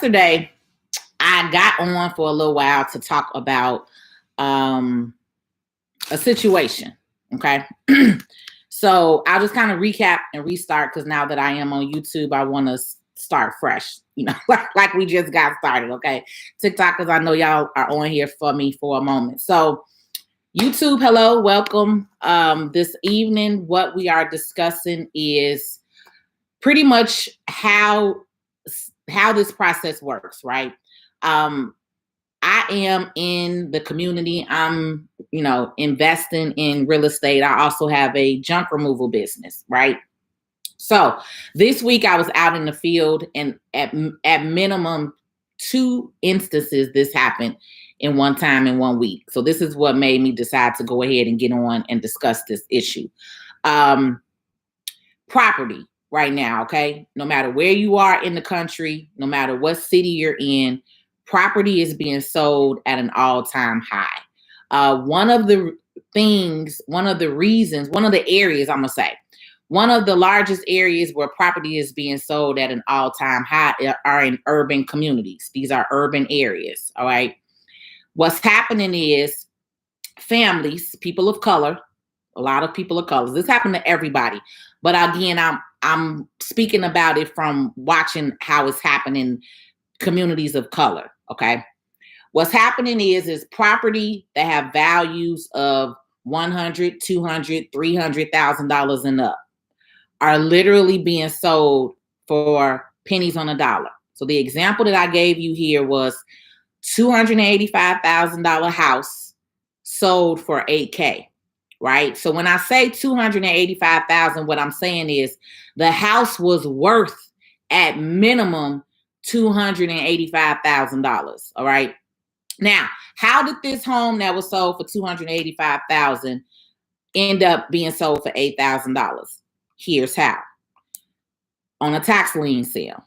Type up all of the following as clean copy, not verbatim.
yesterday I got on for a little while to talk about a situation. Okay. So I'll just kind of recap and restart because now that I am on YouTube, I want to start fresh, like we just got started. Okay. TikTokers, I know y'all are on here for me for a moment. So YouTube, hello, welcome. This evening, what we are discussing is pretty much how this process works, right? I am in the community. I'm, investing in real estate. I also have a junk removal business, right? So this week I was out in the field, and at minimum 2 instances this happened in one time in 1 week. So this is what made me decide to go ahead and get on and discuss this issue. Property right now, okay? No matter where you are in the country, no matter what city you're in, property is being sold at an all-time high. One of the largest areas where property is being sold at an all-time high are in urban communities. These are urban areas, all right? What's happening is families, people of color, a lot of people of color. This happened to everybody. But again, I'm speaking about it from watching how it's happening communities of color, okay? What's happening is property that have values of $100,000, $200,000, $300,000 and up are literally being sold for pennies on a dollar. So the example that I gave you here was $285,000 house sold for $8K, right? So when I say $285,000, what I'm saying is the house was worth at minimum $285,000. All right. Now, how did this home that was sold for $285,000 end up being sold for $8,000? Here's how. On a tax lien sale.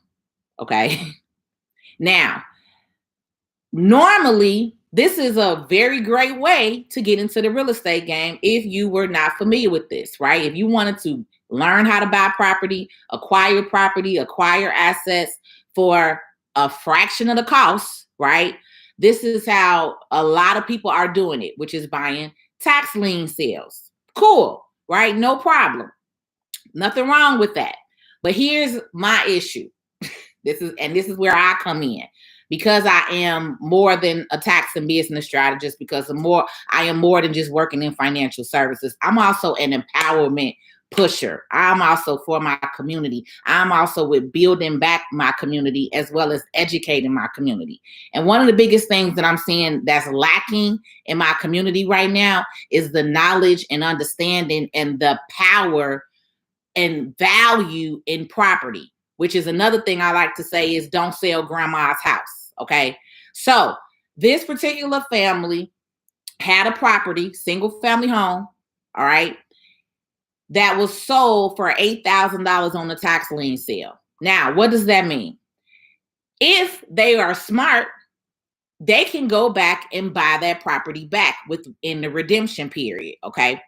Okay. Now, normally, this is a very great way to get into the real estate game if you were not familiar with this, right? If you wanted to learn how to buy property, acquire assets for a fraction of the cost, right? This is how a lot of people are doing it, which is buying tax lien sales. Cool, right? No problem. Nothing wrong with that. But here's my issue. This is where I come in. Because I am more than a tax and business strategist, I am more than just working in financial services. I'm also an empowerment pusher. I'm also for my community. I'm also with building back my community as well as educating my community. And one of the biggest things that I'm seeing that's lacking in my community right now is the knowledge and understanding and the power and value in property, which is another thing I like to say is don't sell grandma's house, okay? So this particular family had a property, single family home, all right, that was sold for $8,000 on the tax lien sale. Now, what does that mean? If they are smart, they can go back and buy that property back within the redemption period, okay?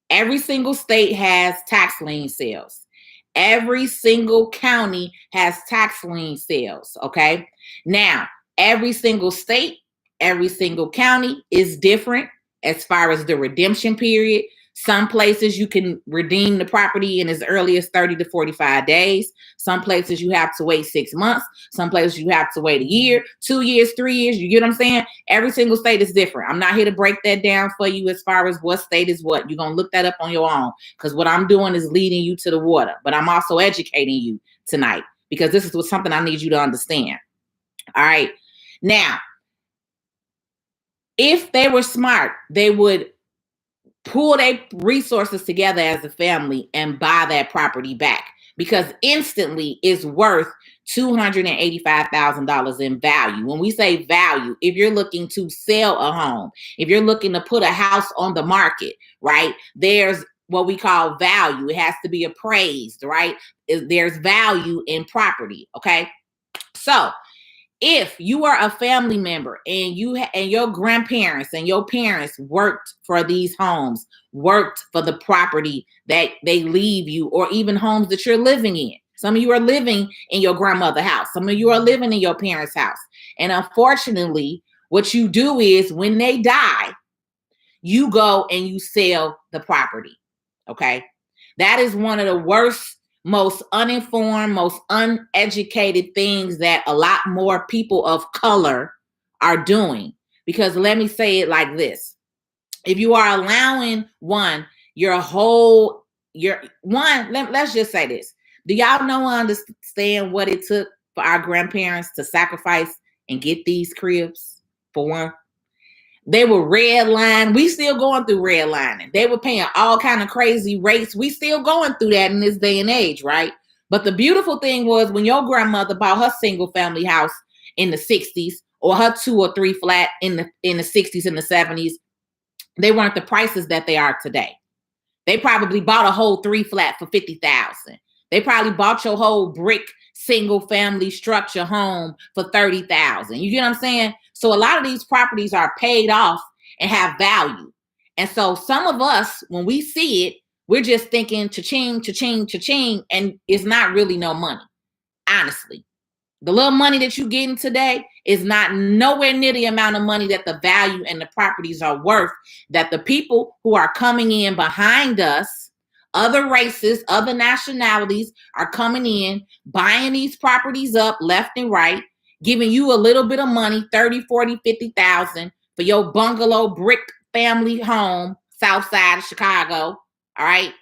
Every single state has tax lien sales. Every single county has tax lien sales, okay? Now, every single state, every single county is different as far as the redemption period. Some places you can redeem the property in as early as 30 to 45 days. Some places you have to wait 6 months. Some places you have to wait a year, 2 years, 3 years. You get what I'm saying? Every single state is different. I'm not here to break that down for you as far as what state is what. You're going to look that up on your own because what I'm doing is leading you to the water. But I'm also educating you tonight because this is something I need you to understand. All right. Now, if they were smart, they would pull their resources together as a family and buy that property back because instantly it's worth $285,000 in value. When we say value, if you're looking to sell a home, if you're looking to put a house on the market, right, there's what we call value. It has to be appraised, right? There's value in property, okay? So if you are a family member and your grandparents and your parents worked for these homes, worked for the property that they leave you, or even homes that you're living in. Some of you are living in your grandmother's house. Some of you are living in your parents' house. And unfortunately, what you do is when they die, you go and you sell the property. Okay. That is one of the worst, most uninformed, most uneducated things that a lot more people of color are doing. Because let me say it like this. If you are allowing let's just say this. Do y'all know or understand what it took for our grandparents to sacrifice and get these cribs? For one, they were redlining. We still going through redlining. They were paying all kind of crazy rates. We still going through that in this day and age, right? But the beautiful thing was when your grandmother bought her single family house in the 60s or her 2 or 3 flat in the 60s and the 70s, they weren't the prices that they are today. They probably bought a whole 3 flat for $50,000. They probably bought your whole brick single family structure home for $30,000. You get what I'm saying? So a lot of these properties are paid off and have value. And so some of us, when we see it, we're just thinking cha-ching, cha-ching, cha-ching, and it's not really no money, honestly. The little money that you're getting today is not nowhere near the amount of money that the value and the properties are worth, that the people who are coming in behind us, other races, other nationalities, are coming in, buying these properties up left and right, giving you a little bit of money, 30, 40, 50,000 for your bungalow brick family home, south side of Chicago, all right?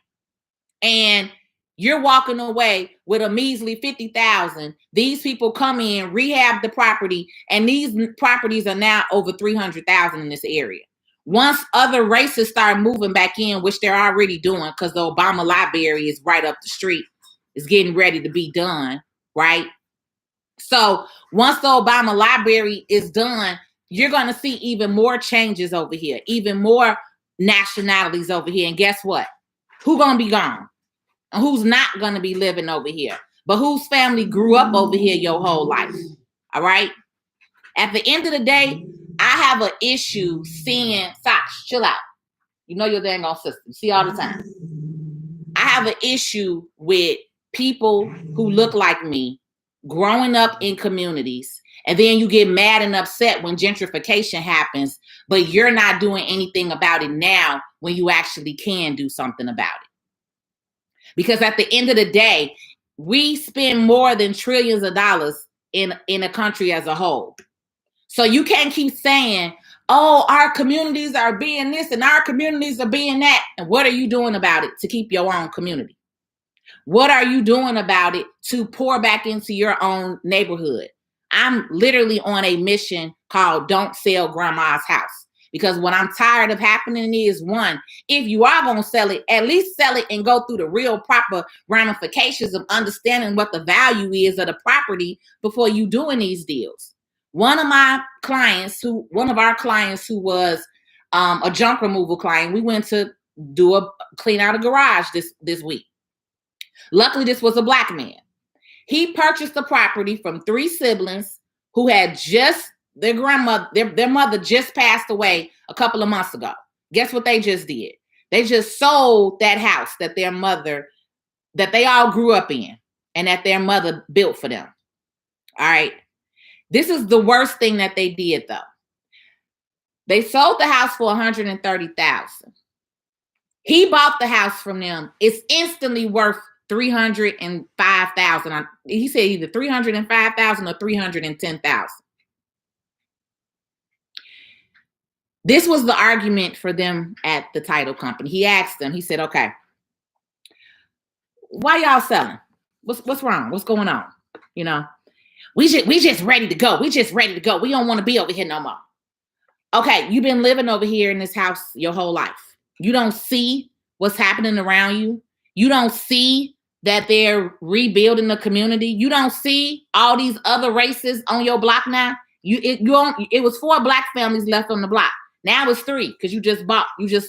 And you're walking away with a measly 50,000. These people come in, rehab the property, and these properties are now over 300,000 in this area. Once other races start moving back in, which they're already doing, because the Obama Library is right up the street, is getting ready to be done, right? So once the Obama Library is done, you're going to see even more changes over here, even more nationalities over here. And guess what? Who's going to be gone? And who's not going to be living over here, but whose family grew up over here your whole life. All right. At the end of the day, I have an issue seeing Socks, chill out. You know your dang old sister. You see all the time. I have an issue with people who look like me growing up in communities, and then you get mad and upset when gentrification happens, but you're not doing anything about it now when you actually can do something about it. Because at the end of the day, we spend more than trillions of dollars in a country as a whole. So you can't keep saying, oh, our communities are being this and our communities are being that. And what are you doing about it to keep your own community? What are you doing about it to pour back into your own neighborhood? I'm literally on a mission called Don't Sell Grandma's House. Because what I'm tired of happening is, one, if you are going to sell it, at least sell it and go through the real proper ramifications of understanding what the value is of the property before you doing these deals. One of our clients who was a junk removal client, we went to clean out a garage this week. Luckily, this was a Black man. He purchased the property from 3 siblings who had their grandmother, their mother just passed away a couple of months ago. Guess what they just did? They just sold that house that they all grew up in and that their mother built for them. All right. This is the worst thing that they did, though. They sold the house for $130,000. He bought the house from them. It's instantly worth $305,000. He said either $305,000 or $310,000. This was the argument for them at the title company. He asked them, he said, okay, why y'all selling? What's wrong? What's going on? You know, we just ready to go. We just ready to go. We don't want to be over here no more. Okay, you've been living over here in this house your whole life. You don't see what's happening around you. You don't see that they're rebuilding the community. You don't see all these other races on your block now. It was 4 Black families left on the block. Now it's 3 because you just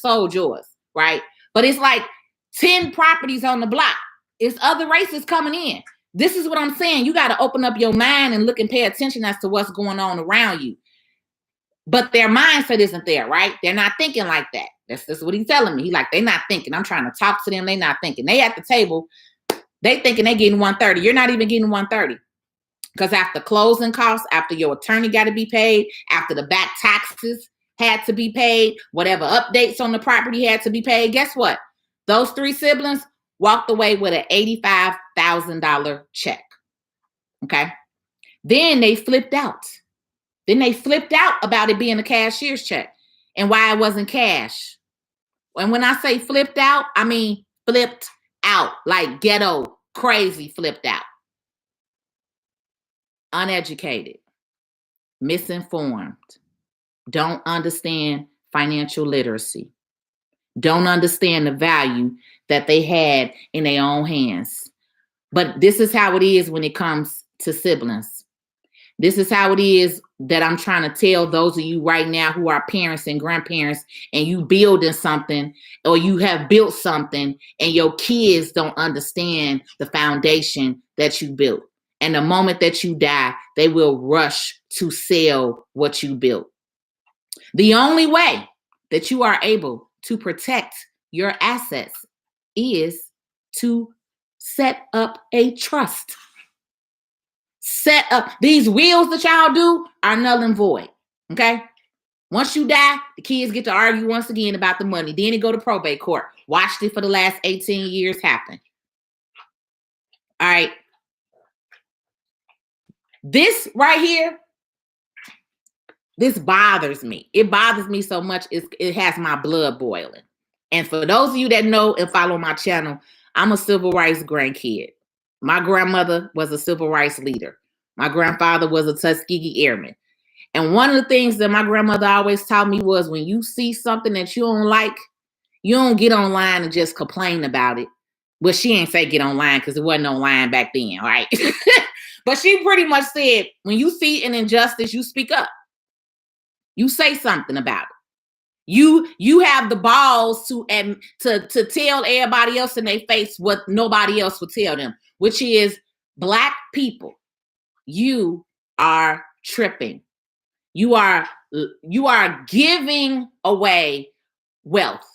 sold yours, right? But it's like 10 properties on the block. It's other races coming in. This is what I'm saying. You got to open up your mind and look and pay attention as to what's going on around you. But their mindset isn't there, right? They're not thinking like that. That's what he's telling me. He's like, they're not thinking. I'm trying to talk to them. They're not thinking. They at the table They thinking they getting 130. You're not even getting 130. Because after closing costs, after your attorney got to be paid, after the back taxes had to be paid, whatever updates on the property had to be paid, guess what? Those three siblings walked away with an $85,000 check. Okay. Then they flipped out. Then they flipped out about it being a cashier's check and why it wasn't cash. And when I say flipped out, I mean flipped out, like ghetto, crazy flipped out. Uneducated, misinformed, don't understand financial literacy, don't understand the value that they had in their own hands. But this is how it is when it comes to siblings. This is how it is that I'm trying to tell those of you right now who are parents and grandparents and you building something or you have built something and your kids don't understand the foundation that you built. And the moment that you die, they will rush to sell what you built. The only way that you are able to protect your assets is to set up a trust. Set up. These wills that y'all do are null and void. Okay? Once you die, the kids get to argue once again about the money. Then it go to probate court. Watched it for the last 18 years happen. All right. This right here, this bothers me. It bothers me so much, it has my blood boiling. And for those of you that know and follow my channel, I'm a civil rights grandkid. My grandmother was a civil rights leader. My grandfather was a Tuskegee Airman. And one of the things that my grandmother always taught me was when you see something that you don't like, you don't get online and just complain about it. Well, she ain't say get online because it wasn't online back then, right? But she pretty much said, when you see an injustice, you speak up. You say something about it. You have the balls to tell everybody else in their face what nobody else would tell them, which is Black people, you are tripping. You are giving away wealth.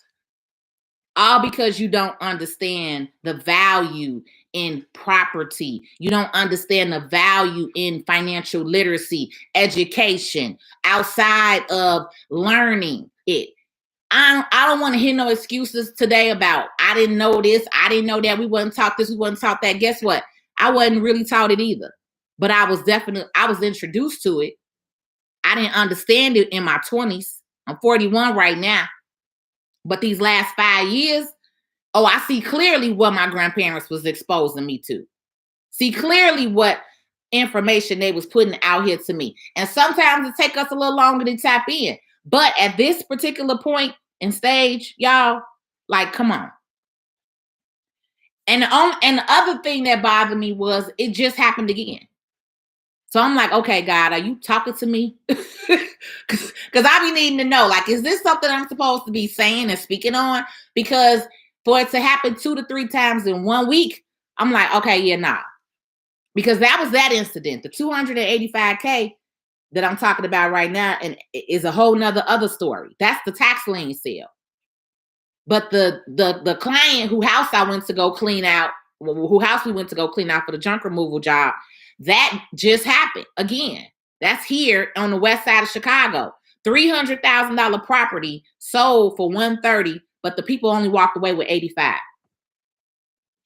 All because you don't understand the value in property. You don't understand the value in financial literacy, education, outside of learning it. I don't want to hear no excuses today about, I didn't know this, I didn't know that, we wasn't taught this, we wasn't taught that. Guess what? I wasn't really taught it either. But I was introduced to it. I didn't understand it in my 20s. I'm 41 right now. But these last 5 years, I see clearly what my grandparents was exposing me to. See clearly what information they was putting out here to me. And sometimes it take us a little longer to tap in. But at this particular point and stage, y'all, like, come on. And the other thing that bothered me was it just happened again. So I'm like, okay, God, are you talking to me? Because I be needing to know, like, is this something I'm supposed to be saying and speaking on? Because for it to happen 2 to 3 times in 1 week, I'm like, okay, yeah, nah. Because that was that incident. The $285K that I'm talking about right now and is a whole nother other story. That's the tax lien sale. But the client whose house I went to go clean out, whose house we went to go clean out for the junk removal job, that just happened again. That's here on the west side of Chicago. $300,000 property sold for $130,000, but the people only walked away with $85,000.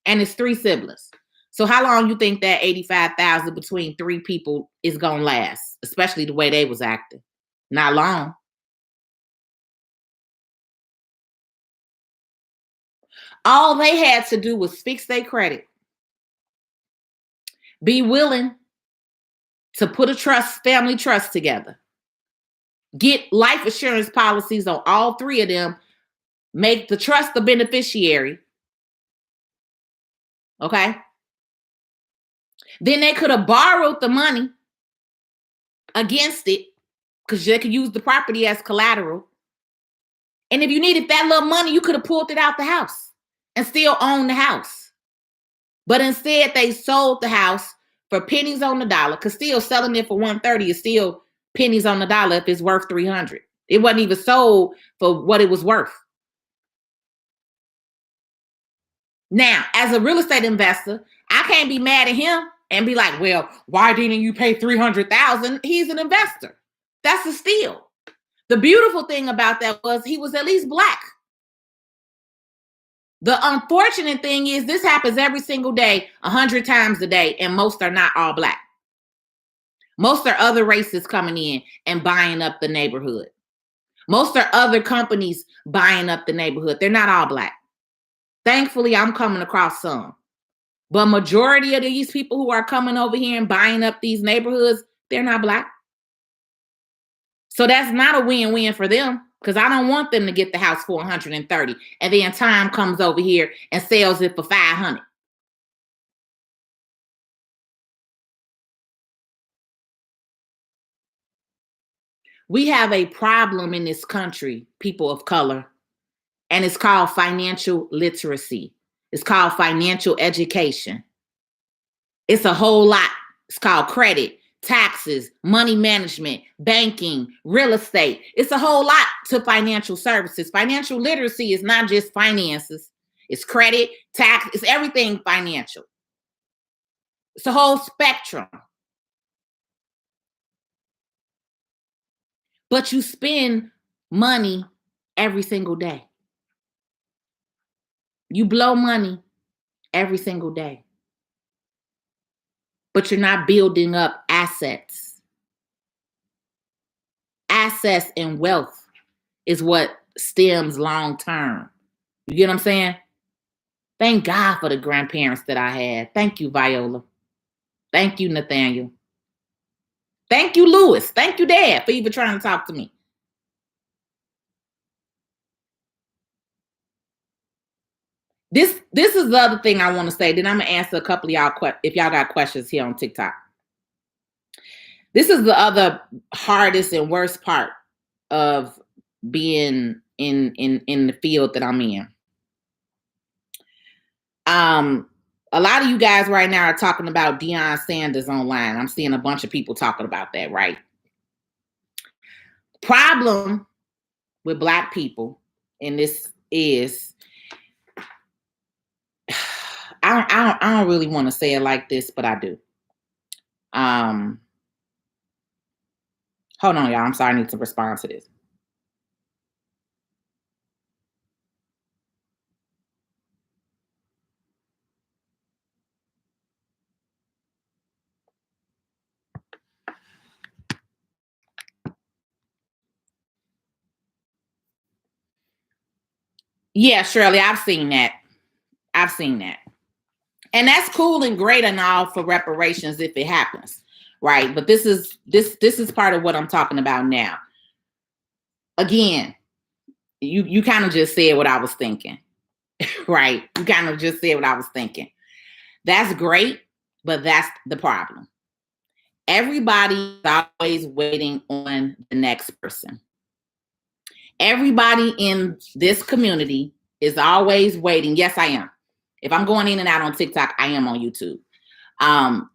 And it's 3 siblings. So how long you think that $85,000 between 3 people is gonna last? Especially the way they was acting. Not long. All they had to do was fix their credit. Be willing to put a family trust together. Get life insurance policies on all 3 of them. Make the trust the beneficiary. Okay? Then they could have borrowed the money against it because they could use the property as collateral. And if you needed that little money, you could have pulled it out the house and still own the house. But instead, they sold the house for pennies on the dollar, because still selling it for $130 is still pennies on the dollar if it's worth $300. It wasn't even sold for what it was worth. Now, as a real estate investor, I can't be mad at him and be like, well, why didn't you pay $300,000? He's an investor. That's a steal. The beautiful thing about that was he was at least Black. The unfortunate thing is this happens every single day, 100 times a day, and most are not all Black. Most are other races coming in and buying up the neighborhood. Most are other companies buying up the neighborhood. They're not all Black. Thankfully, I'm coming across some. But majority of these people who are coming over here and buying up these neighborhoods, they're not Black. So that's not a win-win for them, because I don't want them to get the house for 130 and then Time comes over here and sells it for 500. We have a problem in this country, people of color, and it's called financial literacy. It's called financial education. It's a whole lot. It's called credit, taxes, money management, banking, real estate. It's a whole lot to financial services. Financial literacy is not just finances. It's credit, tax, it's everything financial. It's a whole spectrum. But you spend money every single day. You blow money every single day. But you're not building up assets. Assets and wealth is what stems long term. You get what I'm saying? Thank God for the grandparents that I had. Thank you, Viola. Thank you, Nathaniel. Thank you, Lewis. Thank you, Dad, for even trying to talk to me. This is the other thing I want to say. Then I'm gonna answer a couple of y'all if y'all got questions here on TikTok. This is the other hardest and worst part of being in the field that I'm in. A lot of you guys right now are talking about Deion Sanders online. I'm seeing a bunch of people talking about that, right? Problem with Black people, and this is, I don't really want to say it like this, but I do. Hold on, y'all. I'm sorry, I need to respond to this. Yeah, Shirley, I've seen that. I've seen that. And that's cool and great and all for reparations if it happens, right? But this is part of what I'm talking about now. Again, you kind of just said what I was thinking, right? You kind of just said what I was thinking. That's great, but that's the problem. Everybody's always waiting on the next person. Everybody in this community is always waiting. Yes, I am. If I'm going in and out on TikTok, I am on YouTube.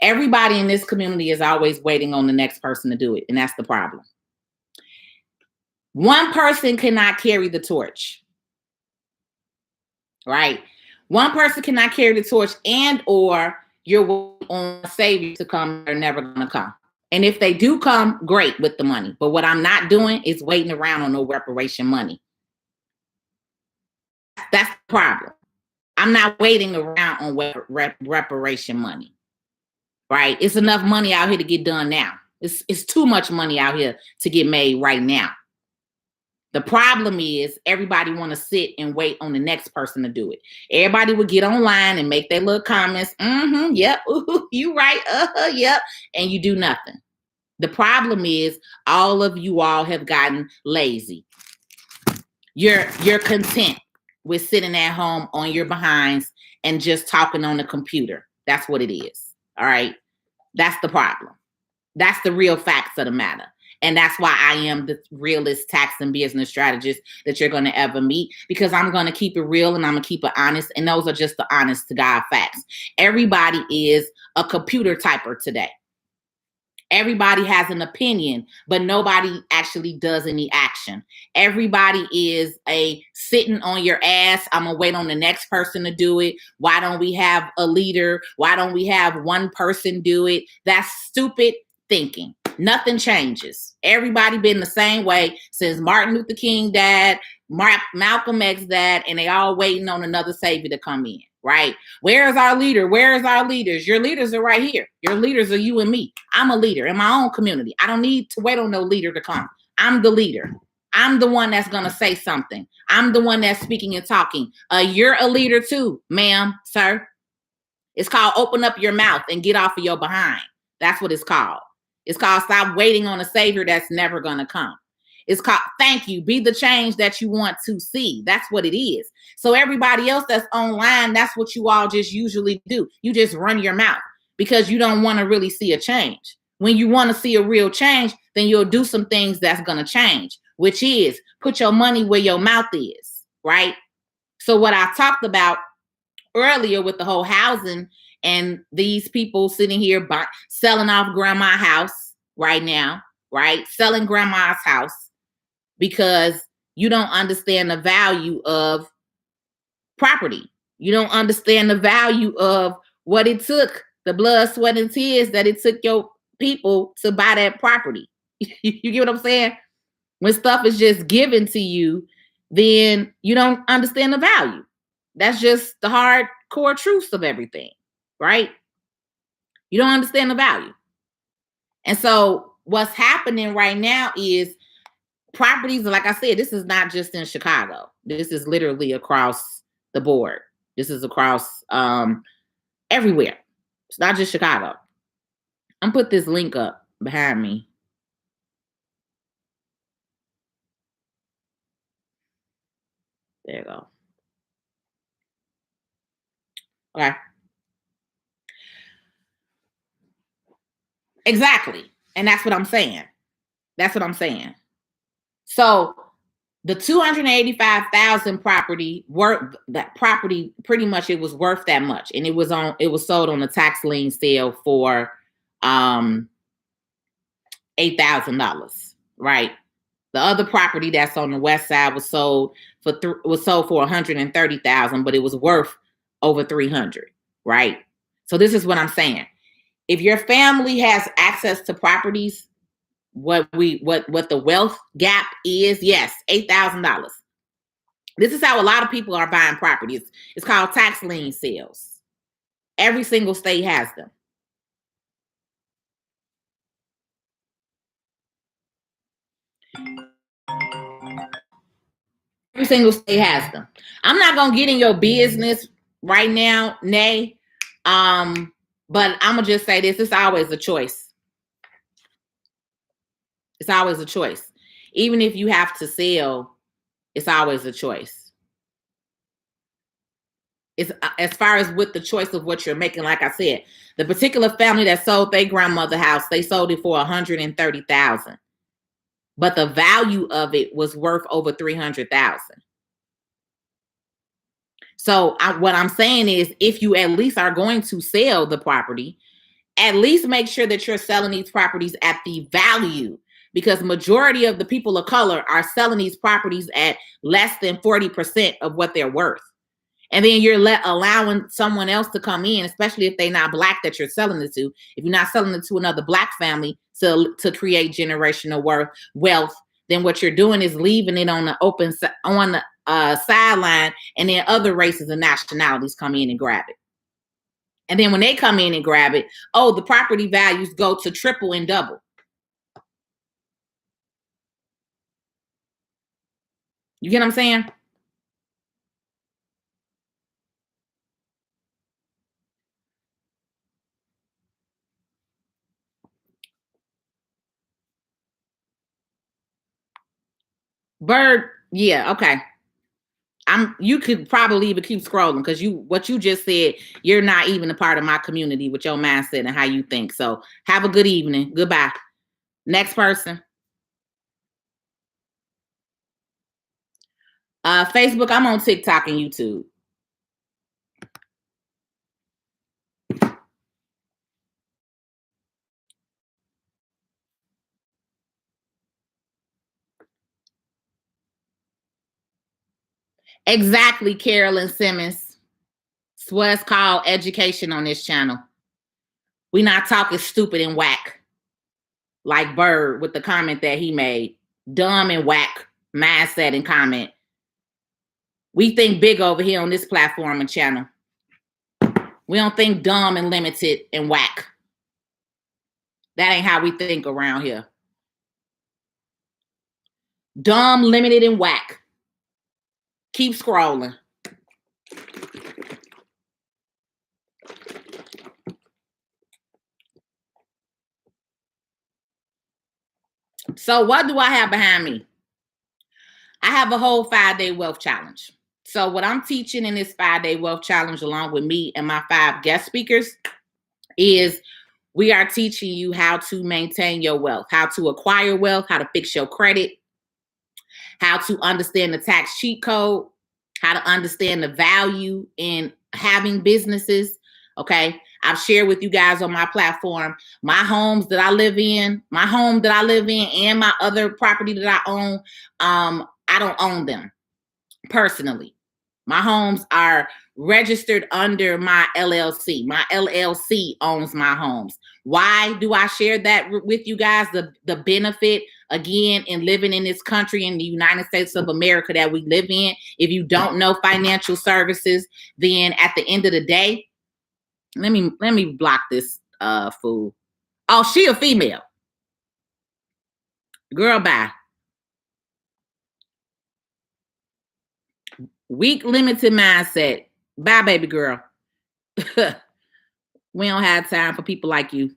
Everybody in this community is always waiting on the next person to do it, and that's the problem. One person cannot carry the torch, right? One person cannot carry the torch, and or you're waiting on a savior to come. They're never going to come. And if they do come, great with the money. But what I'm not doing is waiting around on no reparation money. That's the problem. I'm not waiting around on reparation money, right? It's enough money out here to get done now. It's too much money out here to get made right now. The problem is everybody want to sit and wait on the next person to do it. Everybody would get online and make their little comments. Yep, ooh, you right, yep, and you do nothing. The problem is all of you all have gotten lazy. You're content with sitting at home on your behinds and just talking on the computer. That's what it is. All right. That's the problem. That's the real facts of the matter. And that's why I am the realest tax and business strategist that you're going to ever meet, because I'm going to keep it real and I'm going to keep it honest. And those are just the honest to God facts. Everybody is a computer typer today. Everybody has an opinion, but nobody actually does any action. Everybody is a sitting on your ass. I'm gonna wait on the next person to do it. Why don't we have a leader? Why don't we have one person do it? That's stupid thinking. Nothing changes. Everybody been the same way since Martin Luther King died, Malcolm X died, and they all waiting on another savior to come in, right? Where is our leader? Where is our leaders? Your leaders are right here. Your leaders are you and me. I'm a leader in my own community. I don't need to wait on no leader to come. I'm the leader. I'm the one that's going to say something. I'm the one that's speaking and talking. You're a leader too, ma'am, sir. It's called open up your mouth and get off of your behind. That's what it's called. It's called stop waiting on a savior that's never going to come. It's called thank you. Be the change that you want to see. That's what it is. So everybody else that's online, that's what you all just usually do. You just run your mouth because you don't want to really see a change. When you want to see a real change, then you'll do some things that's going to change, which is put your money where your mouth is, right? So what I talked about earlier with the whole housing and these people sitting here selling off grandma's house right now, right? Selling grandma's house because you don't understand the value of property. You don't understand the value of what it took, the blood, sweat, and tears that it took your people to buy that property. You get what I'm saying? When stuff is just given to you, then you don't understand the value. That's just the hardcore truths of everything, right? You don't understand the value. And so what's happening right now is properties, like I said, this is not just in Chicago. This is literally across the board. This is across everywhere. It's not just Chicago. I'm put this link up behind me. There you go. Okay. Exactly. And that's what I'm saying. That's what I'm saying. So the 285,000 property worth that property pretty much it was worth that much, and it was sold on a tax lien sale for $8,000, right? The other property that's on the west side was sold for $130,000, but it was worth over 300, right? So this is what I'm saying. If your family has access to properties, what the wealth gap is, yes, $8,000. This is how a lot of people are buying properties. It's called tax lien sales. Every single state has them. Every single state has them. I'm not gonna get in your business right now, Nay. But I'm gonna just say this: it's always a choice. It's always a choice. Even if you have to sell, it's always a choice. It's as far as with the choice of what you're making. Like I said, the particular family that sold their grandmother house, they sold it for $130,000, but the value of it was worth over $300,000. So what I'm saying is, if you at least are going to sell the property, at least make sure that you're selling these properties at the value, because majority of the people of color are selling these properties at less than 40% of what they're worth. And then you're allowing someone else to come in, especially if they're not black that you're selling it to. If you're not selling it to another black family to create generational wealth, then what you're doing is leaving it on the sideline, and then other races and nationalities come in and grab it. And then when they come in and grab it, oh, the property values go to triple and double. You get what I'm saying? Bird, yeah, okay. You could probably even keep scrolling because what you just said, you're not even a part of my community with your mindset and how you think. So have a good evening. Goodbye. Next person. Facebook, I'm on TikTok and YouTube. Exactly, Carolyn Simmons. It's what it's called education on this channel. We not talking stupid and whack like Bird with the comment that he made. Dumb and whack mindset and comment. We think big over here on this platform and channel. We don't think dumb and limited and whack. That ain't how we think around here. Dumb, limited, and whack. Keep scrolling. So what do I have behind me? I have a whole 5-day wealth challenge. So what I'm teaching in this 5-day wealth challenge, along with me and my 5 guest speakers, is we are teaching you how to maintain your wealth, how to acquire wealth, how to fix your credit, how to understand the tax cheat code, how to understand the value in having businesses. Okay. I've shared with you guys on my platform, my homes that I live in, and my other property that I own. I don't own them personally. My homes are registered under my LLC. My LLC owns my homes. Why do I share that with you guys? The benefit, again, in living in this country, in the United States of America that we live in. If you don't know financial services, then at the end of the day, let me block this fool. Oh, she a female. Girl, bye. Weak, limited mindset. Bye, baby girl. We don't have time for people like you.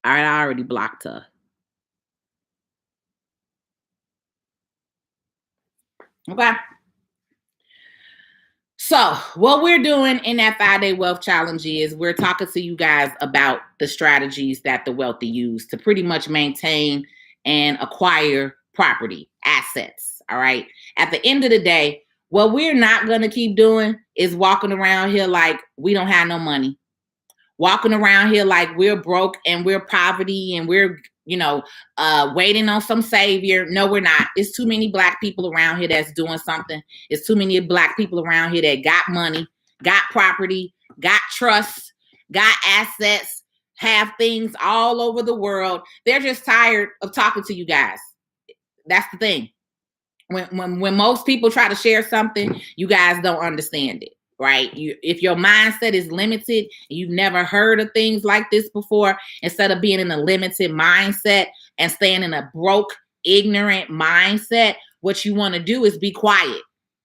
All right, I already blocked her. Okay. So what we're doing in that 5-day wealth challenge is we're talking to you guys about the strategies that the wealthy use to pretty much maintain and acquire property, assets. All right. At the end of the day, what we're not going to keep doing is walking around here like we don't have no money, walking around here like we're broke and we're poverty and we're, waiting on some savior. No, we're not. It's too many Black people around here that's doing something. It's too many Black people around here that got money, got property, got trust, got assets, have things all over the world. They're just tired of talking to you guys. That's the thing. When most people try to share something, you guys don't understand it. Right? If your mindset is limited, you've never heard of things like this before, instead of being in a limited mindset and staying in a broke, ignorant mindset, what you want to do is be quiet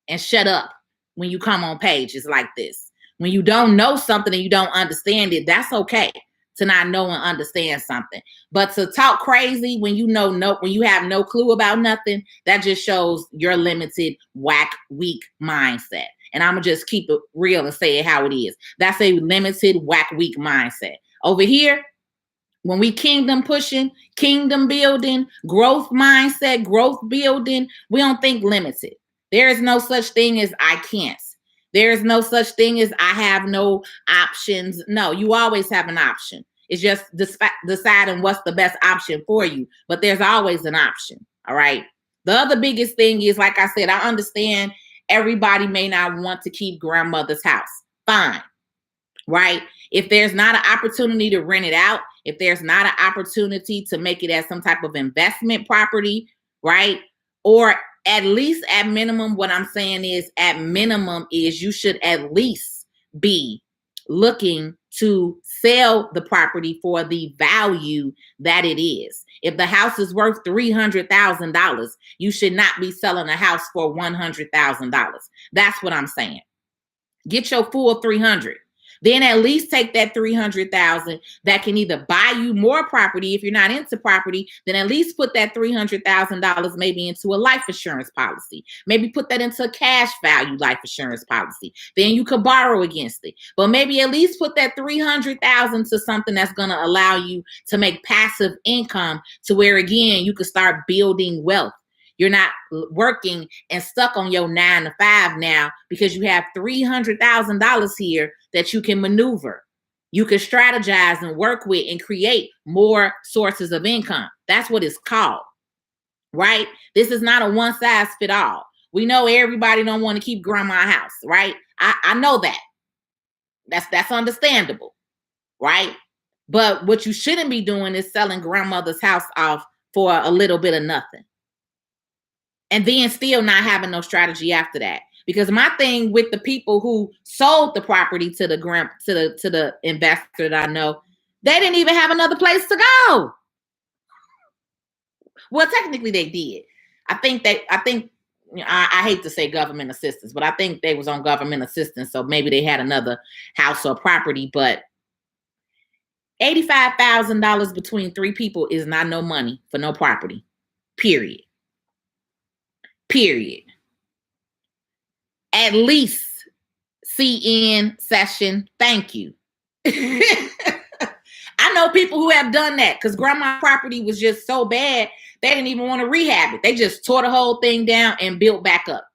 and shut up when you come on pages like this. When you don't know something and you don't understand it, that's okay to not know and understand something. But to talk crazy when you when you have no clue about nothing, that just shows your limited, whack, weak mindset. And I'm going to just keep it real and say it how it is. That's a limited, whack, weak mindset. Over here, when we kingdom pushing, kingdom building, growth mindset, growth building, we don't think limited. There is no such thing as I can't. There is no such thing as I have no options. No, you always have an option. It's just deciding what's the best option for you. But there's always an option. All right. The other biggest thing is, like I said, I understand everybody may not want to keep grandmother's house. Fine. Right? If there's not an opportunity to rent it out, if there's not an opportunity to make it as some type of investment property, right? Or at least at minimum, what I'm saying is at minimum is you should at least be looking to sell the property for the value that it is. If the house is worth $300,000, you should not be selling a house for $100,000. That's what I'm saying. Get your full 300. Then at least take that 300,000 that can either buy you more property. If you're not into property, then at least put that $300,000 maybe into a life insurance policy. Maybe put that into a cash value life insurance policy. Then you could borrow against it. But maybe at least put that 300,000 to something that's going to allow you to make passive income, to where, again, you could start building wealth. You're not working and stuck on your 9 to 5 now, because you have $300,000 here that you can maneuver. You can strategize and work with and create more sources of income. That's what it's called. right? This is not a one size fit all. We know everybody don't want to keep grandma's house, right? I know that. That's understandable, right? But what you shouldn't be doing is selling grandmother's house off for a little bit of nothing. And then still not having no strategy after that. Because my thing with the people who sold the property to the investor that I know, they didn't even have another place to go. Well, technically they did. I hate to say government assistance, but I think they was on government assistance, so maybe they had another house or property. But $85,000 between three people is not no money for no property. Period. At least CN session. Thank you. I know people who have done that because grandma's property was just so bad they didn't even want to rehab it. They just tore the whole thing down and built back up.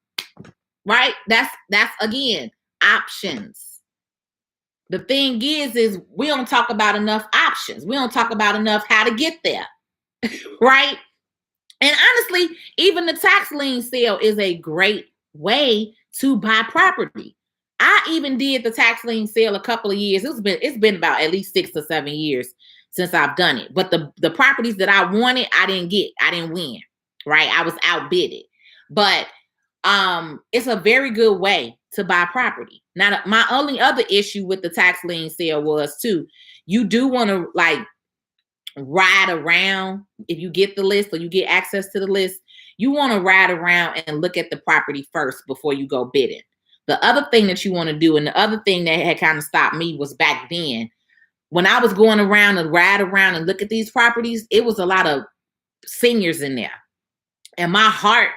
Right? That's again options. The thing is we don't talk about enough options. We don't talk about enough how to get there. Right? And honestly, even the tax lien sale is a great way to buy property. I even did the tax lien sale a couple of years. It's been about at least 6 or 7 years since I've done it. But the properties that I wanted, I didn't get. I didn't win. Right? I was outbidded. But it's a very good way to buy property. Now, my only other issue with the tax lien sale was too, you do want to like ride around. If you get the list or you get access to the list, you want to ride around and look at the property first before you go bidding. The other thing that you want to do, and the other thing that had kind of stopped me was back then, when I was going around and ride around and look at these properties, it was a lot of seniors in there. And my heart,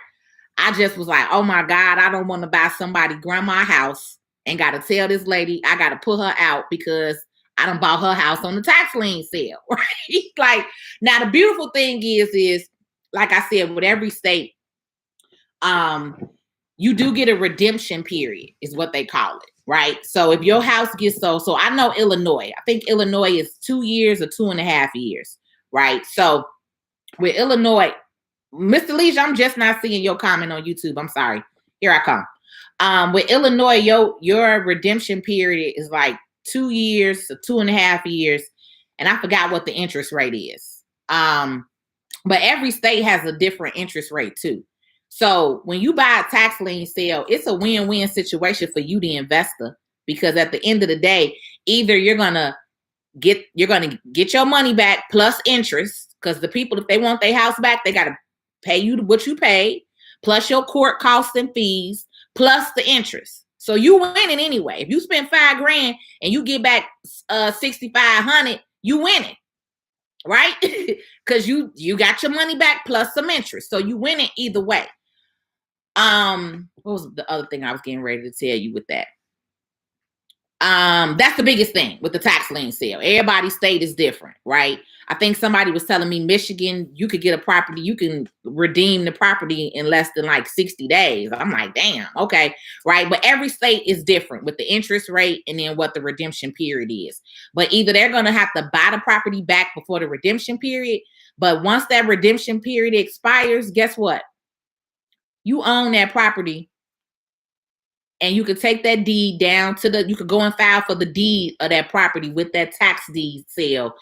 I just was like, oh my God, I don't want to buy somebody grandma's house and got to tell this lady I got to pull her out because I done bought her house on the tax lien sale, right? Like, now the beautiful thing is like I said, with every state, you do get a redemption period, is what they call it, right? So if your house gets sold, so I know Illinois, I think Illinois is 2 years or 2.5 years, right? So with Illinois, Mr. Leisha, I'm just not seeing your comment on YouTube. I'm sorry. Here I come. With Illinois, your redemption period is like 2 years or 2.5 years. And I forgot what the interest rate is. But every state has a different interest rate too. So when you buy a tax lien sale, it's a win-win situation for you, the investor, because at the end of the day, either you're gonna get your money back plus interest, because the people, if they want their house back, they gotta pay you what you paid, plus your court costs and fees, plus the interest. So you winning anyway. If you spend $5,000 and you get back $6,500, you winning, right? Because you got your money back plus some interest. So you winning either way. What was the other thing I was getting ready to tell you with that? That's the biggest thing with the tax lien sale. Everybody's state is different, right? I think somebody was telling me Michigan, you could get a property, you can redeem the property in less than like 60 days. I'm like, damn, okay, right? But every state is different with the interest rate and then what the redemption period is. But either they're going to have to buy the property back before the redemption period, but once that redemption period expires, guess what? You own that property. And you could take that deed down to you could go and file for the deed of that property with that tax deed sale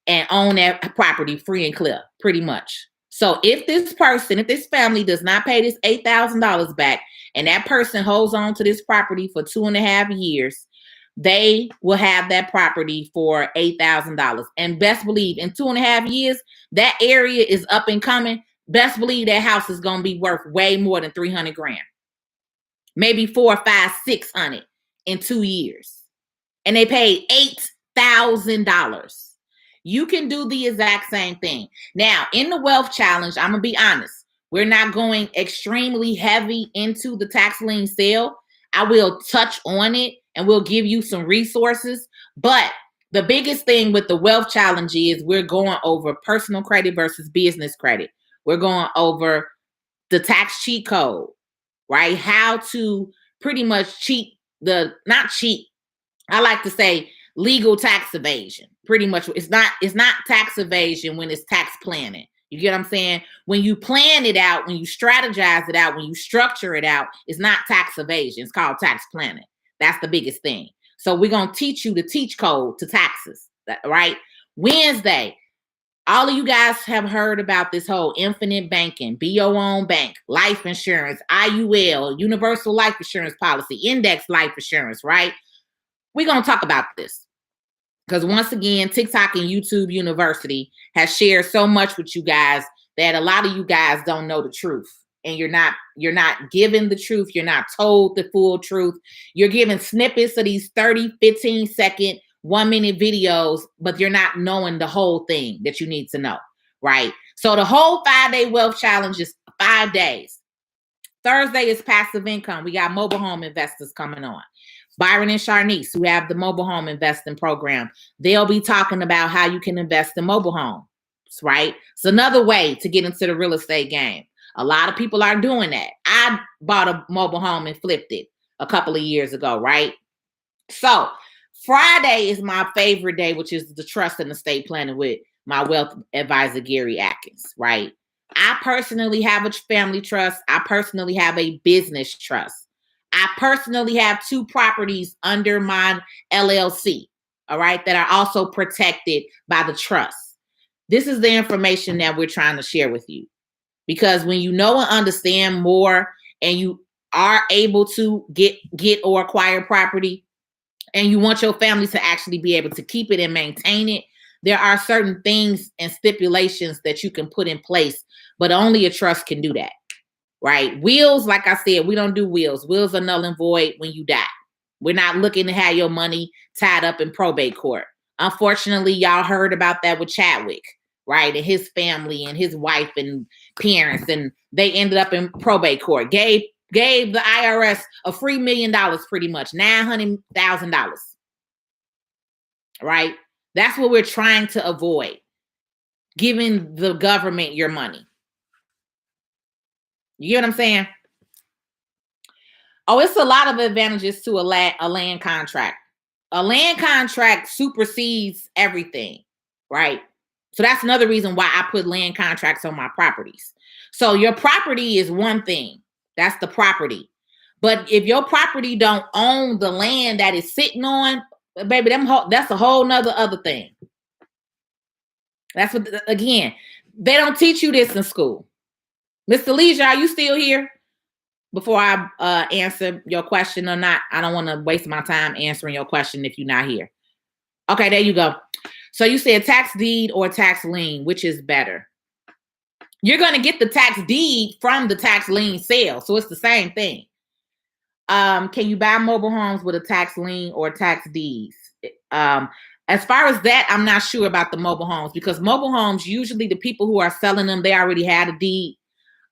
and own that property free and clear, pretty much. So if this family does not pay this $8,000 back and that person holds on to this property for 2.5 years, they will have that property for $8,000. And best believe in 2.5 years, that area is up and coming. Best believe that house is going to be worth way more than $300,000. Maybe 400, 500, 600 in 2 years. And they paid $8,000. You can do the exact same thing. Now, in the wealth challenge, I'm going to be honest. We're not going extremely heavy into the tax lien sale. I will touch on it and we'll give you some resources. But the biggest thing with the wealth challenge is we're going over personal credit versus business credit. We're going over the tax cheat code. Right? How to pretty much not cheat. I like to say legal tax evasion. Pretty much it's not tax evasion when it's tax planning. You get what I'm saying? When you plan it out, when you strategize it out, when you structure it out, it's not tax evasion. It's called tax planning. That's the biggest thing. So we're going to teach you the teach code to taxes, right? Wednesday, all of you guys have heard about this whole infinite banking, be your own bank, life insurance, IUL, universal life insurance policy, index life insurance, right? We're going to talk about this because once again, TikTok and YouTube University has shared so much with you guys that a lot of you guys don't know the truth. And you're not given the truth. You're not told the full truth. You're given snippets of these 30, 15-second 1-minute videos, but you're not knowing the whole thing that you need to know, right? So the whole 5-day wealth challenge is 5 days. Thursday is passive income. We got mobile home investors coming on. Byron and Sharnice, who have the mobile home investing program, they'll be talking about how you can invest in mobile homes, right? It's another way to get into the real estate game. A lot of people are doing that. I bought a mobile home and flipped it a couple of years ago, right? So Friday is my favorite day, which is the trust and estate planning with my wealth advisor, Gary Atkins, right? I personally have a family trust. I personally have a business trust. I personally have 2 properties under my LLC, all right, that are also protected by the trust. This is the information that we're trying to share with you. Because when you know and understand more and you are able to get or acquire property, and you want your family to actually be able to keep it and maintain it, there are certain things and stipulations that you can put in place, but only a trust can do that, right? Wills, like I said, we don't do wills. Wills are null and void when you die. We're not looking to have your money tied up in probate court. Unfortunately, y'all heard about that with Chadwick, right? And his family and his wife and parents, and they ended up in probate court. Gave the IRS a free $1 million, pretty much $900,000, right? That's what we're trying to avoid, giving the government your money. You get what I'm saying? Oh, it's a lot of advantages to a land contract. A land contract supersedes everything, right? So that's another reason why I put land contracts on my properties. So your property is one thing. That's the property. But if your property don't own the land that it's sitting on, baby, that's a whole nother other thing. That's what, again, they don't teach you this in school. Mr. Leisure, are you still here? Before I answer your question or not, I don't want to waste my time answering your question if you're not here. Okay, there you go. So you said tax deed or tax lien, which is better? You're going to get the tax deed from the tax lien sale. So it's the same thing. Can you buy mobile homes with a tax lien or tax deeds? As far as that, I'm not sure about the mobile homes, because mobile homes, usually the people who are selling them, they already had a deed.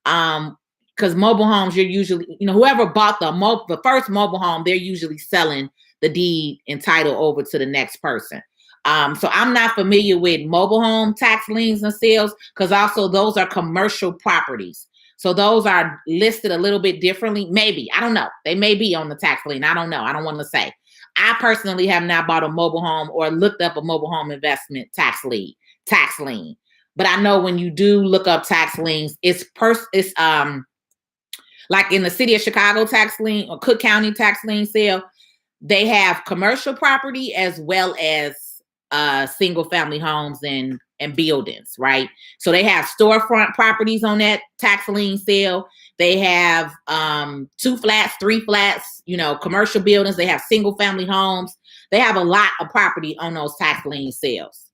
Because mobile homes, you're usually, whoever bought the first mobile home, they're usually selling the deed and title over to the next person. So I'm not familiar with mobile home tax liens and sales, because also those are commercial properties. So those are listed a little bit differently. Maybe, I don't know. They may be on the tax lien. I don't know. I don't want to say. I personally have not bought a mobile home or looked up a mobile home investment tax lien. But I know when you do look up tax liens, it's like in the city of Chicago tax lien or Cook County tax lien sale, they have commercial property as well as single family homes and buildings, right? So they have storefront properties on that tax lien sale. They have 2 flats, 3 flats, commercial buildings. They have single family homes. They have a lot of property on those tax lien sales.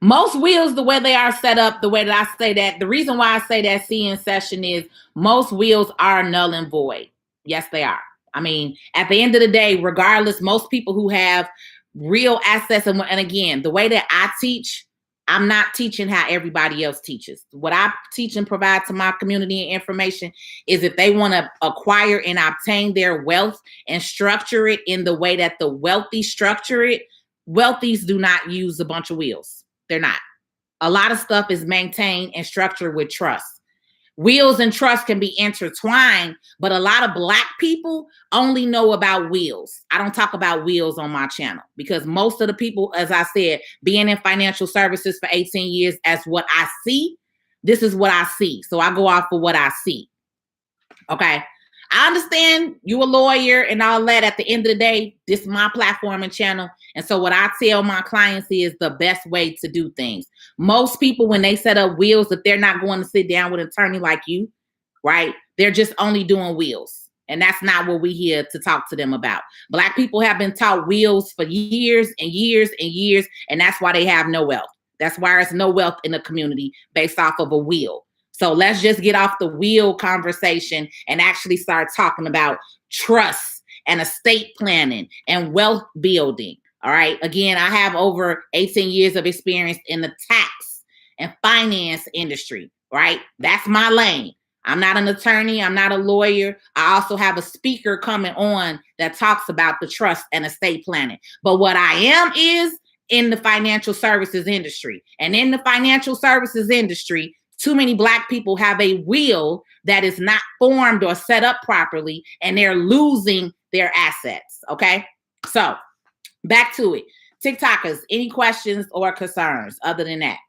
Most wills, the way they are set up, the way that I say that, the reason why I say that C in session is most wills are null and void. Yes, they are. I mean, at the end of the day, regardless, most people who have real assets, and again, the way that I teach, I'm not teaching how everybody else teaches. What I teach and provide to my community and information is if they want to acquire and obtain their wealth and structure it in the way that the wealthy structure it, wealthies do not use a bunch of wills. They're not. A lot of stuff is maintained and structured with trust. Wills and trust can be intertwined, but a lot of Black people only know about wills. I don't talk about wills on my channel because most of the people, as I said, being in financial services for 18 years, as what I see, this is what I see. So I go off for what I see. Okay. I understand you a lawyer and all that. At the end of the day, this is my platform and channel. And so what I tell my clients is the best way to do things. Most people, when they set up wills, if they're not going to sit down with an attorney like you, right, they're just only doing wills. And that's not what we're here to talk to them about. Black people have been taught wills for years and years and years, and that's why they have no wealth. That's why there's no wealth in the community based off of a will. So let's just get off the will conversation and actually start talking about trust and estate planning and wealth building. All right. Again, I have over 18 years of experience in the tax and finance industry. Right. That's my lane. I'm not an attorney. I'm not a lawyer. I also have a speaker coming on that talks about the trust and estate planning. But what I am is in the financial services industry. And in the financial services industry, too many Black people have a will that is not formed or set up properly, and they're losing their assets. Okay. So back to it. TikTokers, any questions or concerns other than that?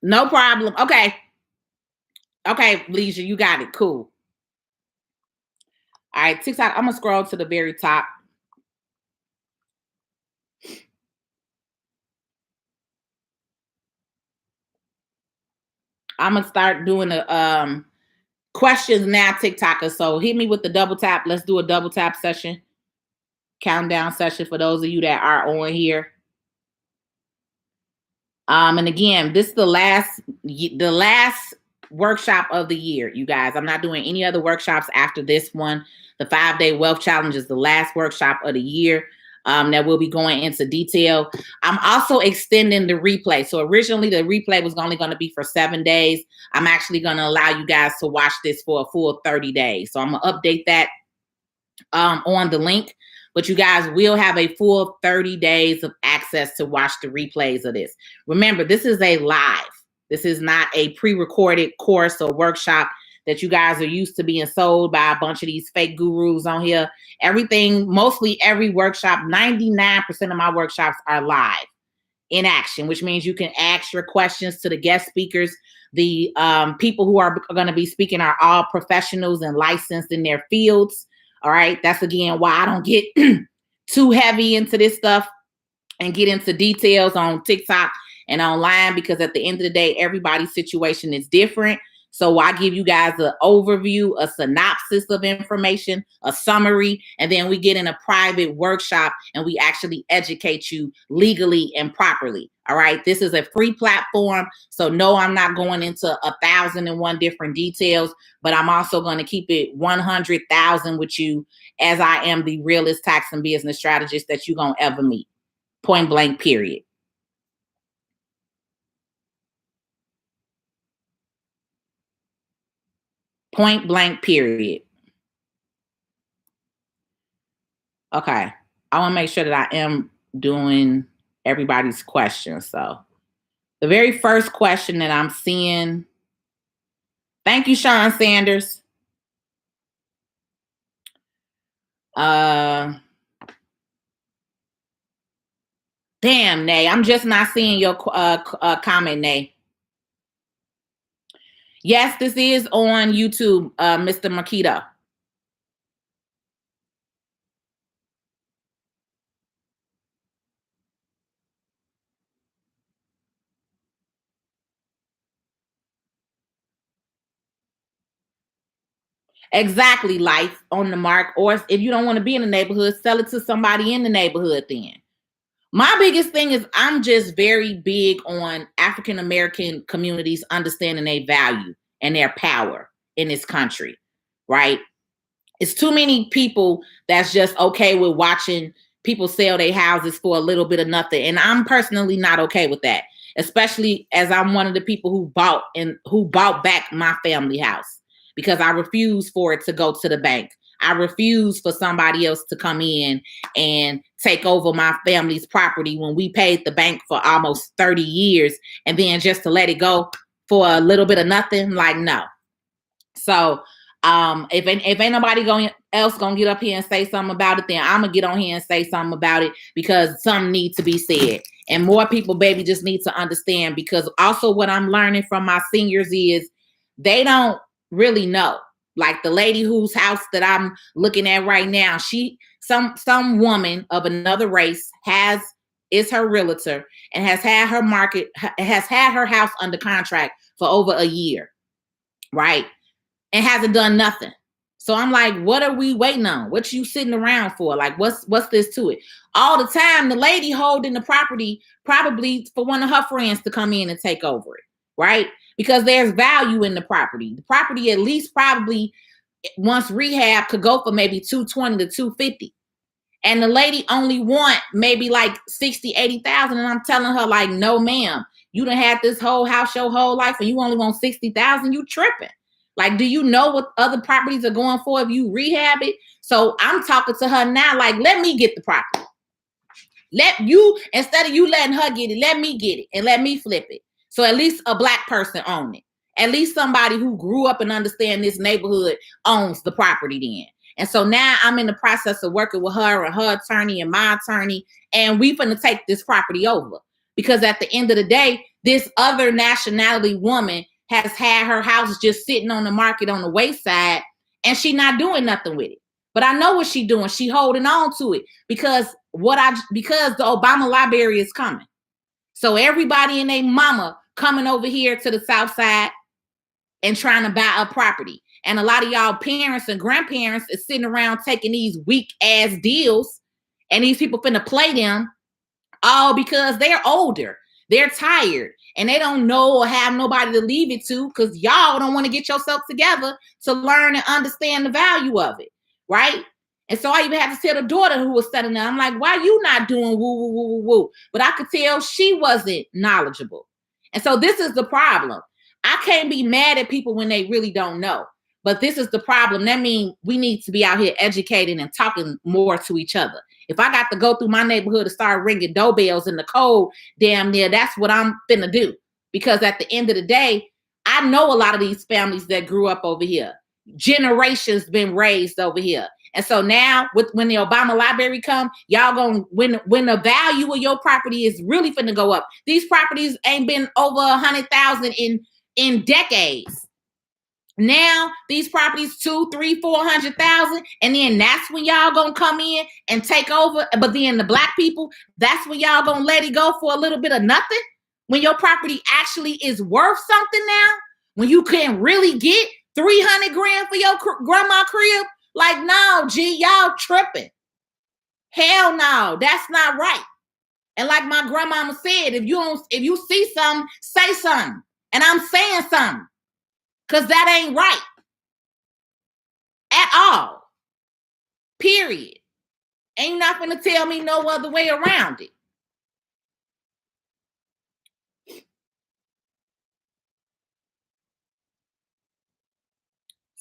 No problem. Okay. Okay, Leisure, you got it. Cool. All right, TikTok, I'm going to scroll to the very top. I'm going to start doing the questions now, TikTokers. So hit me with the double tap. Let's do a double tap session. Countdown session for those of you that are on here. And again, this is the last workshop of the year, you guys. I'm not doing any other workshops after this one. The 5-day wealth challenge is the last workshop of the year that we'll be going into detail. I'm also extending the replay. So originally the replay was only going to be for 7 days. I'm actually going to allow you guys to watch this for a full 30 days. So I'm going to update that on the link. But you guys will have a full 30 days of access to watch the replays of this. Remember, this is a live. This is not a pre-recorded course or workshop that you guys are used to being sold by a bunch of these fake gurus on here. Everything, mostly every workshop, 99% of my workshops are live in action, which means you can ask your questions to the guest speakers. The people who are going to be speaking are all professionals and licensed in their fields. All right. That's again why I don't get too heavy into this stuff and get into details on TikTok and online, because at the end of the day, everybody's situation is different. So I give you guys an overview, a synopsis of information, a summary, and then we get in a private workshop and we actually educate you legally and properly. All right. This is a free platform. So no, I'm not going into 1,001 different details, but I'm also going to keep it 100,000 with you, as I am the realest tax and business strategist that you're going to ever meet. Point blank, period. Point blank, period. Okay. I want to make sure that I am doing everybody's questions. So the very first question that I'm seeing. Thank you, Sean Sanders. Damn, Nay. I'm just not seeing your comment, Nay. Yes, this is on YouTube, Mr. Makita. Exactly, life on the mark. Or if you don't want to be in the neighborhood, sell it to somebody in the neighborhood then. My biggest thing is I'm just very big on African American communities understanding their value and their power in this country, right? It's too many people that's just okay with watching people sell their houses for a little bit of nothing. And I'm personally not okay with that, especially as I'm one of the people who bought back my family house because I refuse for it to go to the bank. I refuse for somebody else to come in and take over my family's property when we paid the bank for almost 30 years and then just to let it go for a little bit of nothing. Like, no. So if ain't nobody else gonna get up here and say something about it, then I'm gonna get on here and say something about it because something needs to be said. And more people, baby, just need to understand, because also what I'm learning from my seniors is they don't really know. Like the lady whose house that I'm looking at right now, some woman of another race is her realtor and has had her house under contract for over a year, right? And hasn't done nothing. So I'm like, what are we waiting on? What you sitting around for? Like, what's this to it? All the time, the lady holding the property probably for one of her friends to come in and take over it, right? Because there's value in the property. The property at least probably once rehab could go for maybe 220 to 250. And the lady only want maybe like 60, 80,000. And I'm telling her, like, no, ma'am, you done had this whole house your whole life and you only want 60,000, you tripping. Like, do you know what other properties are going for if you rehab it? So I'm talking to her now, like, let me get the property. Instead of you letting her get it, let me get it and let me flip it. So at least a Black person own it. At least somebody who grew up and understand this neighborhood owns the property then. And so now I'm in the process of working with her and her attorney and my attorney, and we finna take this property over. Because at the end of the day, this other nationality woman has had her house just sitting on the market on the wayside, and she not doing nothing with it. But I know what she doing. She holding on to it because the Obama library is coming. So everybody and their mama coming over here to the South Side and trying to buy a property. And a lot of y'all parents and grandparents is sitting around taking these weak ass deals, and these people finna play them all because they're older, they're tired, and they don't know or have nobody to leave it to because y'all don't want to get yourself together to learn and understand the value of it, right? And so I even had to tell the daughter who was studying there, I'm like, why you not doing woo, woo, woo, woo, woo? But I could tell she wasn't knowledgeable. And so this is the problem. I can't be mad at people when they really don't know. But this is the problem. That means we need to be out here educating and talking more to each other. If I got to go through my neighborhood to start ringing doorbells in the cold, damn near, that's what I'm finna do. Because at the end of the day, I know a lot of these families that grew up over here. Generations been raised over here. And so now, when the Obama library come, y'all gonna when the value of your property is really finna go up. These properties ain't been over 100,000 in decades. Now these properties 2, 3, 400,000, and then that's when y'all gonna come in and take over. But then the Black people, that's when y'all gonna let it go for a little bit of nothing. When your property actually is worth something now, when you can really get 300 grand for your grandma crib, like, no, G, y'all tripping. Hell no, that's not right. And like my grandmama said, if you see something, say something. And I'm saying something. Because that ain't right. At all. Period. Ain't not gonna tell me no other way around it.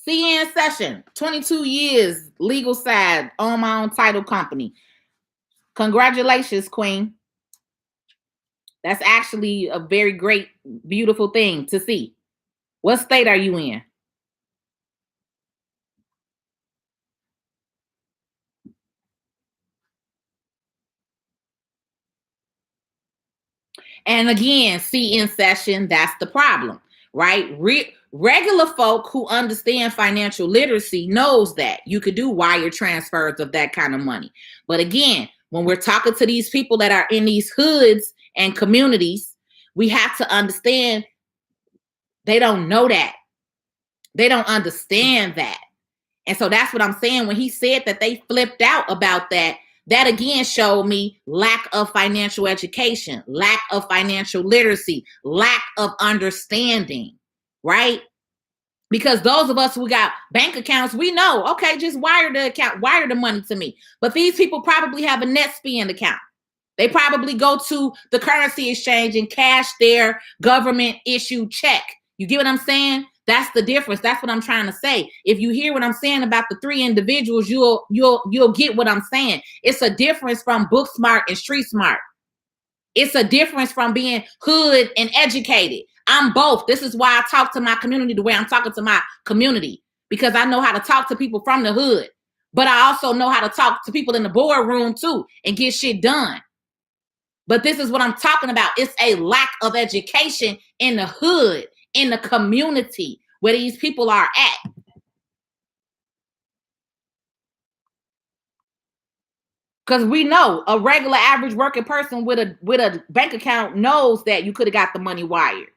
CN Session, 22 years, legal side, on my own title company. Congratulations, Queen. That's actually a very great, beautiful thing to see. What state are you in? And again, CN Session, that's the problem, right? Regular folk who understand financial literacy knows that you could do wire transfers of that kind of money. But again, when we're talking to these people that are in these hoods and communities, we have to understand they don't know that. They don't understand that. And so that's what I'm saying. When he said that they flipped out about that, That again showed me lack of financial education, lack of financial literacy, lack of understanding, right? Because those of us who got bank accounts, we know, okay, just wire the account, wire the money to me. But these people probably have a NetSpend account. They probably go to the currency exchange and cash their government issued check. You get what I'm saying? That's the difference. That's what I'm trying to say. If you hear what I'm saying about the three individuals, you'll get what I'm saying. It's a difference from book smart and street smart. It's a difference from being hood and educated. I'm both. This is why I talk to my community the way I'm talking to my community, because I know how to talk to people from the hood, but I also know how to talk to people in the boardroom too and get shit done. But this is what I'm talking about. It's a lack of education in the hood, in the community where these people are at. Because we know a regular average working person with a bank account knows that you could have got the money wired.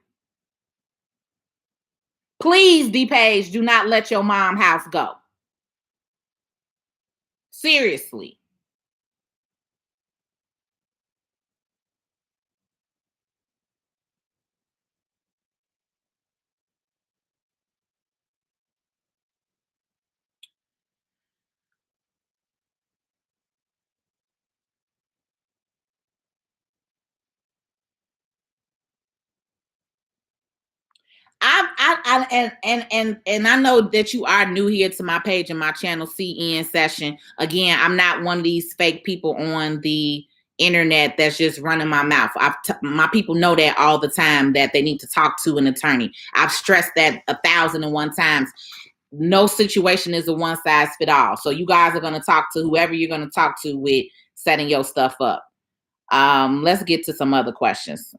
Please, D-Page, do not let your mom house go. Seriously. And I know that you are new here to my page and my channel, CN Session. Again, I'm not one of these fake people on the internet that's just running my mouth. My people know that all the time, that they need to talk to an attorney. I've stressed that 1,001 times. No situation is a one size fit all. So you guys are going to talk to whoever you're going to talk to with setting your stuff up. Let's get to some other questions.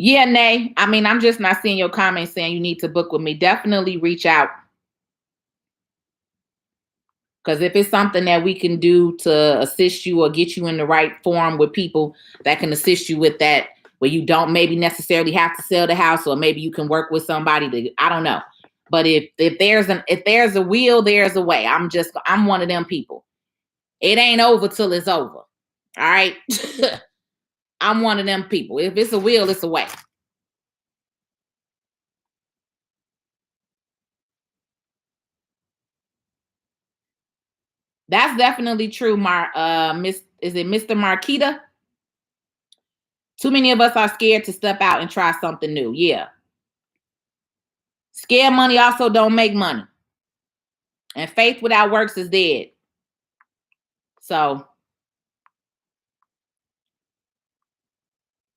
Yeah, Nay. I mean, I'm just not seeing your comments saying you need to book with me. Definitely reach out. Because if it's something that we can do to assist you or get you in the right forum with people that can assist you with that, where you don't maybe necessarily have to sell the house, or maybe you can work with somebody to, I don't know. But if there's a will, there's a way. I'm one of them people. It ain't over till it's over. All right. I'm one of them people. If it's a will, it's a way. That's definitely true, is it Mr. Marquita? Too many of us are scared to step out and try something new. Yeah. Scared money also don't make money. And faith without works is dead. So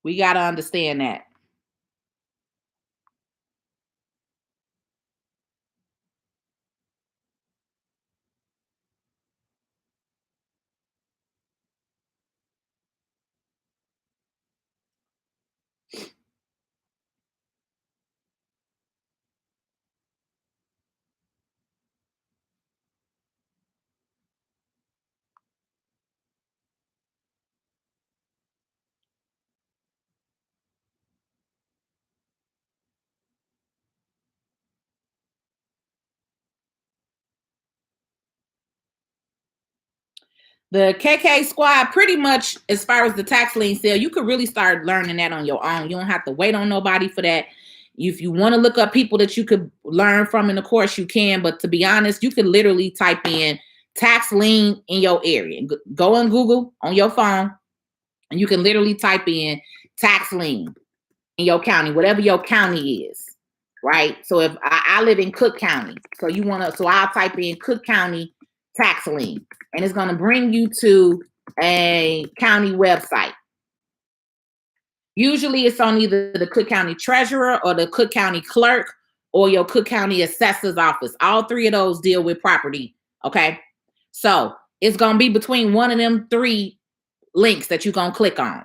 we got to understand that. The KK squad, pretty much as far as the tax lien sale, you could really start learning that on your own. You don't have to wait on nobody for that. If you want to look up people that you could learn from in the course, you can. But to be honest, you could literally type in tax lien in your area. Go on Google on your phone, and you can literally type in tax lien in your county, whatever your county is, right? So if I live in Cook County, so I'll type in Cook County tax lien, and it's going to bring you to a county website. Usually it's on either the Cook County treasurer or the Cook County clerk or your Cook County assessor's office. All three of those deal with property. Okay. So it's going to be between one of them three links that you're going to click on.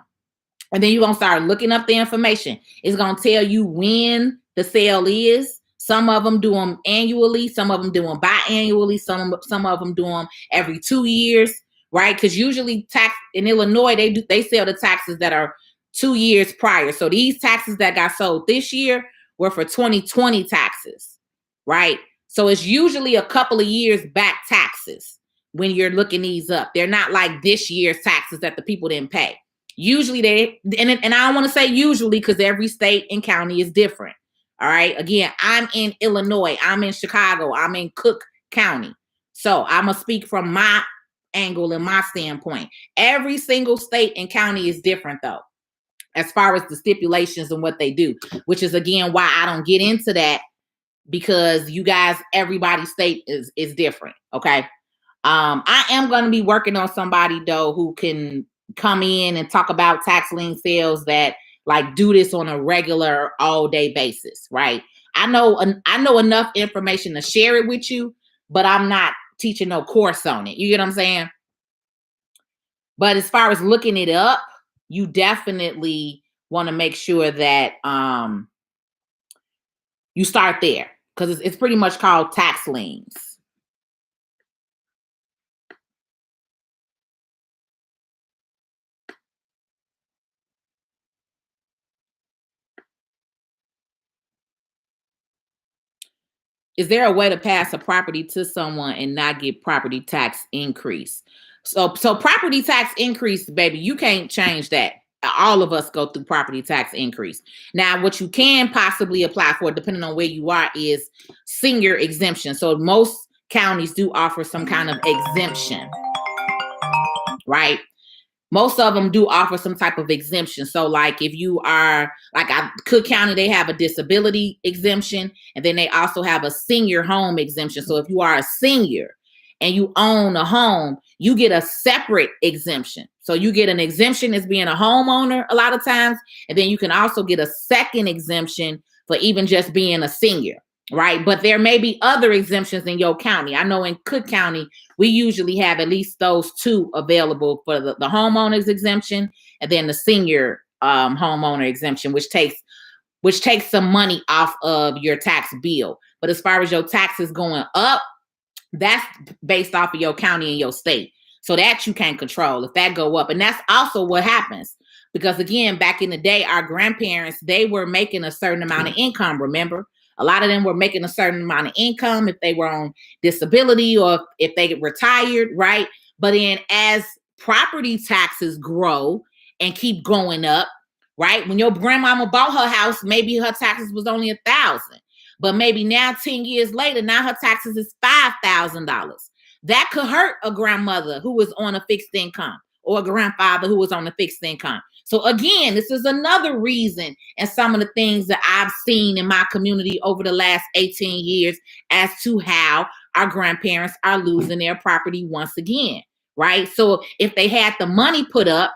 And then you're going to start looking up the information. It's going to tell you when the sale is. Some of them do them annually. Some of them do them biannually. Some of them do them every 2 years, right? Because usually tax in Illinois, they sell the taxes that are 2 years prior. So these taxes that got sold this year were for 2020 taxes, right? So it's usually a couple of years back taxes when you're looking these up. They're not like this year's taxes that the people didn't pay. Usually and I don't want to say usually because every state and county is different. All right. Again, I'm in Illinois. I'm in Chicago. I'm in Cook County. So I'm going to speak from my angle and my standpoint. Every single state and county is different, though, as far as the stipulations and what they do, which is, again, why I don't get into that, because you guys, everybody's state is different. Okay. I am going to be working on somebody, though, who can come in and talk about tax lien sales that like do this on a regular all day basis, right? I know enough information to share it with you, but I'm not teaching no course on it. You get what I'm saying? But as far as looking it up, you definitely want to make sure that you start there, because it's pretty much called tax liens. Is there a way to pass a property to someone and not get property tax increase? So property tax increase, baby, you can't change that. All of us go through property tax increase. Now, what you can possibly apply for, depending on where you are, is senior exemption. So most counties do offer some kind of exemption, right? Most of them do offer some type of exemption. So like if you are like Cook County, they have a disability exemption, and then they also have a senior home exemption. So if you are a senior and you own a home, you get a separate exemption. So you get an exemption as being a homeowner a lot of times, and then you can also get a second exemption for even just being a senior, right? But there may be other exemptions in your county. I know in Cook County, we usually have at least those two available for the homeowner's exemption, and then the senior homeowner exemption, which takes some money off of your tax bill. But as far as your taxes going up, that's based off of your county and your state. So that you can't control if that go up. And that's also what happens. Because again, back in the day, our grandparents, they were making a certain amount of income, remember? A lot of them were making a certain amount of income if they were on disability or if they get retired, right? But then as property taxes grow and keep going up, right? When your grandmama bought her house, maybe her taxes was only $1,000. But maybe now 10 years later, now her taxes is $5,000. That could hurt a grandmother who was on a fixed income, or a grandfather who was on a fixed income. So again, this is another reason, and some of the things that I've seen in my community over the last 18 years as to how our grandparents are losing their property once again, right? So if they had the money put up,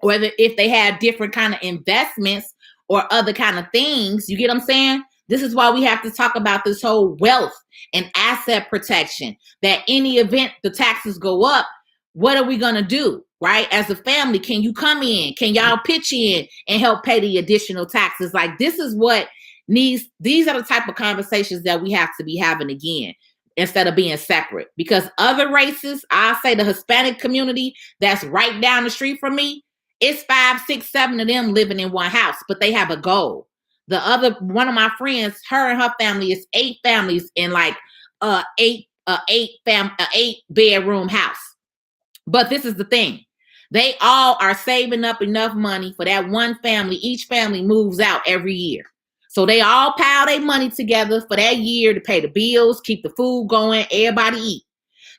or if they had different kind of investments or other kind of things, you get what I'm saying? This is why we have to talk about this whole wealth and asset protection, that any event the taxes go up, what are we going to do, right? As a family, can you come in? Can y'all pitch in and help pay the additional taxes? Like, this is what needs, these are the type of conversations that we have to be having again, instead of being separate. Because other races, I say the Hispanic community that's right down the street from me, it's 5, 6, 7 of them living in one house, but they have a goal. The other one of my friends, her and her family is 8 families in like eight bedroom house. But this is the thing. They all are saving up enough money for that one family. Each family moves out every year. So they all pile their money together for that year to pay the bills, keep the food going, everybody eat.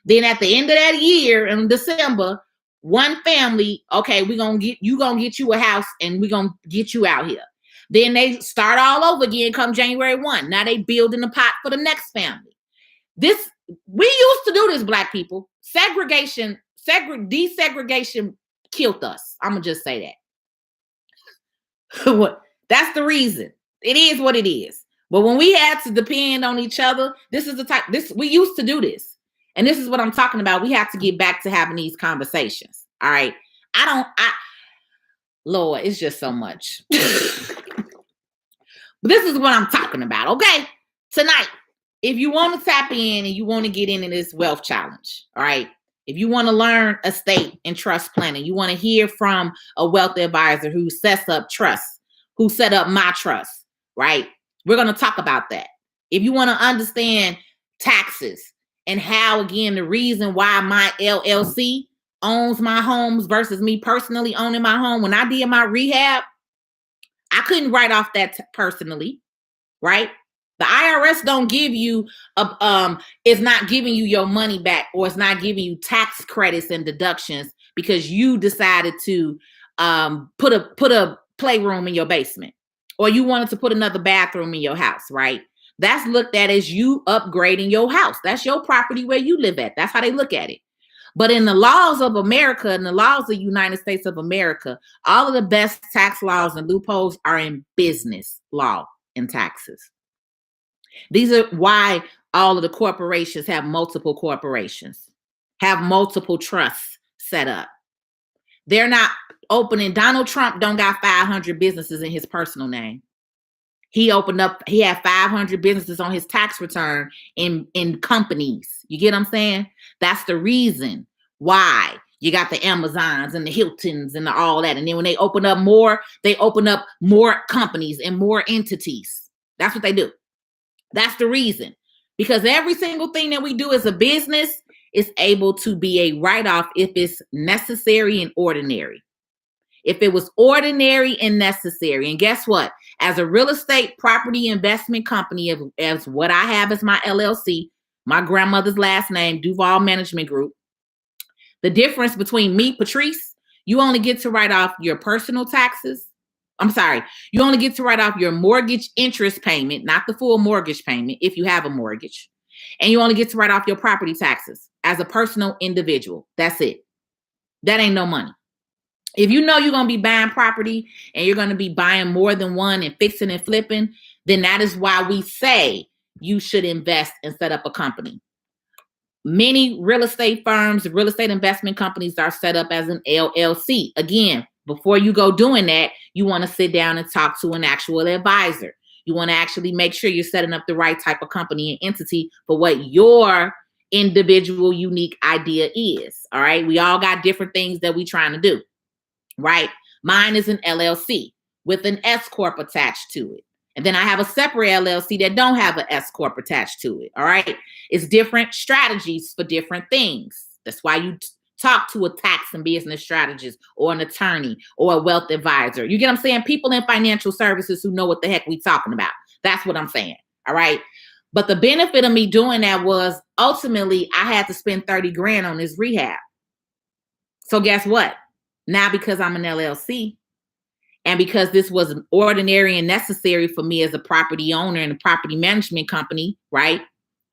Then at the end of that year in December, one family, okay, gonna get you a house and we're gonna get you out here. Then they start all over again come January 1. Now they building the pot for the next family. We used to do this, Black people. Desegregation killed us. I'm gonna just say that. That's the reason. It is what it is. But when we had to depend on each other, we used to do this. And this is what I'm talking about. We have to get back to having these conversations. All right. Lord, it's just so much. But this is what I'm talking about, okay? tonight, if you want to tap in and you want to get into this wealth challenge, all right? If you want to learn estate and trust planning, you want to hear from a wealth advisor who sets up trust, who set up my trust, right? We're going to talk about that. If you want to understand taxes and how, again, the reason why my LLC owns my homes versus me personally owning my home. When I did my rehab, I couldn't write off that personally, right? The IRS don't give you is not giving you your money back, or it's not giving you tax credits and deductions because you decided to put a playroom in your basement, or you wanted to put another bathroom in your house, right? That's looked at as you upgrading your house. That's your property where you live at. That's how they look at it. But in the laws of America and the laws of the United States of America, all of the best tax laws and loopholes are in business law and taxes. These are why all of the corporations have multiple corporations, have multiple trusts set up. They're not opening. Donald Trump don't got 500 businesses in his personal name. He had 500 businesses on his tax return in companies. You get what I'm saying? That's the reason why you got the Amazons and the Hiltons and all that. And then when they open up more companies and more entities. That's what they do. That's the reason. Because every single thing that we do as a business is able to be a write-off if it's necessary and ordinary. If it was ordinary and necessary. And guess what? As a real estate property investment company, as what I have as my LLC, my grandmother's last name, Duval Management Group, the difference between me, Patrice, you only get to write off your personal taxes. You only get to write off your mortgage interest payment, not the full mortgage payment if you have a mortgage. And you only get to write off your property taxes as a personal individual. That's it. That ain't no money. If you know you're going to be buying property and you're going to be buying more than one and fixing and flipping, then that is why we say you should invest and set up a company. Many real estate firms, real estate investment companies are set up as an LLC. Again, before you go doing that, you want to sit down and talk to an actual advisor. You want to actually make sure you're setting up the right type of company and entity for what your individual unique idea is. All right. We all got different things that we're trying to do. Right. Mine is an LLC with an S corp attached to it. And then I have a separate LLC that don't have an S corp attached to it. All right. It's different strategies for different things. That's why you talk to a tax and business strategist or an attorney or a wealth advisor. You get what I'm saying? People in financial services who know what the heck we talking about. That's what I'm saying. All right. But the benefit of me doing that was ultimately I had to spend 30 grand on this rehab. So guess what? Now, because I'm an LLC and because this was ordinary and necessary for me as a property owner and a property management company, right?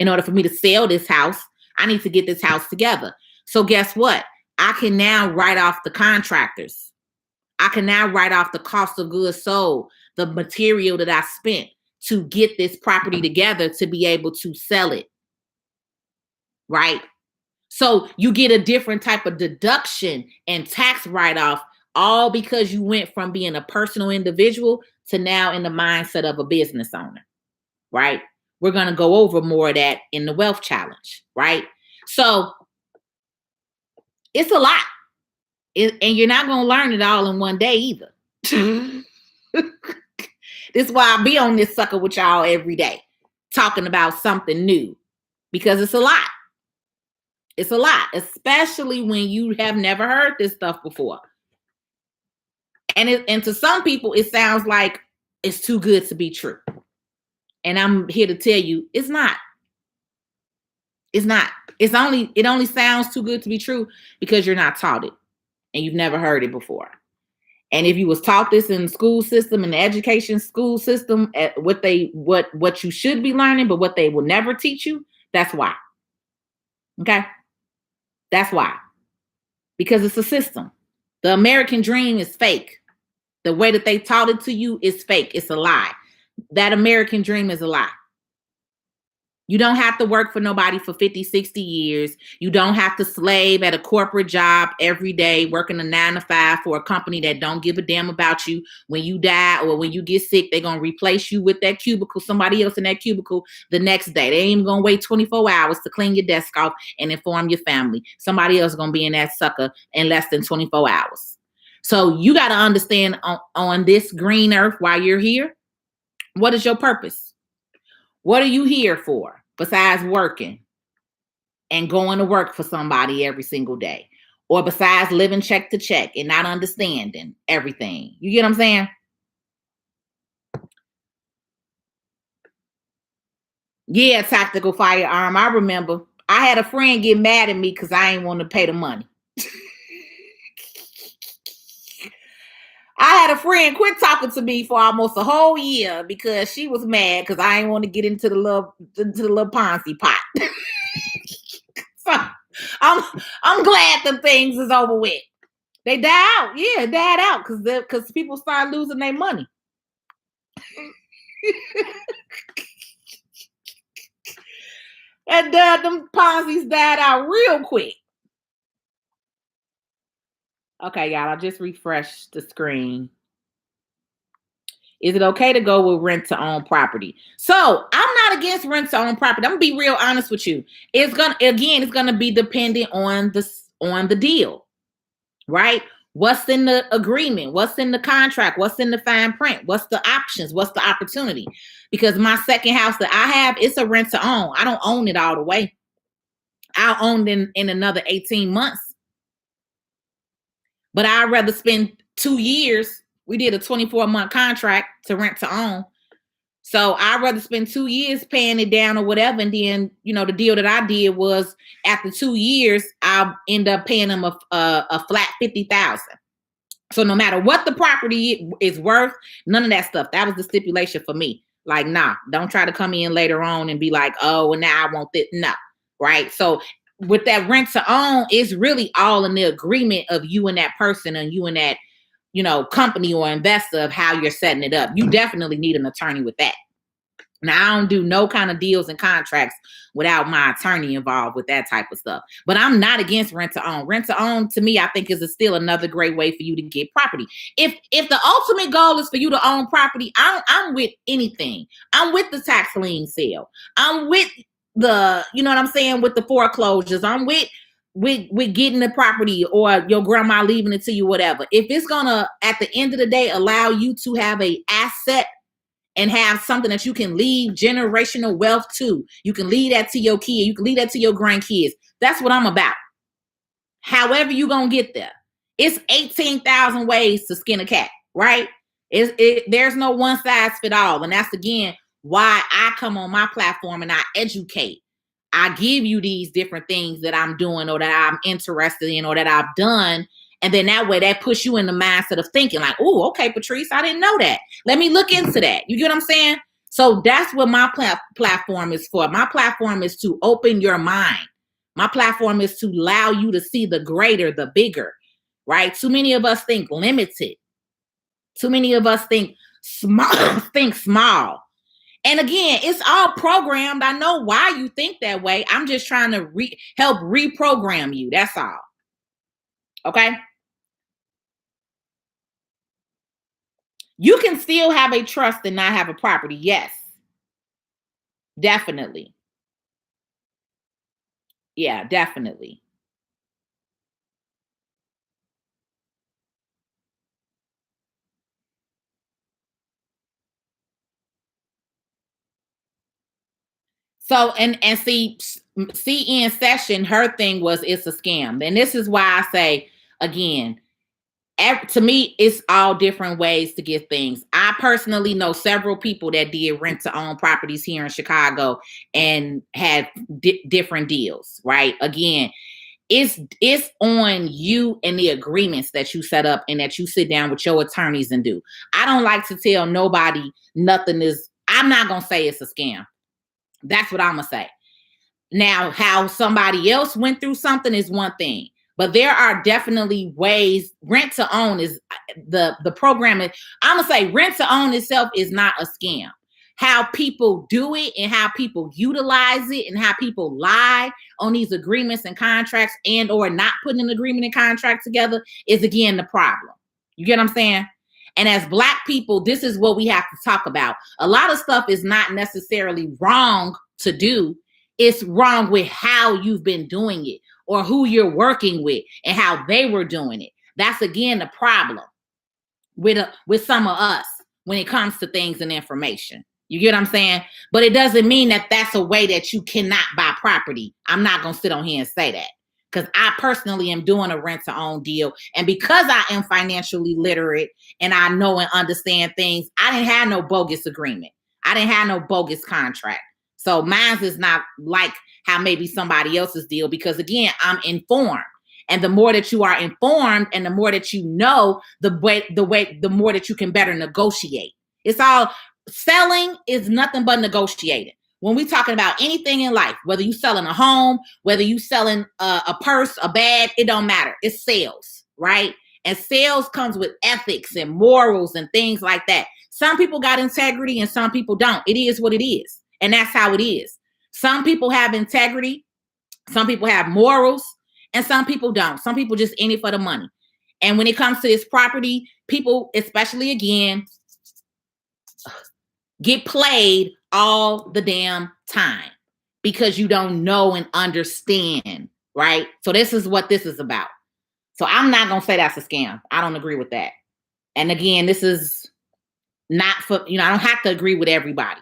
In order for me to sell this house, I need to get this house together. So guess what? I can now write off the contractors. I can now write off the cost of goods sold, the material that I spent to get this property together to be able to sell it, right? So you get a different type of deduction and tax write-off, all because you went from being a personal individual to now in the mindset of a business owner, right? We're going to go over more of that in the wealth challenge, right? So it's a lot. And you're not going to learn it all in one day either. This is why I be on this sucker with y'all every day, talking about something new, because it's a lot. It's a lot, especially when you have never heard this stuff before. And to some people, it sounds like it's too good to be true. And I'm here to tell you, it's not. It's not. It only sounds too good to be true because you're not taught it and you've never heard it before. And if you was taught this in the school system, in the education school system, at what you should be learning, but what they will never teach you, that's why. Okay? That's why. Because it's a system. The American dream is fake. The way that they taught it to you is fake. It's a lie. That American dream is a lie. You don't have to work for nobody for 50, 60 years. You don't have to slave at a corporate job every day, working a 9 to 5 for a company that don't give a damn about you. When you die or when you get sick, they're going to replace you with that cubicle, somebody else in that cubicle the next day. They ain't even going to wait 24 hours to clean your desk off and inform your family. Somebody else is going to be in that sucker in less than 24 hours. So you got to understand on this green earth while you're here, what is your purpose? What are you here for besides working and going to work for somebody every single day? Or besides living check to check and not understanding everything? You get what I'm saying? Yeah, tactical firearm. I remember. I had a friend get mad at me because I ain't want to pay the money. I had a friend quit talking to me for almost a whole year because she was mad because I didn't want to get into the little Ponzi pot. So I'm glad the things is over with. They died out. Yeah, died out because people started losing their money. And them Ponzi's died out real quick. Okay, y'all, I just refreshed the screen. Is it okay to go with rent to own property? So I'm not against rent to own property. I'm gonna be real honest with you. It's gonna be dependent on the deal, right? What's in the agreement? What's in the contract? What's in the fine print? What's the options? What's the opportunity? Because my second house that I have, it's a rent to own. I don't own it all the way. I'll own it in another 18 months. But I'd rather spend 2 years. We did a 24-month contract to rent to own. So I'd rather spend 2 years paying it down or whatever. And then, the deal that I did was after 2 years, I'll end up paying them a flat $50,000. So no matter what the property is worth, none of that stuff. That was the stipulation for me. Like, nah, don't try to come in later on and be like, oh, well, now I want this. No, right? So with that rent to own, it's really all in the agreement of you and that person and you and that, company or investor of how you're setting it up. You definitely need an attorney with that. Now, I don't do no kind of deals and contracts without my attorney involved with that type of stuff. But I'm not against rent to own. Rent to own, to me, I think is still another great way for you to get property. If the ultimate goal is for you to own property, I'm with anything. I'm with the tax lien sale. I'm with the, you know what I'm saying, with the foreclosures. I'm with getting the property or your grandma leaving it to you, whatever. If it's gonna, at the end of the day, allow you to have a asset and have something that you can leave generational wealth to. You can leave that to your kid. You can leave that to your grandkids. That's what I'm about. However you going to get there. It's 18,000 ways to skin a cat, right? There's no one size fit all. And that's, again, why I come on my platform and I educate. I give you these different things that I'm doing or that I'm interested in or that I've done. And then that way that puts you in the mindset of thinking like, oh, okay, Patrice, I didn't know that. Let me look into that. You get what I'm saying? So that's what my platform is for. My platform is to open your mind. My platform is to allow you to see the greater, the bigger, right? Too many of us think limited. Too many of us think small. And again, it's all programmed. I know why you think that way. I'm just trying to help reprogram you. That's all. Okay? You can still have a trust and not have a property. Yes. Definitely. Yeah, definitely. So, and see, CN Session, her thing was it's a scam. And this is why I say, again, to me, it's all different ways to get things. I personally know several people that did rent to own properties here in Chicago and had different deals, right? Again, it's on you and the agreements that you set up and that you sit down with your attorneys and do. I don't like to tell nobody nothing is, I'm not going to say it's a scam. That's what I'm going to say. Now, how somebody else went through something is one thing, but there are definitely ways. Rent to own is the program. I'm going to say rent to own itself is not a scam. how people do it and how people utilize it and how people lie on these agreements and contracts and or not putting an agreement and contract together is again the problem. You get what I'm saying? And as Black people, this is what we have to talk about. A lot of stuff is not necessarily wrong to do. It's wrong with how you've been doing it or who you're working with and how they were doing it. That's again the problem with some of us when it comes to things and information. You get what I'm saying? But it doesn't mean that that's a way that you cannot buy property. I'm not going to sit on here and say that, because I personally am doing a rent to own deal. And because I am financially literate and I know and understand things, I didn't have no bogus agreement. I didn't have no bogus contract. So mine is not like how maybe somebody else's deal, because again, I'm informed. And the more that you are informed and the more that you know, the more that you can better negotiate. It's all, selling is nothing but negotiating. When we're talking about anything in life, whether you're selling a home, whether you're selling a purse, a bag, it don't matter. It's sales, right? And sales comes with ethics and morals and things like that. Some people got integrity and some people don't. It is what it is. And that's how it is. Some people have integrity. Some people have morals. And some people don't. Some people just in it for the money. And when it comes to this property, people, especially again, get played all the damn time because you don't know and understand, right? So this is what this is about. So I'm not going to say that's a scam. I don't agree with that. And again, this is not for, I don't have to agree with everybody.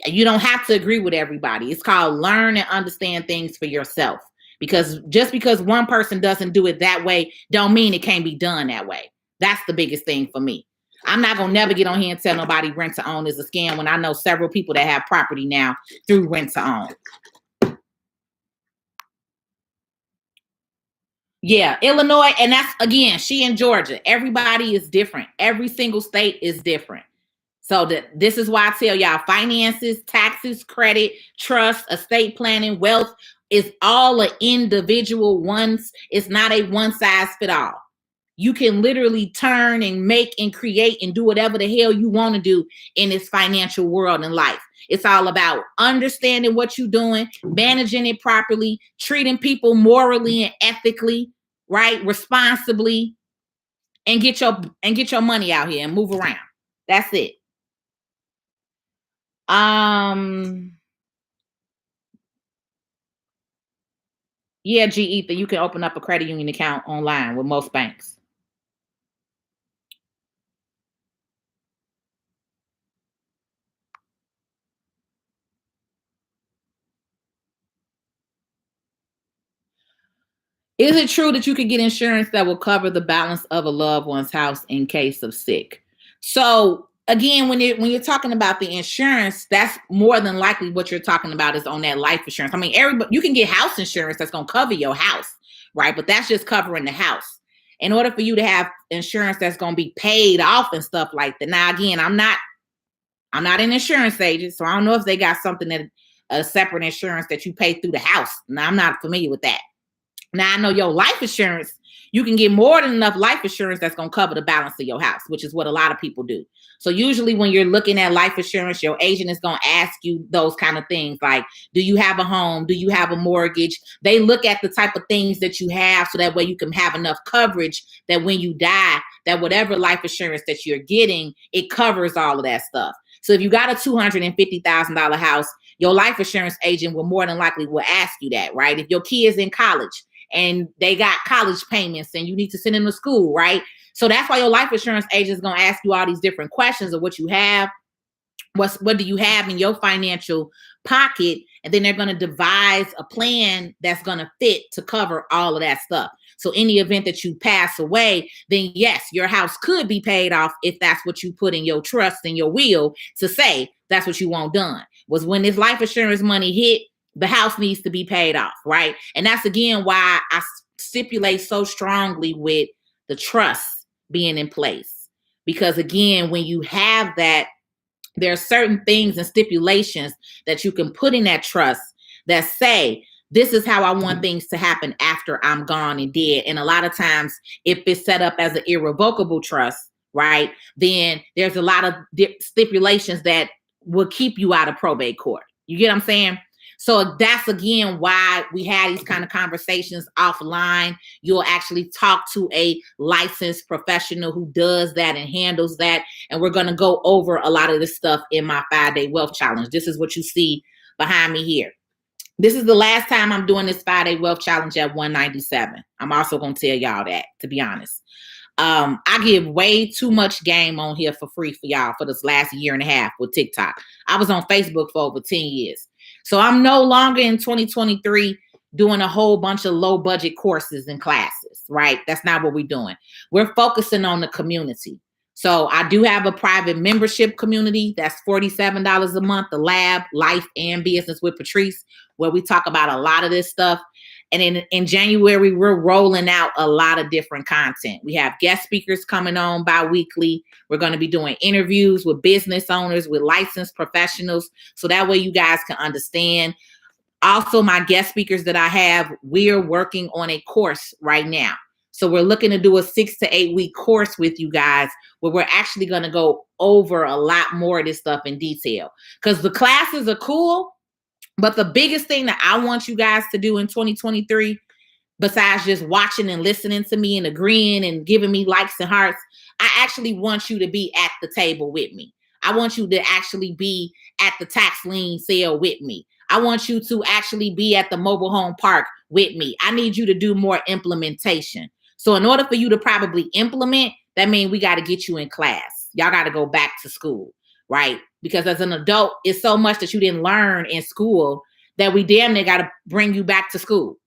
You don't have to agree with everybody. It's called learn and understand things for yourself. Because just because one person doesn't do it that way, don't mean it can't be done that way. That's the biggest thing for me. I'm not going to never get on here and tell nobody rent to own is a scam when I know several people that have property now through rent to own. Yeah, Illinois. And that's, again, she in Georgia. Everybody is different. Every single state is different. So this is why I tell y'all finances, taxes, credit, trust, estate planning, wealth is all an individual ones. It's not a one size fit all. You can literally turn and make and create and do whatever the hell you want to do in this financial world and life. It's all about understanding what you're doing, managing it properly, treating people morally and ethically, right? Responsibly, and get your money out here and move around. That's it. Yeah, G Ether, you can open up a credit union account online with most banks. Is it true that you can get insurance that will cover the balance of a loved one's house in case of sick? So again, when you're talking about the insurance, that's more than likely what you're talking about is on that life insurance. I mean, you can get house insurance that's going to cover your house, right? But that's just covering the house. In order for you to have insurance that's going to be paid off and stuff like that. Now, again, I'm not an insurance agent, so I don't know if they got something that a separate insurance that you pay through the house. Now, I'm not familiar with that. Now, I know your life insurance, you can get more than enough life insurance that's going to cover the balance of your house, which is what a lot of people do. So usually when you're looking at life insurance, your agent is going to ask you those kind of things like, do you have a home? Do you have a mortgage? They look at the type of things that you have so that way you can have enough coverage that when you die, that whatever life insurance that you're getting, it covers all of that stuff. So if you got a $250,000 house, your life insurance agent will more than likely will ask you that, right? If your kid's in college and they got college payments and you need to send them to school, right? So that's why your life insurance agent is going to ask you all these different questions of what you have, what do you have in your financial pocket, and then they're going to devise a plan that's going to fit to cover all of that stuff. So in the event that you pass away, then yes, your house could be paid off if that's what you put in your trust and your will to say that's what you want done. Was when this life insurance money hit, the house needs to be paid off, right? And that's again why I stipulate so strongly with the trust being in place. Because again, when you have that, there are certain things and stipulations that you can put in that trust that say, this is how I want things to happen after I'm gone and dead. And a lot of times, if it's set up as an irrevocable trust, right, then there's a lot of stipulations that will keep you out of probate court. You get what I'm saying? So that's again why we had these kind of conversations offline. You'll actually talk to a licensed professional who does that and handles that. And we're going to go over a lot of this stuff in my 5-day wealth challenge. This is what you see behind me here. This is the last time I'm doing this 5-day wealth challenge at 197. I'm also going to tell y'all that, to be honest. I give way too much game on here for free for y'all for this last year and a half with TikTok. I was on Facebook for over 10 years. So I'm no longer in 2023 doing a whole bunch of low budget courses and classes, right? That's not what we're doing. We're focusing on the community. So I do have a private membership community that's $47 a month, the Lab, Life, and Business with Patrice, where we talk about a lot of this stuff. And in January, we're rolling out a lot of different content. We have guest speakers coming on bi-weekly. We're going to be doing interviews with business owners, with licensed professionals. So that way you guys can understand. Also, my guest speakers that I have, we're working on a course right now. So we're looking to do a 6 to 8 week course with you guys where we're actually going to go over a lot more of this stuff in detail. Because the classes are cool. But the biggest thing that I want you guys to do in 2023, besides just watching and listening to me and agreeing and giving me likes and hearts, I actually want you to be at the table with me. I want you to actually be at the tax lien sale with me. I want you to actually be at the mobile home park with me. I need you to do more implementation. So in order for you to probably implement, that means we got to get you in class. Y'all got to go back to school, right? Because as an adult, it's so much that you didn't learn in school that we damn near got to bring you back to school.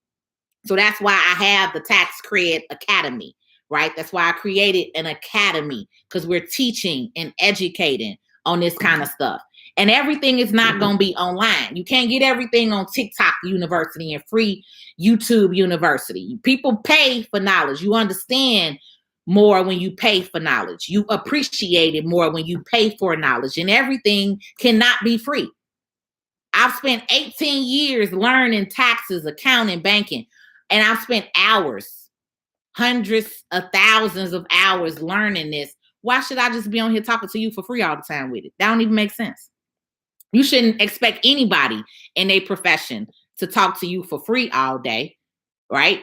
So that's why I have the Tax Cred Academy, right? That's why I created an academy, because we're teaching and educating on this kind of stuff. And everything is not going to be online. You can't get everything on TikTok University and free YouTube University. People pay for knowledge. You understand more when you pay for knowledge. You appreciate it more when you pay for knowledge, and everything cannot be free. I've spent 18 years learning taxes, accounting, banking, and I've spent hours, hundreds of thousands of hours learning this. Why should I just be on here talking to you for free all the time with it? That don't even make sense. You shouldn't expect anybody in a profession to talk to you for free all day, right?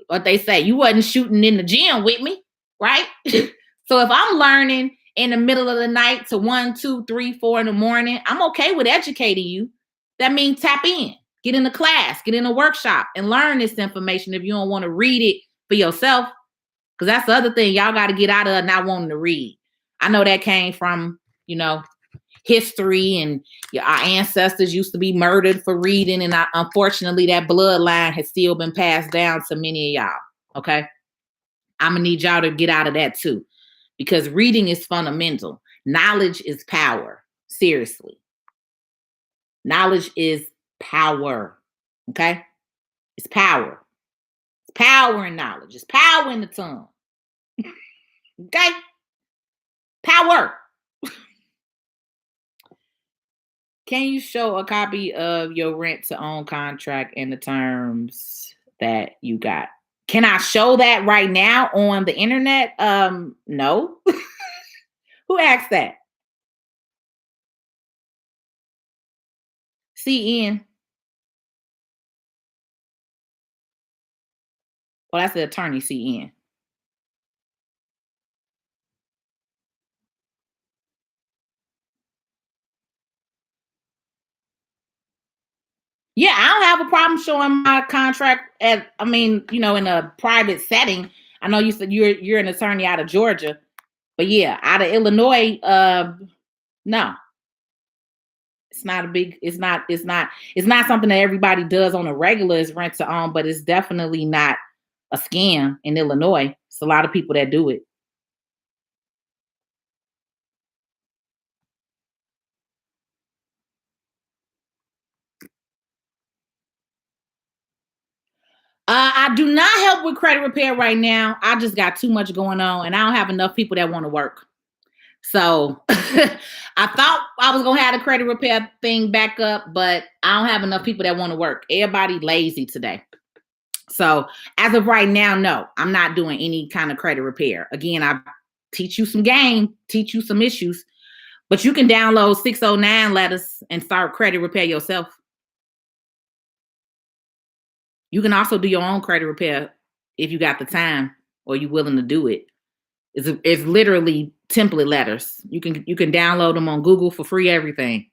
What they say, you wasn't shooting in the gym with me. Right? So if I'm learning in the middle of the night to 1, 2, 3, 4 in the morning, I'm okay with educating you. That means tap in, get in a class, get in a workshop, and learn this information if you don't want to read it for yourself. Because that's the other thing y'all got to get out of not wanting to read. I know that came from, history, and our ancestors used to be murdered for reading. And unfortunately, that bloodline has still been passed down to many of y'all. Okay? I'm going to need y'all to get out of that too, because reading is fundamental. Knowledge is power. Seriously. Knowledge is power. Okay? It's power. It's power in knowledge. It's power in the tongue. Okay? Power. Can you show a copy of your rent to own contract and the terms that you got? Can I show that right now on the internet? No. Who asked that? CN. Well, that's the attorney, CN. Yeah, I don't have a problem showing my contract in a private setting. I know you said you're an attorney out of Georgia, but yeah, out of Illinois, no. It's not something that everybody does on a regular is rent to own, but it's definitely not a scam in Illinois. It's a lot of people that do it. I do not help with credit repair right now. I just got too much going on, and I don't have enough people that want to work. So I thought I was going to have the credit repair thing back up, but I don't have enough people that want to work. Everybody lazy today. So as of right now, no, I'm not doing any kind of credit repair. Again, I teach you some game, teach you some issues, But you can download 609 letters and start credit repair yourself. You can also do your own credit repair if you got the time or you willing to do it. It's literally template letters. You can download them on Google for free, everything.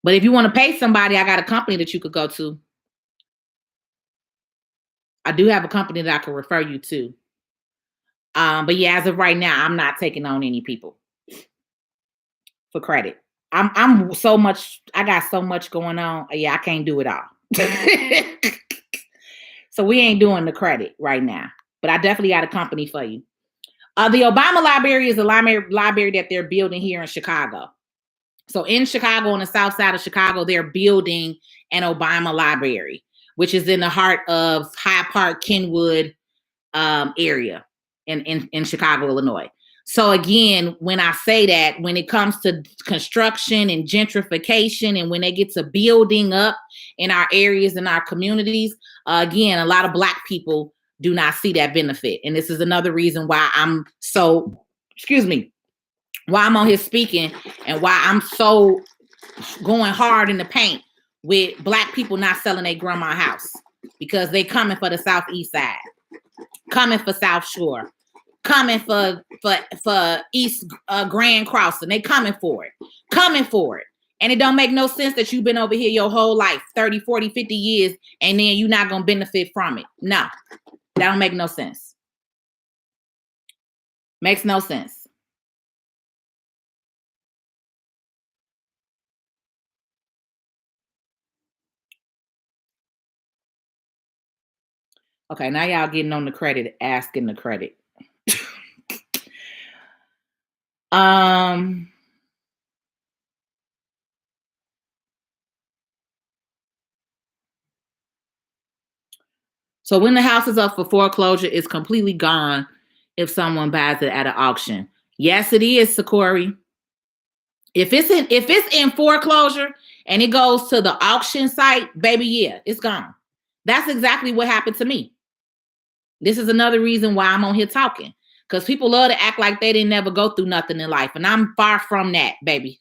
But if you want to pay somebody, I got a company that you could go to. I do have a company that I can refer you to. But yeah, as of right now, I'm not taking on any people for credit. I'm so much, I got so much going on. Yeah, I can't do it all. So we ain't doing the credit right now. But I definitely got a company for you. The Obama Library is a library that they're building here in Chicago. So in Chicago, on the south side of Chicago, they're building an Obama Library, which is in the heart of Hyde Park, Kenwood area in Chicago, Illinois. So again, when I say that, when it comes to construction and gentrification, and when they get to building up in our areas and our communities, again, a lot of Black people do not see that benefit. And this is another reason why I'm so, why I'm on here speaking and why I'm so going hard in the paint with Black people not selling their grandma house, because they coming for the Southeast side, coming for South Shore, coming for East Grand Crossing. They coming for it. And it don't make no sense that you've been over here your whole life, 30, 40, 50 years, and then you're not going to benefit from it. No, that don't make no sense. Makes no sense. Okay, now y'all getting on the credit, asking the credit. So when the house is up for foreclosure, it's completely gone if someone buys it at an auction. Yes, it is, Sakori. If it's in foreclosure and it goes to the auction site, baby, yeah, it's gone. That's exactly what happened to me. This is another reason why I'm on here talking, because people love to act like they didn't never go through nothing in life, and I'm far from that, baby.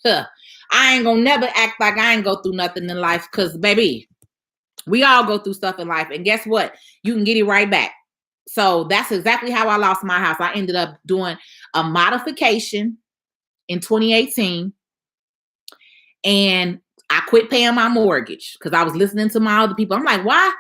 I ain't gonna never act like I ain't go through nothing in life, because baby, we all go through stuff in life, and guess what? You can get it right back. So that's exactly how I lost my house. I ended up doing a modification in 2018, and I quit paying my mortgage because I was listening to my other people. I'm like, why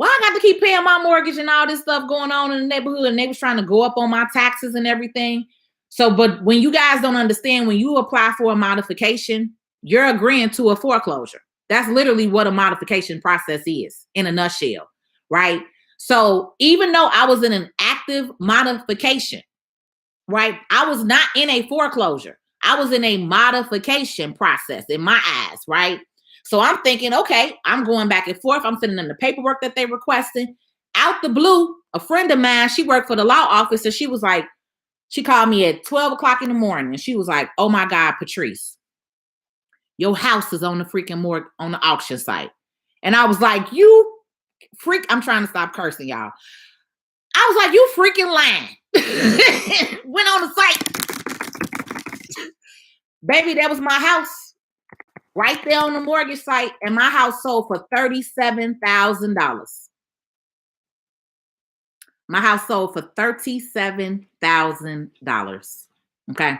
I got to keep paying my mortgage and all this stuff going on in the neighborhood? And they was trying to go up on my taxes and everything. So, but when you guys don't understand, when you apply for a modification, you're agreeing to a foreclosure. That's literally what a modification process is in a nutshell, right? So even though I was in an active modification, right, I was not in a foreclosure. I was in a modification process in my eyes, right? So I'm thinking, okay, I'm going back and forth. I'm sending them the paperwork that they requesting. Out the blue, a friend of mine, she worked for the law office, and she was like, she called me at 12 o'clock in the morning, and she was like, oh my God, Patrice, your house is on the freaking on the auction site. And I was like, you freak, I'm trying to stop cursing, y'all. I was like, you freaking lying. Went on the site. Baby, that was my house right there on the mortgage site, and my house sold for $37,000. My house sold for $37,000. Okay.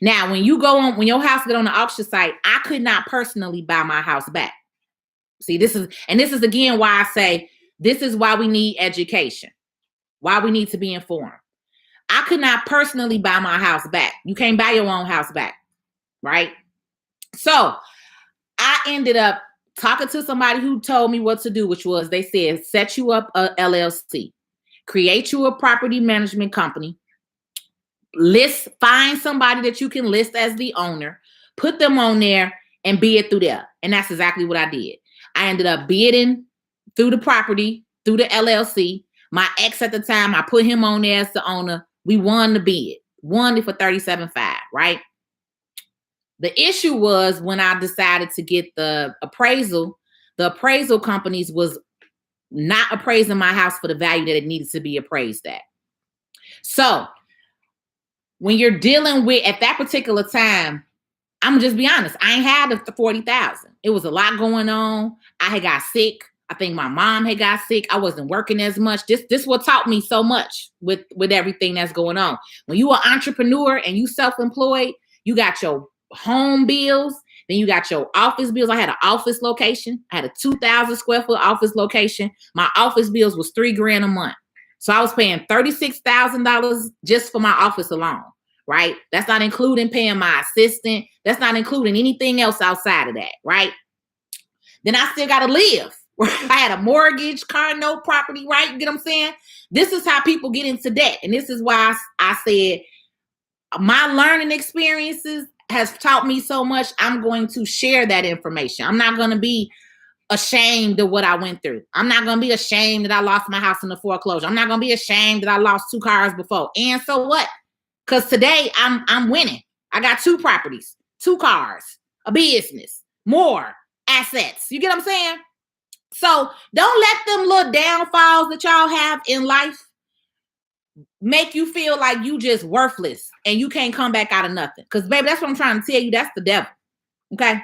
Now, when your house get on the auction site, I could not personally buy my house back. See, this is again why I say this is why we need education, why we need to be informed. I could not personally buy my house back. You can't buy your own house back, right? So I ended up talking to somebody who told me what to do, which was, they said, set you up a LLC, create you a property management company, find somebody that you can list as the owner, put them on there and bid through there. And that's exactly what I did. I ended up bidding through the property, through the LLC. My ex at the time, I put him on there as the owner. We won the bid, won it for $37,500, right? The issue was when I decided to get the appraisal companies was not appraising my house for the value that it needed to be appraised at. So when you're dealing with, at that particular time, I'm just be honest. I ain't had the 40,000. It was a lot going on. I had got sick. I think my mom had got sick. I wasn't working as much. This what taught me so much with everything that's going on. When you are an entrepreneur and you self-employed, you got your home bills, then you got your office bills. I had an office location. I had a 2,000 square foot office location. My office bills was $3,000 a month. So I was paying $36,000 just for my office alone, right? That's not including paying my assistant. That's not including anything else outside of that, right? Then I still got to live. I had a mortgage, car note, property, right? You get what I'm saying? This is how people get into debt. And this is why I said my learning experiences has taught me so much. I'm going to share that information. I'm not going to be ashamed of what I went through. I'm not going to be ashamed that I lost my house in the foreclosure. I'm not going to be ashamed that I lost 2 cars before. And so what? Because today I'm winning. I got 2 properties, 2 cars, a business, more assets. You get what I'm saying? So don't let them little downfalls that y'all have in life make you feel like you just worthless and you can't come back out of nothing. Because, baby, that's what I'm trying to tell you. That's the devil. Okay?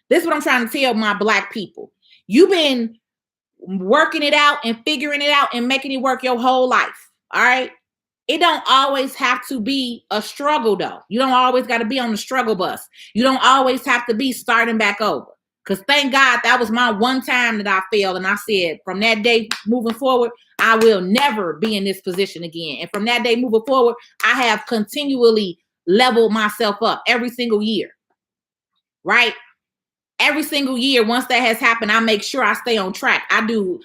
This is what I'm trying to tell my Black people. You've been working it out and figuring it out and making it work your whole life. All right? It don't always have to be a struggle, though. You don't always got to be on the struggle bus. You don't always have to be starting back over. Because thank God that was my one time that I failed. And I said, from that day moving forward, I will never be in this position again. And from that day moving forward, I have continually leveled myself up every single year. Right? Every single year, once that has happened, I make sure I stay on track. I do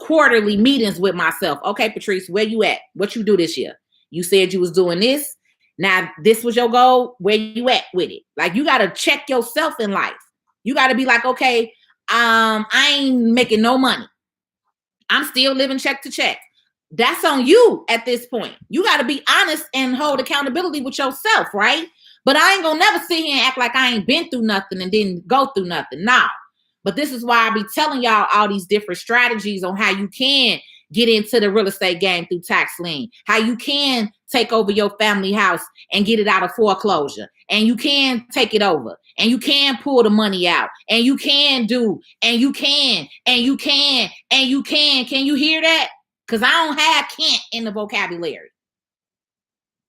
quarterly meetings with myself. Okay, Patrice, where you at? What you do this year? You said you was doing this. Now, this was your goal. Where you at with it? Like, you got to check yourself in life. You got to be like, okay, I ain't making no money. I'm still living check to check. That's on you at this point. You got to be honest and hold accountability with yourself, right? But I ain't gonna never sit here and act like I ain't been through nothing and didn't go through nothing. Nah. But this is why I be telling y'all all these different strategies on how you can get into the real estate game through tax lien, how you can take over your family house and get it out of foreclosure, and you can take it over, and you can pull the money out, and you can do, and you can, and you can, and you can. Can you hear that? Because I don't have can't in the vocabulary.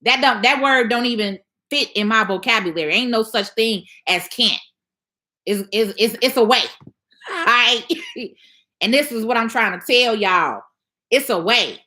That word don't even fit in my vocabulary. Ain't no such thing as can't. It's a way. All right. And this is what I'm trying to tell y'all. It's a way.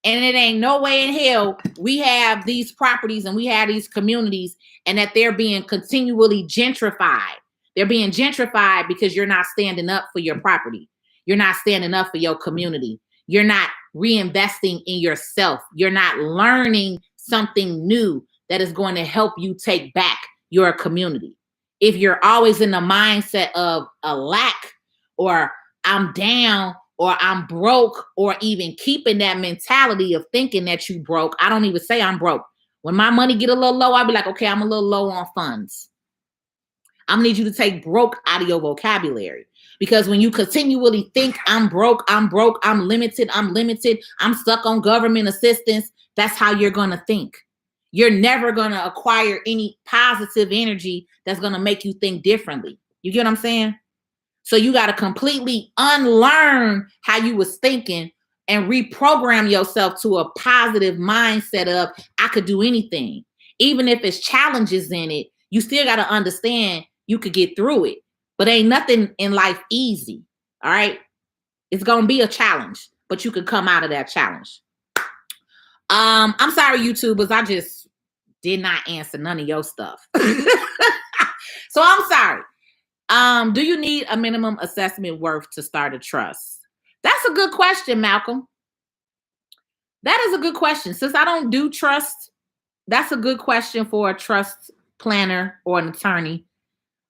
And it ain't no way in hell we have these properties and we have these communities and that they're being continually gentrified. They're being gentrified because you're not standing up for your property. You're not standing up for your community. You're not reinvesting in yourself. You're not learning something new that is going to help you take back your community. If you're always in the mindset of a lack or I'm down or I'm broke or even keeping that mentality of thinking that you broke, I don't even say I'm broke. When my money get a little low, I'll be like, okay, I'm a little low on funds. I'm gonna need you to take broke out of your vocabulary. Because when you continually think I'm broke, I'm limited, I'm stuck on government assistance, that's how you're gonna think. You're never gonna acquire any positive energy that's gonna make you think differently. You get what I'm saying? So you gotta completely unlearn how you was thinking and reprogram yourself to a positive mindset of I could do anything. Even if it's challenges in it, you still gotta understand you could get through it. But ain't nothing in life easy. All right. It's gonna be a challenge, but you could come out of that challenge. I'm sorry, YouTubers, I just did not answer none of your stuff. So I'm sorry. Do you need a minimum assessment worth to start a trust? That's a good question, Malcolm. That is a good question. Since I don't do trust, that's a good question for a trust planner or an attorney.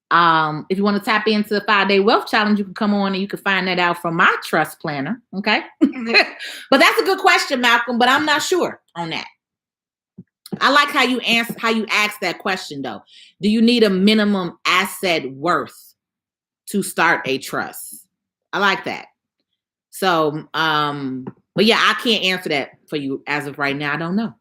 If you want to tap into the 5-day wealth challenge, you can come on and you can find that out from my trust planner. Okay. But that's a good question, Malcolm, but I'm not sure on that. I like how you ask that question though. Do you need a minimum asset worth to start a trust? I like that. So, but yeah, I can't answer that for you as of right now. I don't know.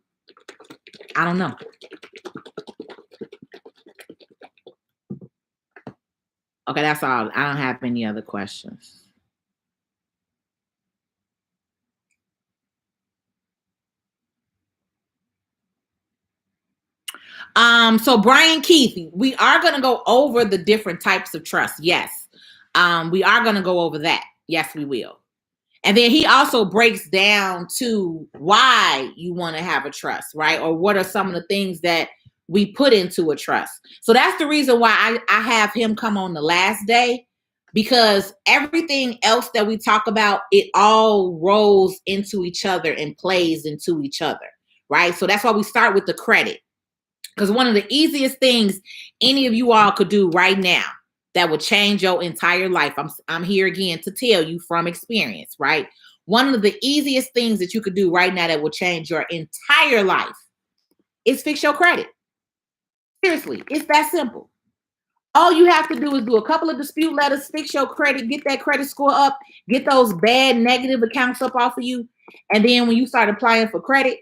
Okay, that's all. I don't have any other questions. So Brian Keith, we are going to go over the different types of trust. Yes. We are going to go over that. Yes, we will. And then he also breaks down to why you want to have a trust, right? Or what are some of the things that we put into a trust. So that's the reason why I have him come on the last day, because everything else that we talk about, it all rolls into each other and plays into each other, right? So that's why we start with the credit. Because one of the easiest things any of you all could do right now that would change your entire life, I'm here again to tell you from experience, right? One of the easiest things that you could do right now that will change your entire life is fix your credit. Seriously, it's that simple. All you have to do is do a couple of dispute letters, fix your credit, get that credit score up, get those bad negative accounts up off of you. And then when you start applying for credit,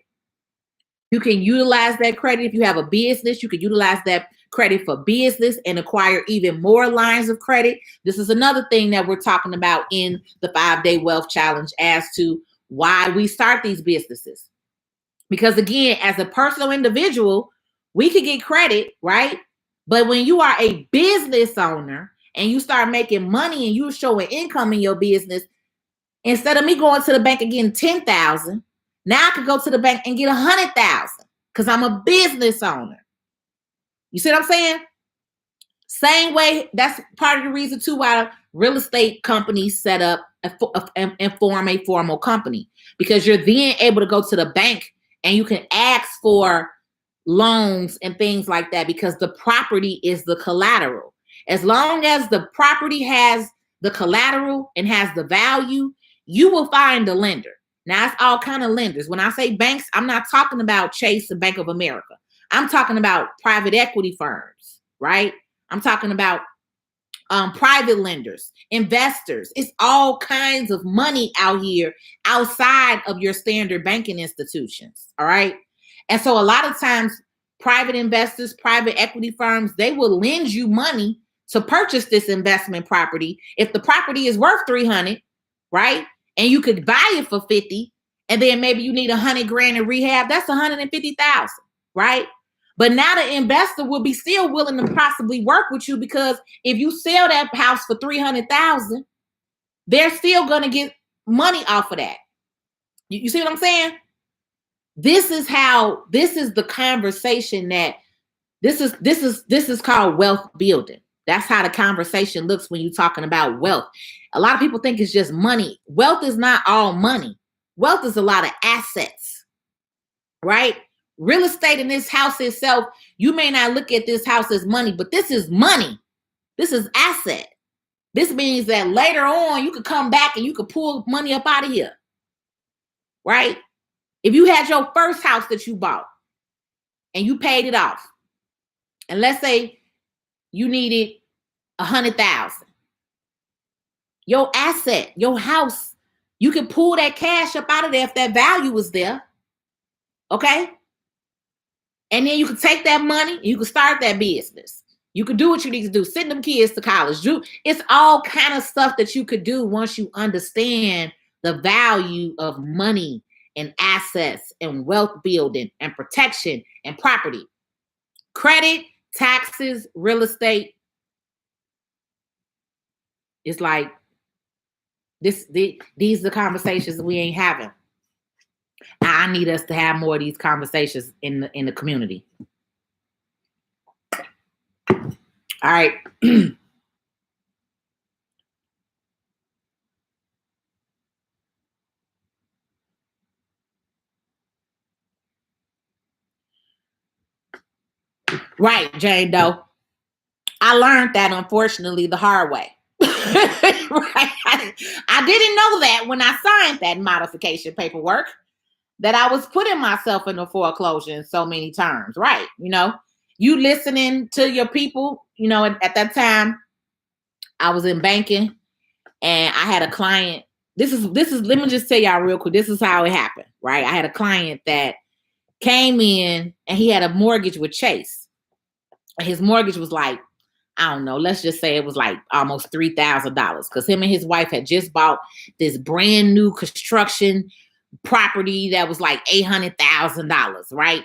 you can utilize that credit. If you have a business, you can utilize that credit for business and acquire even more lines of credit. This is another thing that we're talking about in the 5-day wealth challenge as to why we start these businesses. Because again, as a personal individual, we can get credit, right? But when you are a business owner and you start making money and you're showing income in your business, instead of me going to the bank and getting 10,000, now I could go to the bank and get 100,000 because I'm a business owner. You see what I'm saying? Same way, that's part of the reason too why real estate companies set up and form a formal company, because you're then able to go to the bank and you can ask for loans and things like that because the property is the collateral. As long as the property has the collateral and has the value, you will find a lender. Now, it's all kind of lenders. When I say banks, I'm not talking about Chase and Bank of America. I'm talking about private equity firms, right? I'm talking about private lenders, investors. It's all kinds of money out here outside of your standard banking institutions, all right? And so a lot of times, private investors, private equity firms, they will lend you money to purchase this investment property. If the property is worth 300, right? And you could buy it for 50, and then maybe you need 100 grand in rehab, that's 150,000, right? But now the investor will be still willing to possibly work with you because if you sell that house for 300,000, they're still going to get money off of that. You see what I'm saying? This is the conversation that this is called wealth building. That's how the conversation looks when you're talking about wealth. A lot of people think it's just money. Wealth is not all money. Wealth is a lot of assets, right? Real estate in this house itself, you may not look at this house as money, but this is money. This is asset. This means that later on you could come back and you could pull money up out of here, right? If you had your first house that you bought and you paid it off, and let's say you needed 100,000, your asset, your house, you can pull that cash up out of there if that value was there, okay? And then you can take that money and you can start that business. You can do what you need to do. Send them kids to college. It's all kind of stuff that you could do once you understand the value of money and assets and wealth building and protection and property. Credit, taxes, real estate. It's like these are the conversations we ain't having. I need us to have more of these conversations in the community. All right. Right, Jane Doe. I learned that, unfortunately, the hard way. Right? I didn't know that when I signed that modification paperwork, that I was putting myself in a foreclosure in so many terms. Right. You listening to your people, at that time, I was in banking and I had a client. This is, let me just tell y'all real quick. This is how it happened, right? I had a client that came in and he had a mortgage with Chase. His mortgage was like I don't know, let's just say it was like almost $3,000 because him and his wife had just bought this brand new construction property that was like $800,000, right?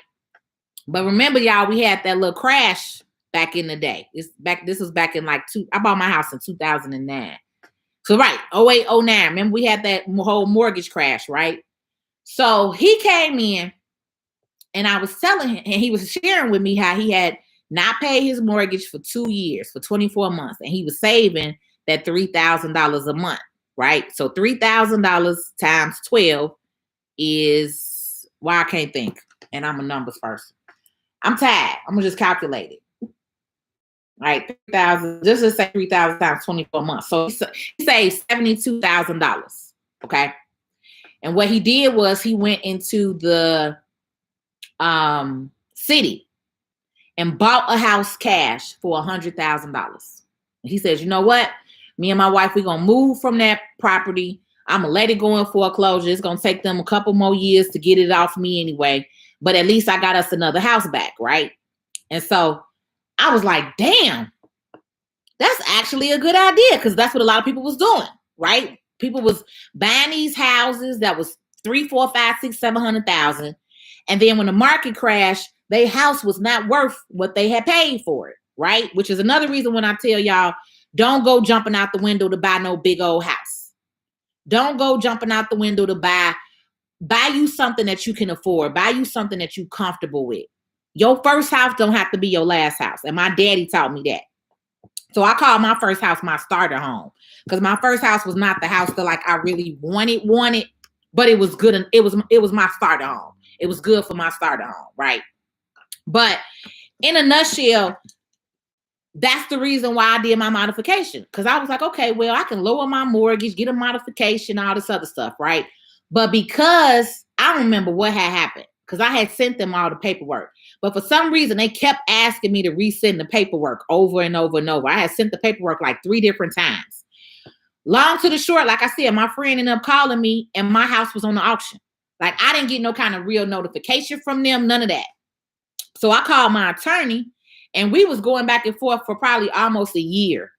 But remember, y'all, we had that little crash back in the day. This was back in like I bought my house in 2009. So right, 08, 09. Remember we had that whole mortgage crash, right? So he came in and I was telling him, and he was sharing with me how he had not paid his mortgage for 2 years, for 24 months, and he was saving that $3,000 a month, right? So $3,000 times 12 is, I can't think, and I'm a numbers person. I'm tired. I'm gonna just calculate it. All right, 3,000. Just to say 3,000 times 24 months. So he saved $72,000. Okay, and what he did was he went into the city and bought a house cash for $100,000. He says, you know what? Me and my wife, we're gonna move from that property. I'm gonna let it go in foreclosure. It's gonna take them a couple more years to get it off me anyway. But at least I got us another house back, right? And so I was like, damn, that's actually a good idea, because that's what a lot of people was doing, right? People was buying these houses that was 3, 4, 5, 6, 700,000. And then when the market crashed, their house was not worth what they had paid for it, right? Which is another reason when I tell y'all, don't go jumping out the window to buy no big old house. Don't go jumping out the window to buy you something that you can afford. Buy you something that you're comfortable with. Your first house don't have to be your last house. And my daddy taught me that. So I call my first house my starter home, because my first house was not the house that like I really wanted, but it was good. And it was my starter home. It was good for my starter home, right? But in a nutshell, that's the reason why I did my modification. Because I was like, okay, well, I can lower my mortgage, get a modification, all this other stuff, right? But because I don't remember what had happened, because I had sent them all the paperwork. But for some reason, they kept asking me to resend the paperwork over and over and over. I had sent the paperwork like 3 different times. Long to the short, like I said, my friend ended up calling me and my house was on the auction. Like I didn't get no kind of real notification from them, none of that. So I called my attorney and we was going back and forth for probably almost a year.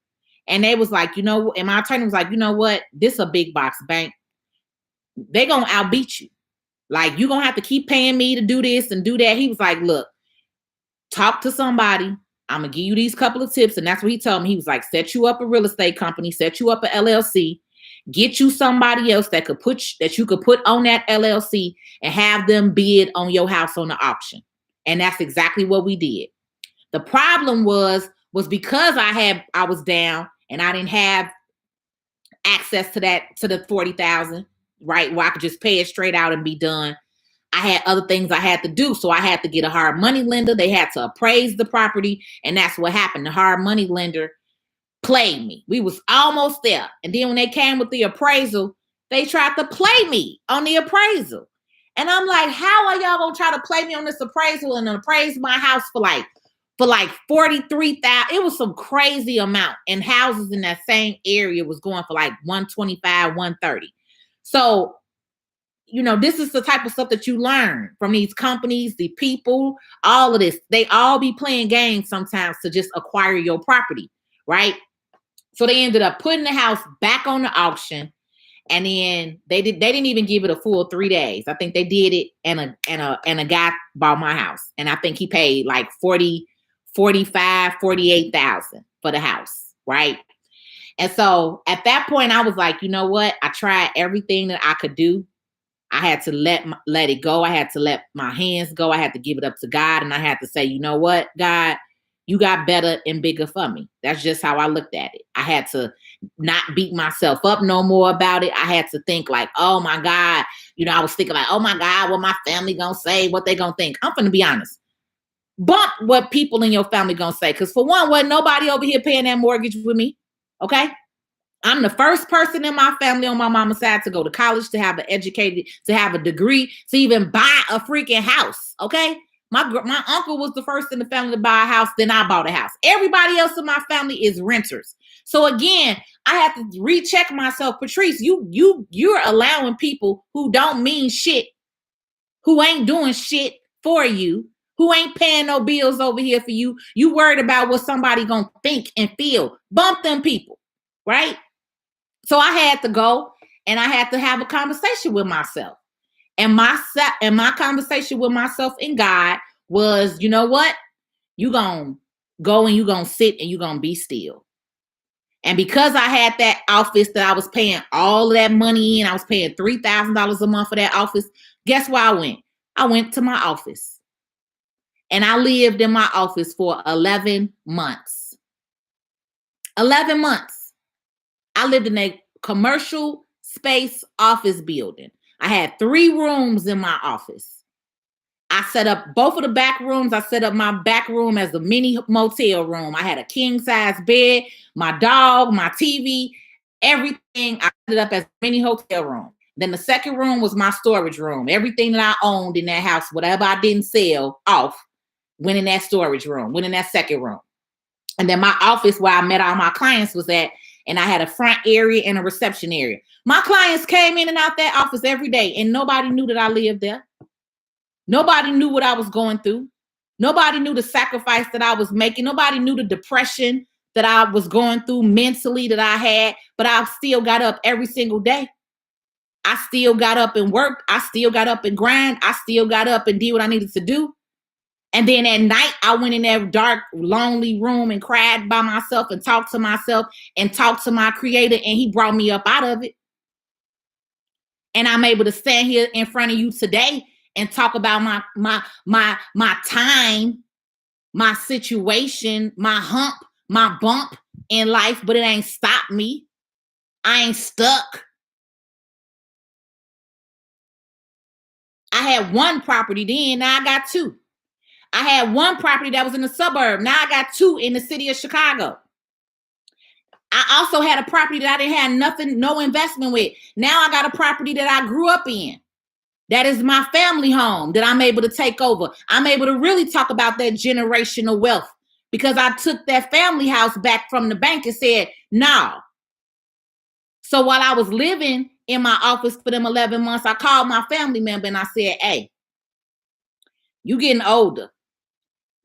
And they was like, and my attorney was like, you know what? This a big box bank. They gonna outbeat you. Like, you're going to have to keep paying me to do this and do that. He was like, look, talk to somebody. I'm going to give you these couple of tips. And that's what he told me. He was like, set you up a real estate company, set you up an LLC, get you somebody else that you could put on that LLC and have them bid on your house on the auction. And that's exactly what we did. The problem was because I was down and I didn't have access to the 40,000. Right, where I could just pay it straight out and be done. I had other things I had to do. So I had to get a hard money lender. They had to appraise the property. And that's what happened. The hard money lender played me. We was almost there. And then when they came with the appraisal, they tried to play me on the appraisal. And I'm like, how are y'all gonna try to play me on this appraisal and appraise my house for like 43,000? It was some crazy amount. And houses in that same area was going for like 125, 130. So, this is the type of stuff that you learn from these companies, the people, all of this. They all be playing games sometimes to just acquire your property, right? So they ended up putting the house back on the auction, and then they didn't even give it a full 3 days. I think they did it, and a guy bought my house, and I think he paid like 48,000 for the house, right? And so at that point, I was like, you know what? I tried everything that I could do. I had to let it go. I had to let my hands go. I had to give it up to God. And I had to say, you know what, God, you got better and bigger for me. That's just how I looked at it. I had to not beat myself up no more about it. I had to think like, oh my God. I was thinking like, oh my God, what my family gonna say, what they gonna think. I'm gonna be honest. Bump what people in your family gonna say. Because for one, wasn't nobody over here paying that mortgage with me. Okay. I'm the first person in my family on my mama's side to go to college, to have to have a degree, to even buy a freaking house. Okay. My uncle was the first in the family to buy a house. Then I bought a house. Everybody else in my family is renters. So again, I have to recheck myself. Patrice, you're allowing people who don't mean shit, who ain't doing shit for you, who ain't paying no bills over here for you. You worried about what somebody gonna think and feel. Bump them people, right? So I had to go and I had to have a conversation with myself. And my conversation with myself and God was, you know what? You gonna go and you gonna sit and you gonna be still. And because I had that office that I was paying all of that money in, I was paying $3,000 a month for that office. Guess where I went? I went to my office. And I lived in my office for 11 months. 11 months. I lived in a commercial space office building. I had 3 rooms in my office. I set up both of the back rooms. I set up my back room as a mini motel room. I had a king size bed, my dog, my TV, everything. I set it up as a mini hotel room. Then the second room was my storage room. Everything that I owned in that house, whatever I didn't sell off, went in that storage room, went in that second room. And then my office where I met all my clients was at, and I had a front area and a reception area. My clients came in and out that office every day, and nobody knew that I lived there. Nobody knew what I was going through. Nobody knew the sacrifice that I was making. Nobody knew the depression that I was going through mentally that I had, but I still got up every single day. I still got up and worked. I still got up and grind. I still got up and did what I needed to do. And then at night, I went in that dark, lonely room and cried by myself and talked to myself and talked to my creator, and he brought me up out of it. And I'm able to stand here in front of you today and talk about my time, my situation, my hump, my bump in life, but it ain't stopped me. I ain't stuck. I had 1 property then, now I got 2. I had 1 property that was in the suburb. Now I got 2 in the city of Chicago. I also had a property that I didn't have nothing, no investment with. Now I got a property that I grew up in. That is my family home that I'm able to take over. I'm able to really talk about that generational wealth because I took that family house back from the bank and said, no. So while I was living in my office for them 11 months, I called my family member and I said, hey, you getting older.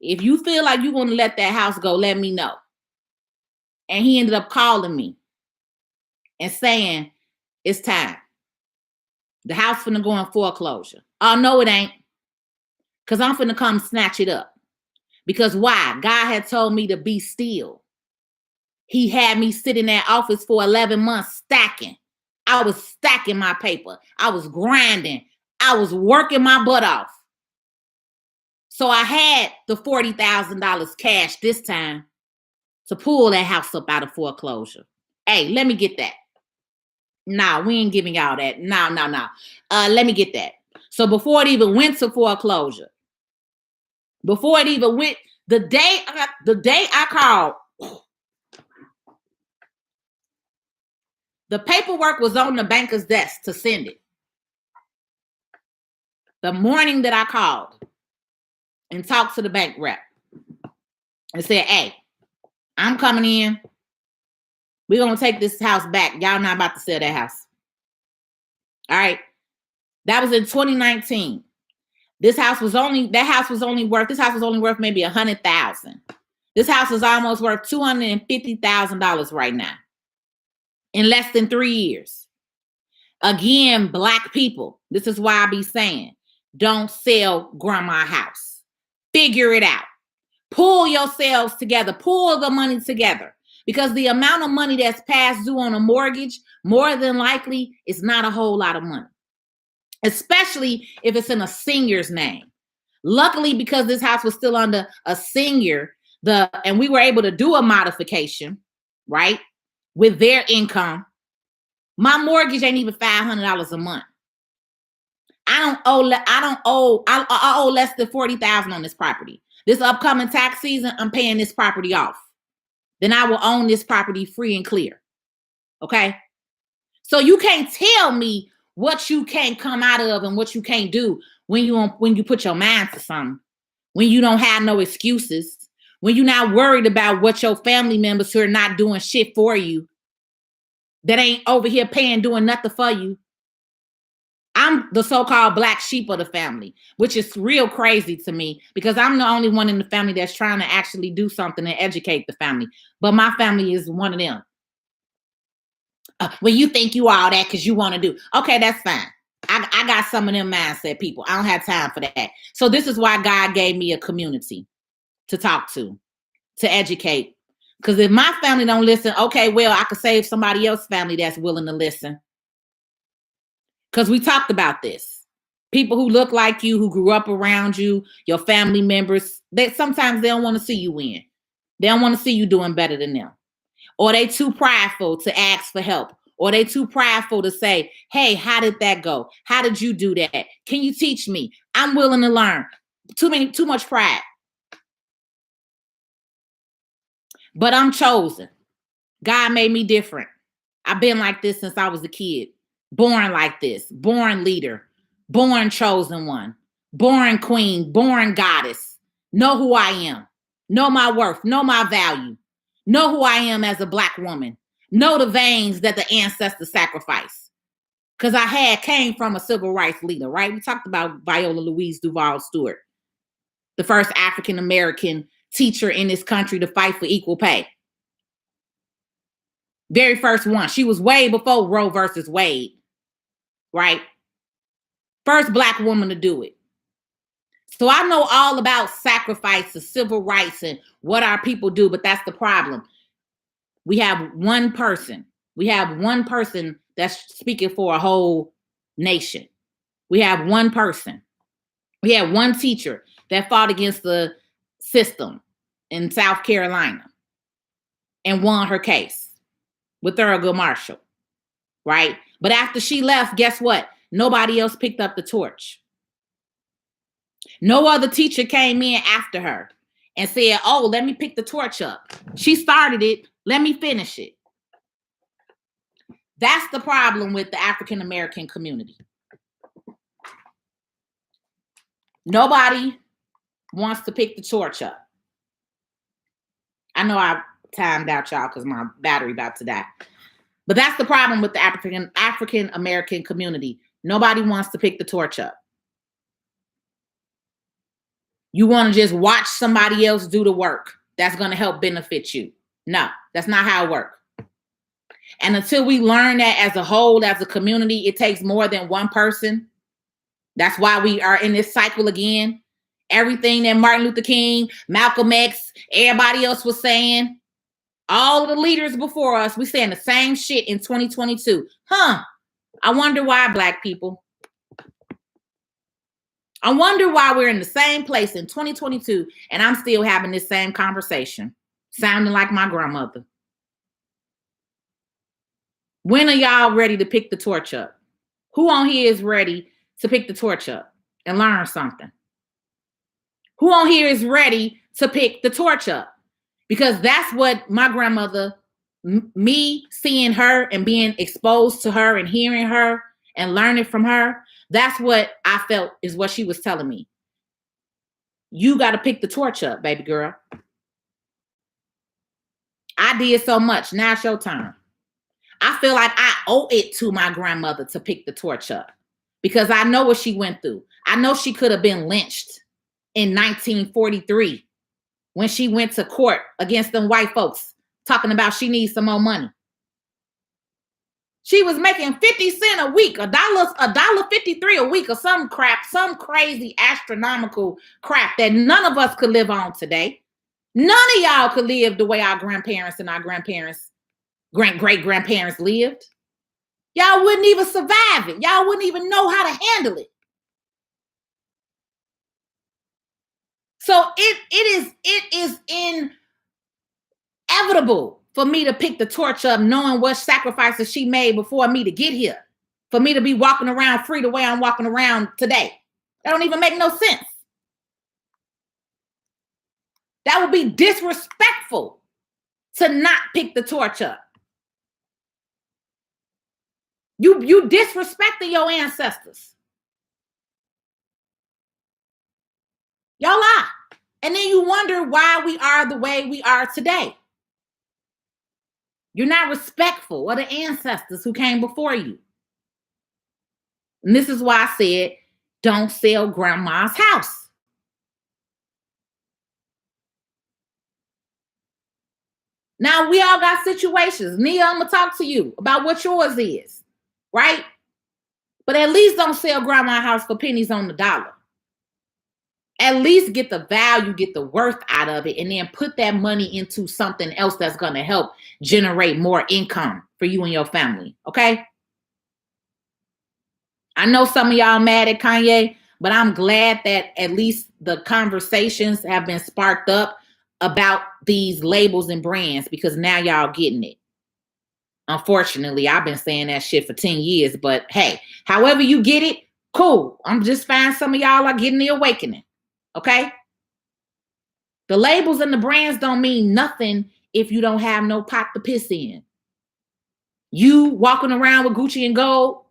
If you feel like you want to let that house go, let me know. And he ended up calling me and saying, it's time. The house finna go in foreclosure. Oh, no, it ain't. Because I'm finna come snatch it up. Because why? God had told me to be still. He had me sit in that office for 11 months stacking. I was stacking my paper. I was grinding. I was working my butt off. So I had the $40,000 cash this time to pull that house up out of foreclosure. Hey, let me get that. Nah, we ain't giving y'all that. No. Let me get that. So before it even went to foreclosure, before it even went, the day I called, the paperwork was on the banker's desk to send it. The morning that I called and talked to the bank rep and said, hey, I'm coming in. We're going to take this house back. Y'all not about to sell that house. All right. That was in 2019. This house was only worth maybe $100,000. This house is almost worth $250,000 right now in less than 3 years. Again, Black people, this is why I be saying, don't sell grandma's house. Figure it out. Pull yourselves together. Pull the money together. Because the amount of money that's past due on a mortgage, more than likely, is not a whole lot of money. Especially if it's in a senior's name. Luckily, because this house was still under a senior, and we were able to do a modification, right, with their income, my mortgage ain't even $500 a month. I owe less than $40,000 on this property. This upcoming tax season, I'm paying this property off. Then I will own this property free and clear. Okay? So you can't tell me what you can't come out of and what you can't do when you put your mind to something. When you don't have no excuses. When you're not worried about what your family members who are not doing shit for you, that ain't over here doing nothing for you. I I'm the so-called black sheep of the family, which is real crazy to me because I'm the only one in the family that's trying to actually do something and educate the family. But my family is one of them. Well, you think you all that because you want to do. Okay, that's fine. I got some of them mindset people. I don't have time for that. So this is why God gave me a community to talk to educate. Because if my family don't listen, okay, well, I could save somebody else's family that's willing to listen. Because we talked about this. People who look like you, who grew up around you, your family members, sometimes they don't want to see you win. They don't want to see you doing better than them. Or they too prideful to ask for help. Or they too prideful to say, hey, how did that go? How did you do that? Can you teach me? I'm willing to learn. Too much pride. But I'm chosen. God made me different. I've been like this since I was a kid. Born like this. Born leader. Born chosen one. Born queen. Born goddess. Know who I am. Know my worth. Know my value. Know who I am as a black woman. Know the veins that the ancestors sacrificed. Because came from a civil rights leader, right? We talked about Viola Louise Duval Stewart, the first African-American teacher in this country to fight for equal pay. Very first one. She was way before Roe versus Wade, right? First black woman to do it. So I know all about sacrifices, civil rights, and what our people do, but that's the problem. We have one person. We have one person that's speaking for a whole nation. We have one person. We had one teacher that fought against the system in South Carolina and won her case with Thurgood Marshall, right? But after she left, guess what? Nobody else picked up the torch. No other teacher came in after her and said, oh, let me pick the torch up. She started it. Let me finish it. That's the problem with the African-American community. Nobody wants to pick the torch up. I know I timed out y'all because my battery about to die. But that's the problem with the African-American community. Nobody wants to pick the torch up. You want to just watch somebody else do the work that's going to help benefit you. No, that's not how it works. And until we learn that as a whole, as a community, it takes more than one person. That's why we are in this cycle again. Everything that Martin Luther King, Malcolm X, everybody else was saying, all of the leaders before us, we saying the same shit in 2022. I wonder why, Black people. I wonder why we're in the same place in 2022 and I'm still having this same conversation, sounding like my grandmother. When are y'all ready to pick the torch up? Who on here is ready to pick the torch up and learn something? Who on here is ready to pick the torch up? Because that's what my grandmother, me seeing her and being exposed to her and hearing her and learning from her, that's what I felt is what she was telling me. You got to pick the torch up, baby girl. I did so much. Now it's your turn. I feel like I owe it to my grandmother to pick the torch up because I know what she went through. I know she could have been lynched in 1943 when she went to court against them white folks talking about she needs some more money. She was making 50 cents a week, $1.53 a week or some crap, some crazy astronomical crap that none of us could live on today. None of y'all could live the way our grandparents and our grandparents, great-grandparents lived. Y'all wouldn't even survive it. Y'all wouldn't even know how to handle it. So it is inevitable for me to pick the torch up, knowing what sacrifices she made before me to get here, for me to be walking around free the way I'm walking around today. That don't even make no sense. That would be disrespectful to not pick the torch up. You disrespecting your ancestors. Y'all are. And then you wonder why we are the way we are today. You're not respectful of the ancestors who came before you. And this is why I said, don't sell grandma's house. Now, we all got situations. Nia, I'm going to talk to you about what yours is, right? But at least don't sell grandma's house for pennies on the dollar. At least get the value, get the worth out of it, and then put that money into something else that's going to help generate more income for you and your family, okay? I know some of y'all mad at Kanye, but I'm glad that at least the conversations have been sparked up about these labels and brands, because now y'all getting it. Unfortunately, I've been saying that shit for 10 years, but hey, however you get it, cool. I'm just fine. Some of y'all are getting the awakening, okay? The labels and the brands don't mean nothing if you don't have no pot to piss in. You walking around with Gucci and gold.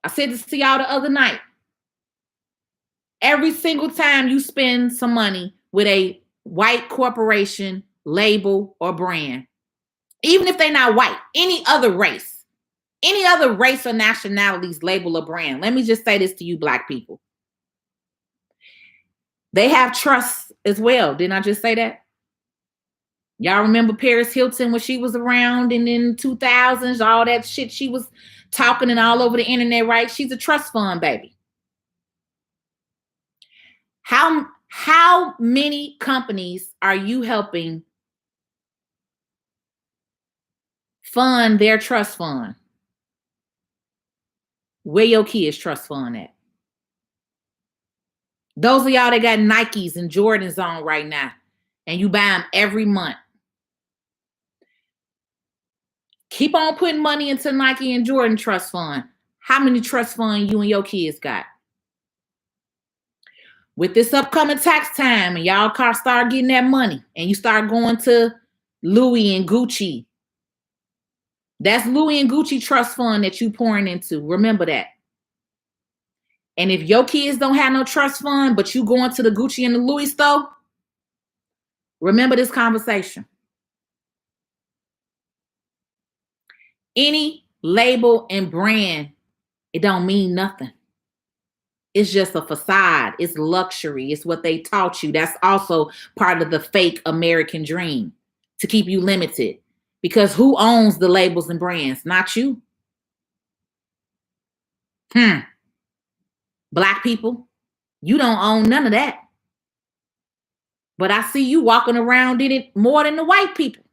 I said this to y'all the other night. Every single time you spend some money with a white corporation, label, or brand, even if they're not white, any other race or nationality's label or brand. Let me just say this to you, Black people. They have trust as well. Didn't I just say that? Y'all remember Paris Hilton when she was around and in the 2000s, all that shit she was talking and all over the internet, right? She's a trust fund, baby. How many companies are you helping fund their trust fund? Where your kids' trust fund at? Those of y'all that got Nikes and Jordans on right now, and you buy them every month, keep on putting money into Nike and Jordan trust fund. How many trust fund you and your kids got? With this upcoming tax time and y'all start getting that money and you start going to Louis and Gucci, that's Louis and Gucci trust fund that you pouring into. Remember that. And if your kids don't have no trust fund, but you going to the Gucci and the Louis store, remember this conversation. Any label and brand, it don't mean nothing. It's just a facade. It's luxury. It's what they taught you. That's also part of the fake American dream, to keep you limited. Because who owns the labels and brands? Not you. Black people, you don't own none of that. But I see you walking around in it more than the white people.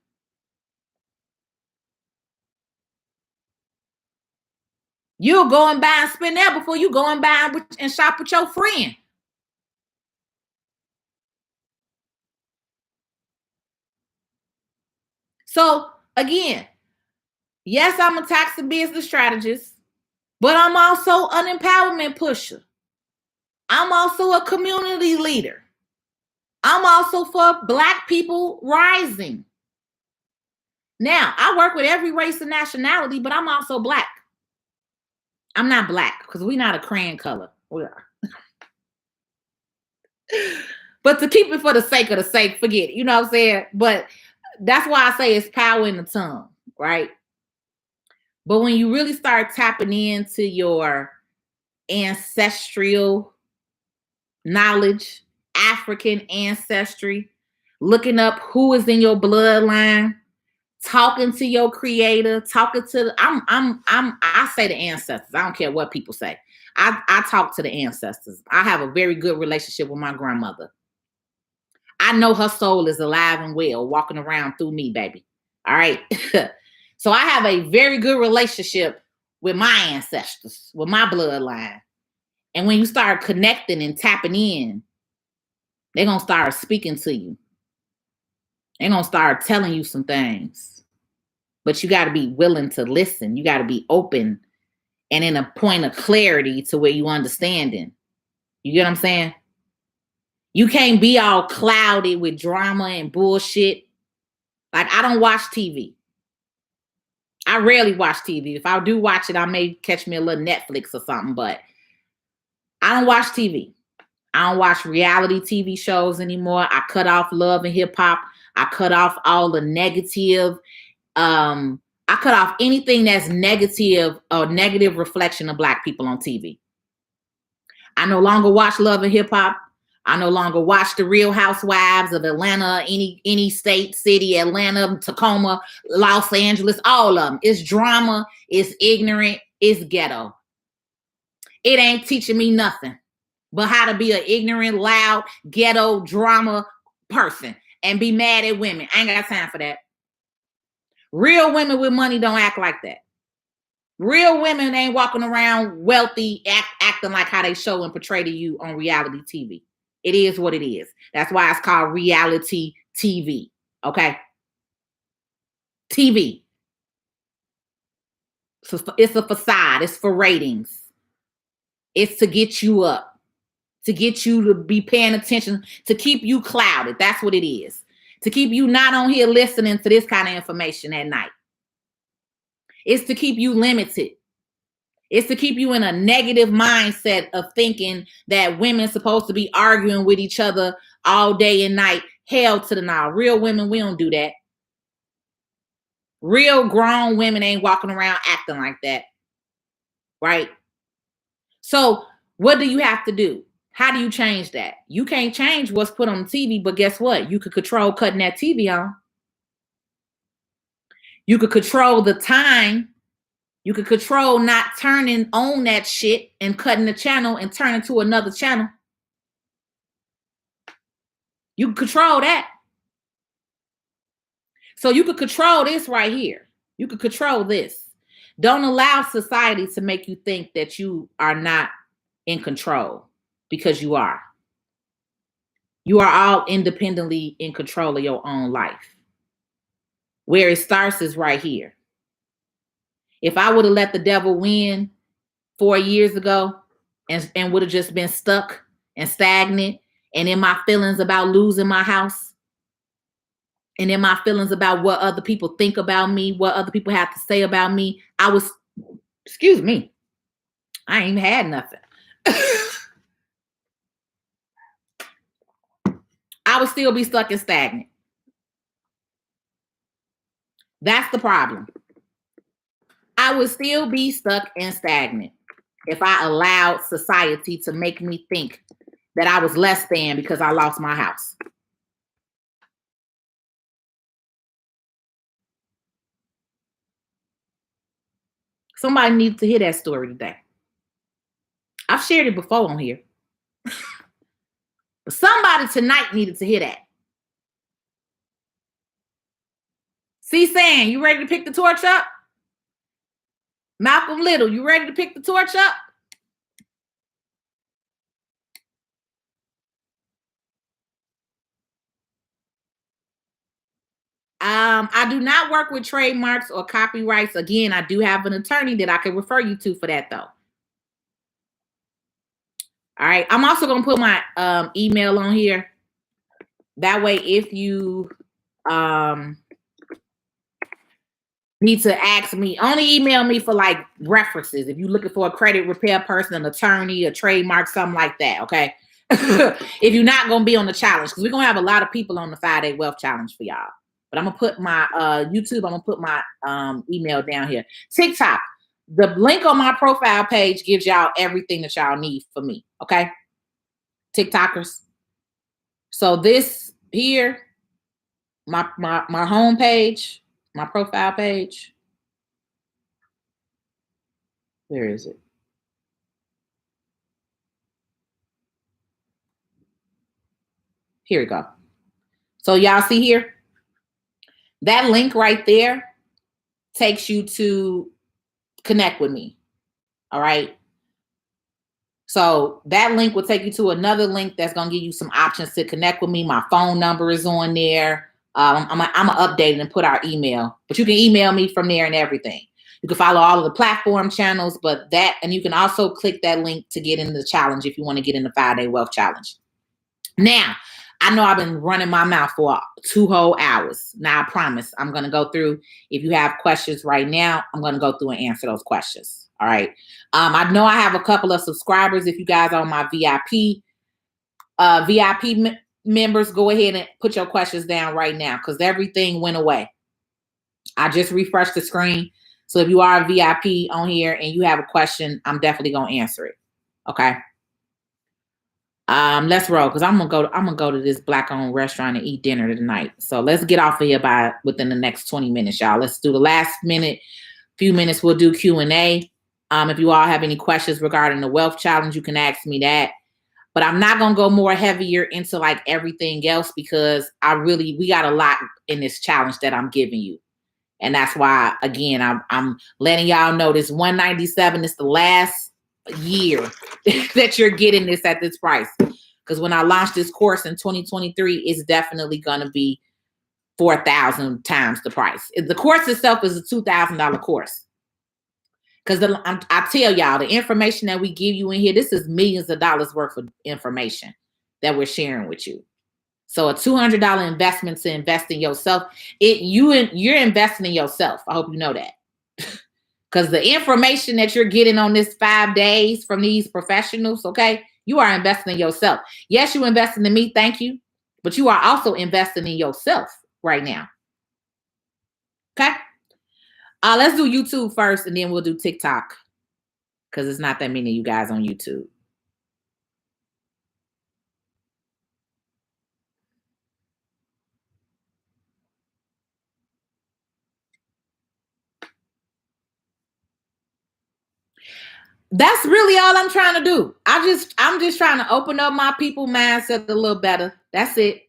You'll go and buy and spend that before you go and buy and shop with your friend. So again, yes, I'm a tax and business strategist, but I'm also an empowerment pusher. I'm also a community leader. I'm also for Black people rising. Now, I work with every race and nationality, but I'm also Black. I'm not Black because we're not a crayon color. We are. But to keep it for the sake of the sake, forget it. You know what I'm saying? But that's why I say it's power in the tongue, right? But when you really start tapping into your ancestral knowledge, African ancestry, looking up who is in your bloodline, talking to your creator, talking to I say the ancestors. I don't care what people say. I talk to the ancestors. I have a very good relationship with my grandmother. I know her soul is alive and well, walking around through me, baby. All right. So I have a very good relationship with my ancestors, with my bloodline. And when you start connecting and tapping in, they're going to start speaking to you. They're going to start telling you some things. But you got to be willing to listen. You got to be open and in a point of clarity to where you understanding. You get what I'm saying? You can't be all clouded with drama and bullshit. Like, I don't watch TV. I rarely watch TV. If I do watch it, I may catch me a little Netflix or something, but I don't watch TV. I don't watch reality TV shows anymore. I cut off Love and Hip Hop. I cut off all the negative. I I cut off anything that's negative or negative reflection of Black people on TV. I no longer watch Love and Hip Hop. I no longer watch The Real Housewives of Atlanta, any state, city, Atlanta, Tacoma, Los Angeles, all of them. It's drama, it's ignorant, it's ghetto. It ain't teaching me nothing but how to be an ignorant, loud, ghetto drama person and be mad at women. I ain't got time for that. Real women with money don't act like that. Real women ain't walking around wealthy, acting like how they show and portray to you on reality TV. It is what it is. That's why it's called reality TV. Okay? TV. So it's a facade. It's for ratings. It's to get you up, to get you to be paying attention, to keep you clouded. That's what it is. To keep you not on here listening to this kind of information at night. It's to keep you limited. It's to keep you in a negative mindset of thinking that women are supposed to be arguing with each other all day and night. Hell to the no. Real women, we don't do that. Real grown women ain't walking around acting like that. Right? So what do you have to do? How do you change that? You can't change what's put on the TV, but guess what? You could control cutting that TV on. You could control the time. You could control not turning on that shit and cutting the channel and turning to another channel. You can control that. So you could control this right here. You could control this. Don't allow society to make you think that you are not in control, because you are. You are all independently in control of your own life. Where it starts is right here. If I would have let the devil win 4 years ago and would have just been stuck and stagnant and in my feelings about losing my house and in my feelings about what other people think about me, what other people have to say about me, I ain't even had nothing. I would still be stuck and stagnant. That's the problem. I would still be stuck and stagnant if I allowed society to make me think that I was less than because I lost my house. Somebody needs to hear that story today. I've shared it before on here. But somebody tonight needed to hear that. C-San, you ready to pick the torch up? Malcolm Little, you ready to pick the torch up? I do not work with trademarks or copyrights. Again, I do have an attorney that I can refer you to for that, though. All right. I'm also going to put my email on here. That way, if you need to ask me, only email me for like references. If you're looking for a credit repair person, an attorney, a trademark, something like that, okay? If you're not going to be on the challenge, because we're going to have a lot of people on the 5-Day Wealth Challenge for y'all. But I'm going to put my YouTube, I'm going to put my email down here. TikTok, the link on my profile page gives y'all everything that y'all need for me, okay? TikTokers. So this here, my home page, my profile page. Where is it? Here we go. So y'all see here? That link right there takes you to connect with me. All right. So that link will take you to another link that's going to give you some options to connect with me. My phone number is on there. I'm going to update it and put our email. But you can email me from there and everything. You can follow all of the platform channels, and you can also click that link to get into the challenge if you want to get in the 5-Day Wealth Challenge. Now, I know I've been running my mouth for 2 whole hours. Now, I promise I'm going to go through. If you have questions right now, I'm going to go through and answer those questions. All right. I know I have a couple of subscribers. If you guys are on my VIP members, go ahead and put your questions down right now because everything went away. I just refreshed the screen. So if you are a VIP on here and you have a question, I'm definitely gonna answer it. Okay. Let's roll because I'm gonna go to this black-owned restaurant and eat dinner tonight. So let's get off of here by within the next 20 minutes, y'all. Let's do the last few minutes. We'll do Q&A. If you all have any questions regarding the wealth challenge, you can ask me that. But I'm not gonna go more heavier into like everything else because we got a lot in this challenge that I'm giving you. And that's why, again, I'm letting y'all know this 197 is the last year that you're getting this at this price. Because when I launch this course in 2023, it's definitely going to be 4,000 times the price. The course itself is a $2,000 course. Because I tell y'all, the information that we give you in here, this is millions of dollars worth of information that we're sharing with you. So a $200 investment to invest in yourself, you're investing in yourself. I hope you know that. Because the information that you're getting on this 5 days from these professionals, okay, you are investing in yourself. Yes, you investing in me, thank you. But you are also investing in yourself right now. Okay? Let's do YouTube first, and then we'll do TikTok. Because it's not that many of you guys on YouTube. That's really all I'm trying to do. I'm just trying to open up my people mindset a little better. That's it.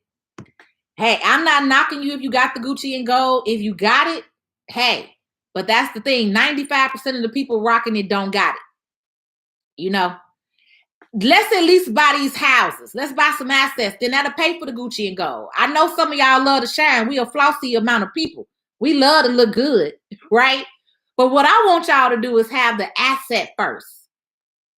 Hey, I'm not knocking you if you got the Gucci and gold. If you got it, hey. But that's the thing. 95% of the people rocking it don't got it. You know? Let's at least buy these houses. Let's buy some assets. Then that'll pay for the Gucci and gold. I know some of y'all love to shine. We a flossy amount of people. We love to look good, right? But what I want y'all to do is have the asset first.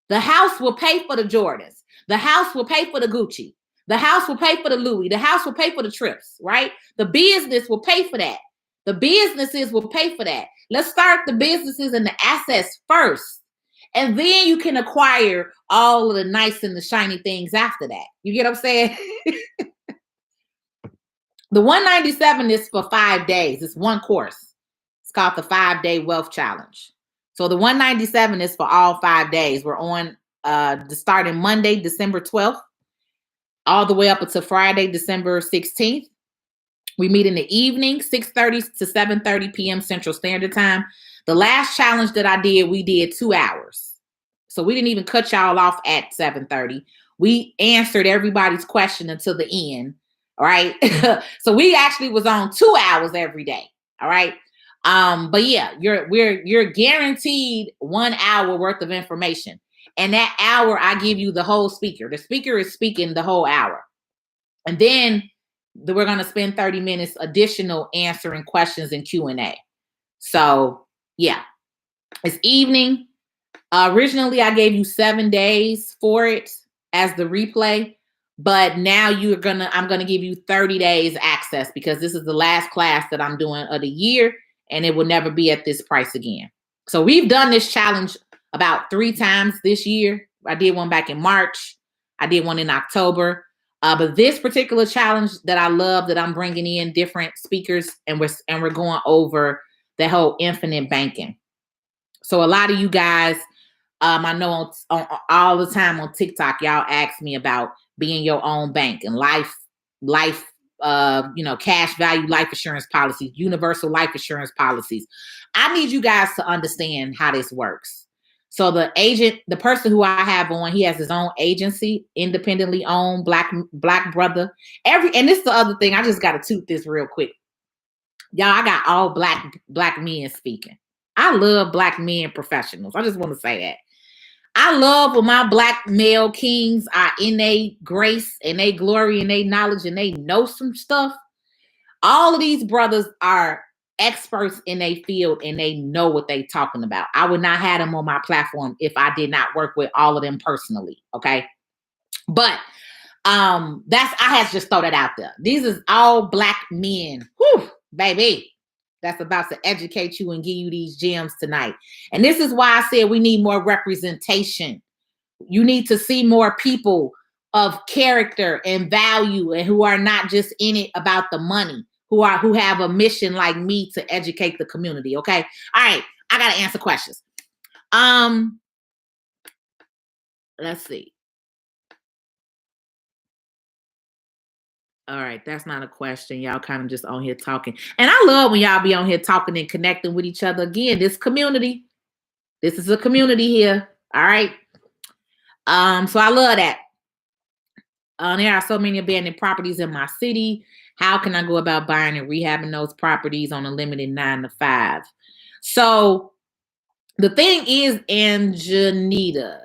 The house will pay for the Jordans. The house will pay for the Gucci. The house will pay for the Louis. The house will pay for the trips, right? The business will pay for that. The businesses will pay for that. Let's start the businesses and the assets first. And then you can acquire all of the nice and the shiny things after that. You get what I'm saying? The 197 is for 5 days. It's one course. It's called the 5-Day Wealth Challenge. So the 197 is for all 5 days. We're on starting Monday, December 12th, all the way up until Friday, December 16th. We meet in the evening, 6:30 to 7:30 p.m. Central Standard Time. The last challenge that I did, we did 2 hours. So we didn't even cut y'all off at 7:30. We answered everybody's question until the end. All right. So we actually was on 2 hours every day. All right. But yeah, you're guaranteed 1 hour worth of information. And that hour, I give you the whole speaker. The speaker is speaking the whole hour. And then we're going to spend 30 minutes additional answering questions and Q&A. So yeah, it's evening. Originally, I gave you 7 days for it as the replay. But now I'm going to give you 30 days access because this is the last class that I'm doing of the year. And it will never be at this price again. So we've done this challenge about 3 times this year. I did one back in March. I did one in October. But this particular challenge that I love, that I'm bringing in different speakers and we're going over the whole infinite banking. So a lot of you guys, I know on all the time on TikTok, y'all ask me about being your own bank and life, cash value life insurance policies, universal life insurance policies. I need you guys to understand how this works. So the person who I have on, he has his own agency, independently owned, black brother. And this is the other thing. I just got to toot this real quick. Y'all, I got all black men speaking. I love black men professionals. I just want to say that. I love when my black male kings are in their grace and their glory and their knowledge and they know some stuff. All of these brothers are experts in their field and they know what they're talking about. I would not have them on my platform if I did not work with all of them personally. Okay. But I had to just throw that out there. These is all black men. Whew, baby. That's about to educate you and give you these gems tonight. And this is why I said we need more representation. You need to see more people of character and value and who are not just in it about the money, who have a mission like me to educate the community. Okay. All right. I gotta answer questions. Let's see. All right, that's not a question. Y'all kind of just on here talking. And I love when y'all be on here talking and connecting with each other. Again, this community. This is a community here. All right. So I love that. There are so many abandoned properties in my city. How can I go about buying and rehabbing those properties on a limited 9 to 5? So the thing is, Anjanita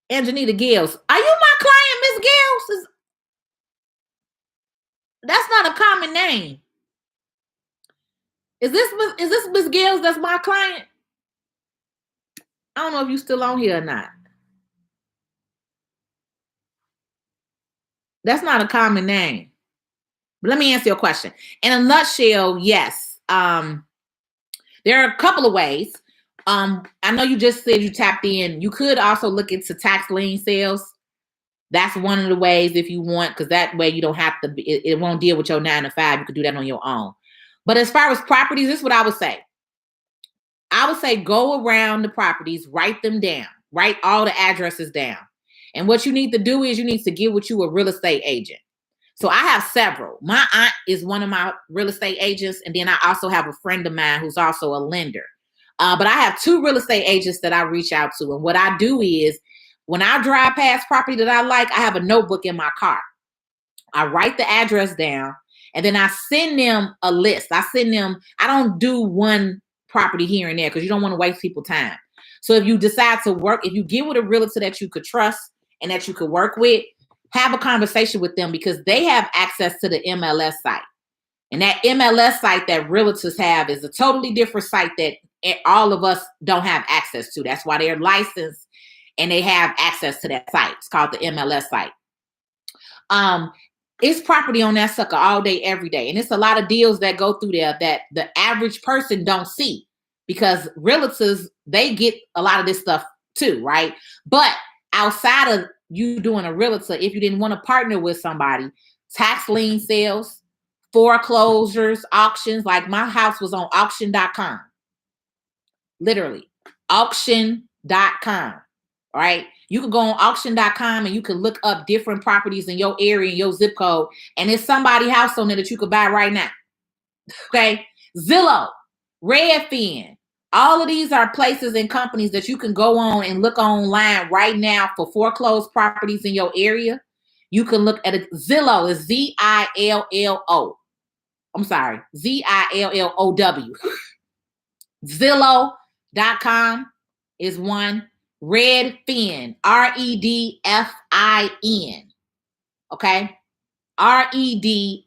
Gills. Are you my client, Miss Gills? That's not a common name. Is this Miss Gills that's my client? I don't know if you still on here or not. That's not a common name. But let me answer your question. In a nutshell, yes. There are a couple of ways. I know you just said you tapped in. You could also look into tax lien sales. That's one of the ways if you want, because that way you don't have to, it won't deal with your 9 to 5. You can do that on your own. But as far as properties, this is what I would say. I would say go around the properties, write them down, write all the addresses down. And what you need to do is you need to get with you a real estate agent. So I have several. My aunt is one of my real estate agents. And then I also have a friend of mine who's also a lender. But I have 2 real estate agents that I reach out to. And what I do is when I drive past property that I like, I have a notebook in my car. I write the address down and then I send them a list. I don't do one property here and there because you don't want to waste people's time. So if you decide to work, if you get with a realtor that you could trust and that you could work with, have a conversation with them because they have access to the MLS site. And that MLS site that realtors have is a totally different site that all of us don't have access to. That's why they're licensed and they have access to that site. It's called the MLS site. It's property on that sucker all day, every day. And it's a lot of deals that go through there that the average person don't see because realtors, they get a lot of this stuff too, right? But outside of you doing a realtor, if you didn't want to partner with somebody, tax lien sales, foreclosures, auctions, like my house was on auction.com. Literally, auction.com, right? You can go on auction.com and you can look up different properties in your area, in your zip code, and there's somebody's house on there that you could buy right now. Okay? Zillow, Redfin, all of these are places and companies that you can go on and look online right now for foreclosed properties in your area. You can look at it. Zillow is Zillo. I'm sorry, Zillow. Zillow.com is one. Redfin, Redfin. Okay. Redfin,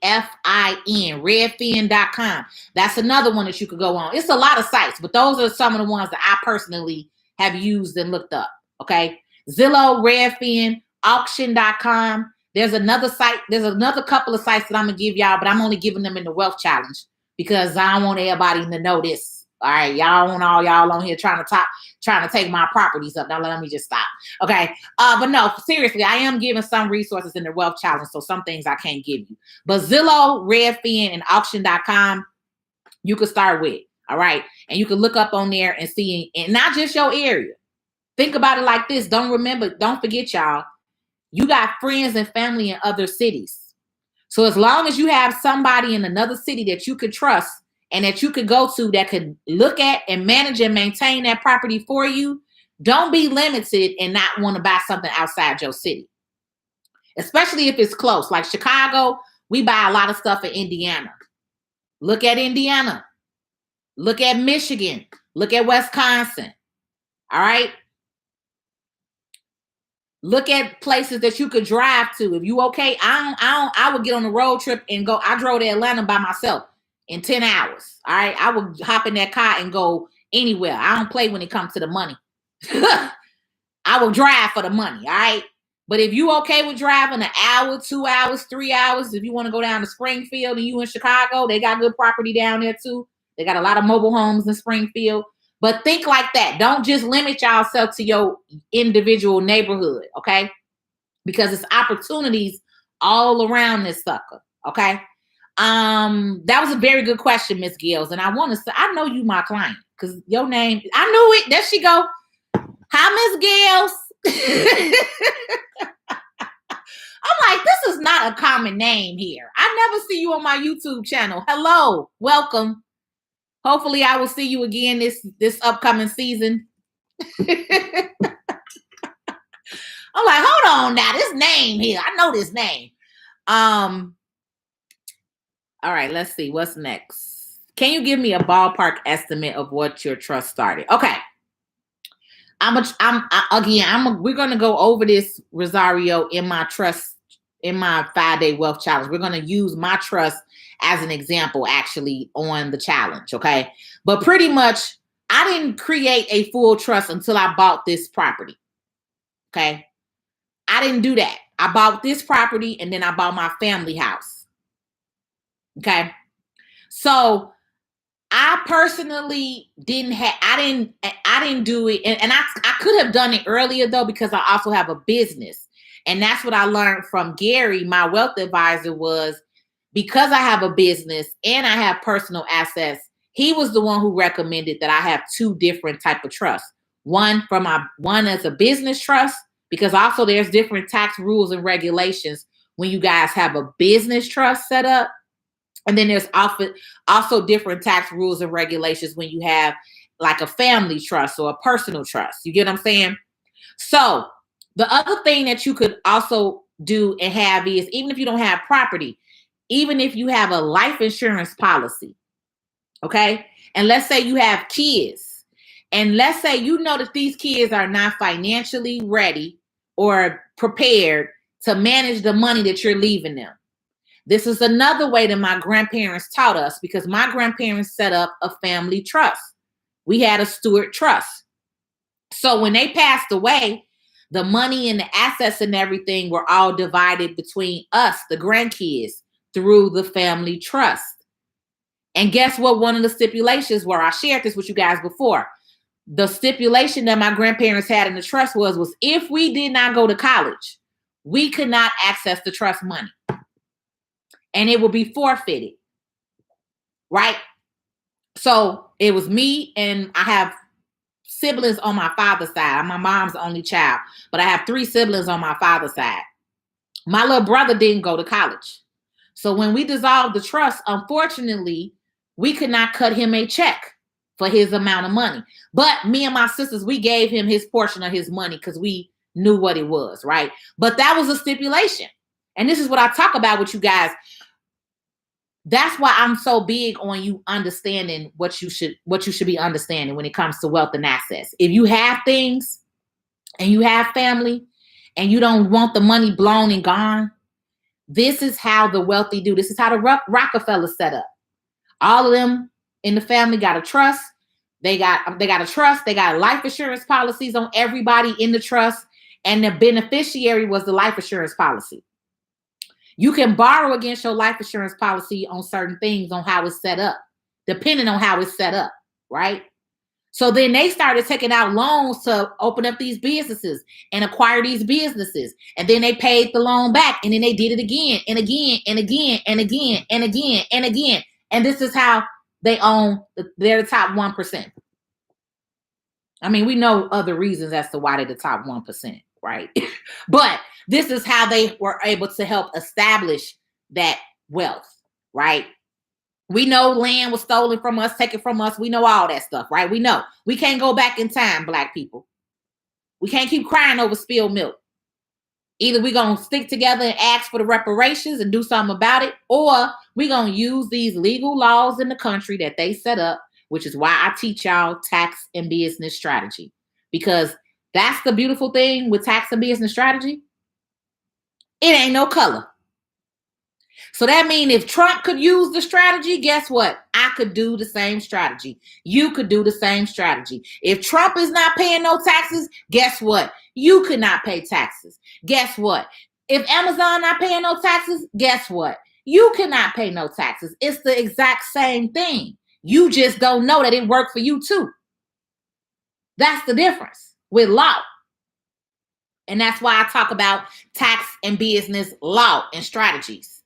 redfin.com. That's another one that you could go on. It's a lot of sites, but those are some of the ones that I personally have used and looked up. Okay. Zillow, Redfin, auction.com. There's another site. There's another couple of sites that I'm going to give y'all, but I'm only giving them in the wealth challenge because I don't want everybody to know this. All right. Y'all want all y'all on here trying to take my properties up. Now let me just stop. Okay. But no, seriously, I am giving some resources in the wealth challenge. So some things I can't give you, but Zillow, Redfin, and auction.com, you can start with. All right. And you can look up on there and see, and not just your area. Think about it like this. Don't forget y'all, you got friends and family in other cities. So as long as you have somebody in another city that you could trust and that you could go to that could look at and manage and maintain that property for you, don't be limited and not want to buy something outside your city. Especially if it's close. Like Chicago, we buy a lot of stuff in Indiana. Look at Indiana. Look at Michigan. Look at Wisconsin. All right? Look at places that you could drive to. If you okay, I would get on a road trip and go. I drove to Atlanta by myself in 10 hours. All right. I would hop in that car and go anywhere. I don't play when it comes to the money. I will drive for the money. All right. But if you okay with driving an hour, 2 hours, 3 hours, if you want to go down to Springfield and you in Chicago, they got good property down there too. They got a lot of mobile homes in Springfield. But think like that. Don't just limit yourself to your individual neighborhood, okay? Because it's opportunities all around this sucker, okay? That was a very good question, Miss Gills. And I want to say, I know you my client because your name, I knew it. There she go. Hi, Miss Gills. I'm like, this is not a common name here. I never see you on my YouTube channel. Hello, welcome. Hopefully I will see you again this upcoming season. I'm like, hold on now, this name here. I know this name. All right, let's see. What's next? Can you give me a ballpark estimate of what your trust started? Okay. We're going to go over this, Rosario, in my 5-day wealth challenge. We're going to use my trust as an example, actually, on the challenge. Okay. But pretty much, I didn't create a full trust until I bought this property. Okay. I didn't do that. I bought this property and then I bought my family house. Okay. So I personally I didn't do it. And I could have done it earlier though, because I also have a business. And that's what I learned from Gary, my wealth advisor, was because I have a business and I have personal assets. He was the one who recommended that I have 2 different type of trusts. One as a business trust, because also there's different tax rules and regulations when you guys have a business trust set up. And then there's also different tax rules and regulations when you have like a family trust or a personal trust. You get what I'm saying? So the other thing that you could also do and have is, even if you don't have property, even if you have a life insurance policy, okay? And let's say you have kids, and let's say you know that these kids are not financially ready or prepared to manage the money that you're leaving them. This is another way that my grandparents taught us, because my grandparents set up a family trust. We had a steward trust. So when they passed away, the money and the assets and everything were all divided between us, the grandkids, through the family trust. And guess what one of the stipulations were? I shared this with you guys before. The stipulation that my grandparents had in the trust was if we did not go to college, we could not access the trust money. And it will be forfeited, right? So it was me, and I have siblings on my father's side. I'm my mom's only child, but I have 3 siblings on my father's side. My little brother didn't go to college. So when we dissolved the trust, unfortunately, we could not cut him a check for his amount of money. But me and my sisters, we gave him his portion of his money because we knew what it was, right? But that was a stipulation. And this is what I talk about with you guys. That's why I'm so big on you understanding what you should be understanding when it comes to wealth and assets. If you have things and you have family and you don't want the money blown and gone, this is how the wealthy do. This is how the Rockefellers set up. All of them in the family got a trust. They got a trust. They got life insurance policies on everybody in the trust, and the beneficiary was the life insurance policy. You can borrow against your life insurance policy on certain things on how it's set up, depending on how it's set up, right? So then they started taking out loans to open up these businesses and acquire these businesses. And then they paid the loan back, and then they did it again and again and again and again and again and again. And this is how they they're the top 1%. I mean, we know other reasons as to why they're the top 1%, right? But this is how they were able to help establish that wealth, right? We know land was stolen from us, taken from us. We know all that stuff, right? We know. We can't go back in time, Black people. We can't keep crying over spilled milk. Either we're going to stick together and ask for the reparations and do something about it, or we're going to use these legal laws in the country that they set up, which is why I teach y'all tax and business strategy. Because that's the beautiful thing with tax and business strategy. It ain't no color. So that means if Trump could use the strategy, guess what? I could do the same strategy. You could do the same strategy. If Trump is not paying no taxes, guess what? You could not pay taxes. Guess what? If Amazon not paying no taxes, guess what? You cannot pay no taxes. It's the exact same thing. You just don't know that it worked for you too. That's the difference with law. And that's why I talk about tax and business law and strategies.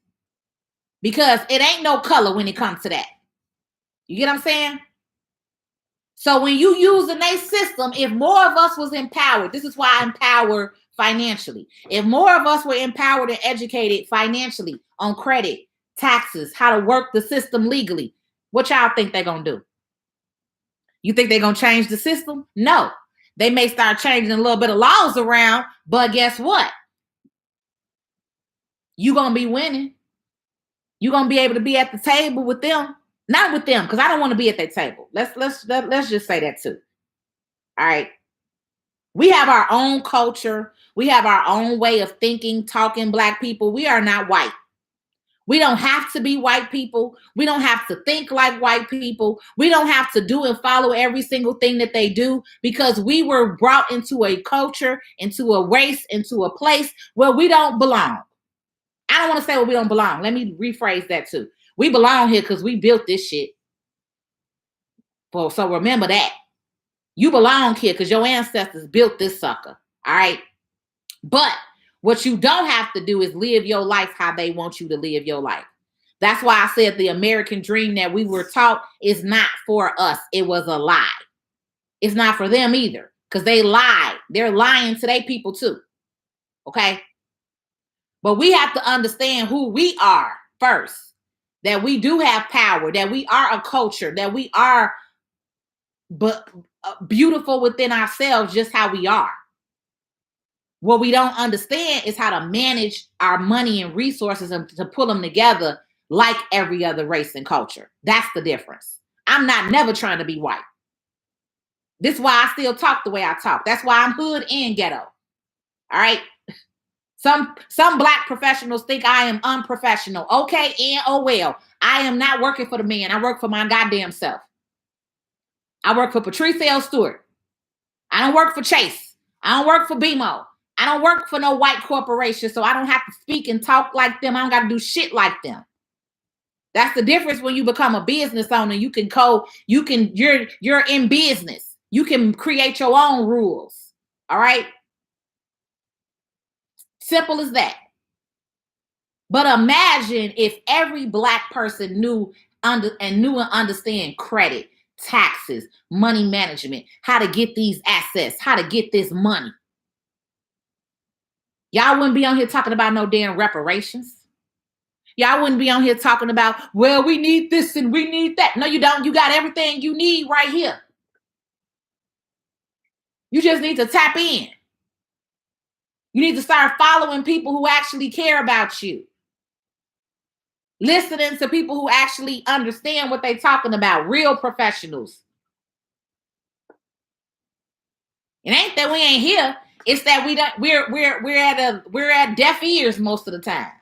because it ain't no color when it comes to that. You get what I'm saying? So when you using a system, if more of us was empowered, this is why I empower financially. If more of us were empowered and educated financially on credit, taxes, how to work the system legally, what y'all think they're going to do? You think they're going to change the system? No. They may start changing a little bit of laws around, but guess what? You're going to be winning. You're going to be able to be at the table with them. Not with them, because I don't want to be at that table. Let's just say that too. All right. We have our own culture. We have our own way of thinking, talking, Black people. We are not white. We don't have to be white people. We don't have to think like white people. We don't have to do and follow every single thing that they do, because we were brought into a culture, into a race, into a place where we don't belong. I don't want to say where we don't belong. Let me rephrase that too. We belong here because we built this shit. Well, so remember that. You belong here because your ancestors built this sucker. All right. But what you don't have to do is live your life how they want you to live your life. That's why I said the American dream that we were taught is not for us. It was a lie. It's not for them either, because they lied. They're lying to their people too. Okay. But we have to understand who we are first, that we do have power, that we are a culture, that we are beautiful within ourselves, just how we are. What we don't understand is how to manage our money and resources and to pull them together like every other race and culture. That's the difference. I'm not never trying to be white. This is why I still talk the way I talk. That's why I'm hood and ghetto. All right. Some Black professionals think I am unprofessional. Okay, and oh well. I am not working for the man. I work for my goddamn self. I work for Patrice L. Stewart. I don't work for Chase. I don't work for BMO. I don't work for no white corporation, so I don't have to speak and talk like them. I don't got to do shit like them. That's the difference when you become a business owner. You're in business. You can create your own rules. All right? Simple as that. But imagine if every Black person knew and understand credit, taxes, money management, how to get these assets, how to get this money. Y'all wouldn't be on here talking about no damn reparations. Y'all wouldn't be on here talking about, well, we need this and we need that. No, you don't. You got everything you need right here. You just need to tap in. You need to start following people who actually care about you. Listening to people who actually understand what they're talking about. Real professionals. It ain't that we ain't here. It's that we're at deaf ears most of the time.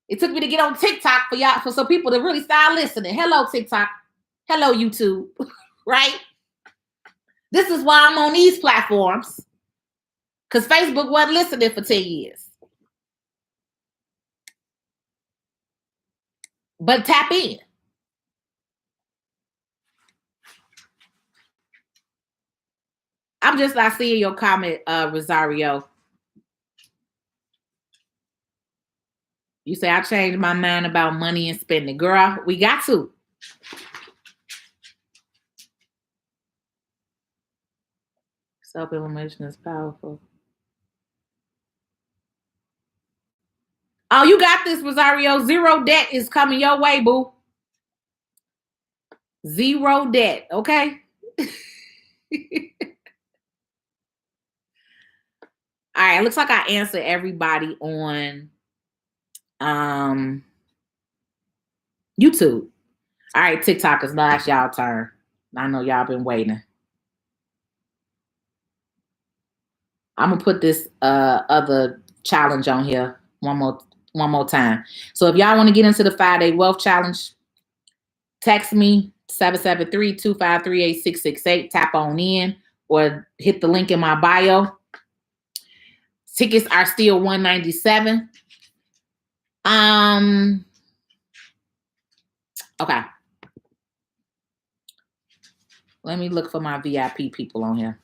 It took me to get on TikTok for some people to really start listening. Hello, TikTok. Hello, YouTube. Right? This is why I'm on these platforms. Because Facebook wasn't listening for 10 years. But tap in. I'm just not seeing your comment, Rosario. You say, I changed my mind about money and spending. Girl, we got to. Self-implementation is powerful. Oh, you got this, Rosario. Zero debt is coming your way, boo. Zero debt, okay? All right, it looks like I answered everybody on YouTube. All right, TikTokers, now it's y'all turn. I know y'all been waiting. I'm gonna put this other challenge on here one more time. So if y'all want to get into the 5-day wealth challenge, text me 773-253-8668. Tap on in or hit the link in my bio. Tickets are still $197. Okay. Let me look for my VIP people on here.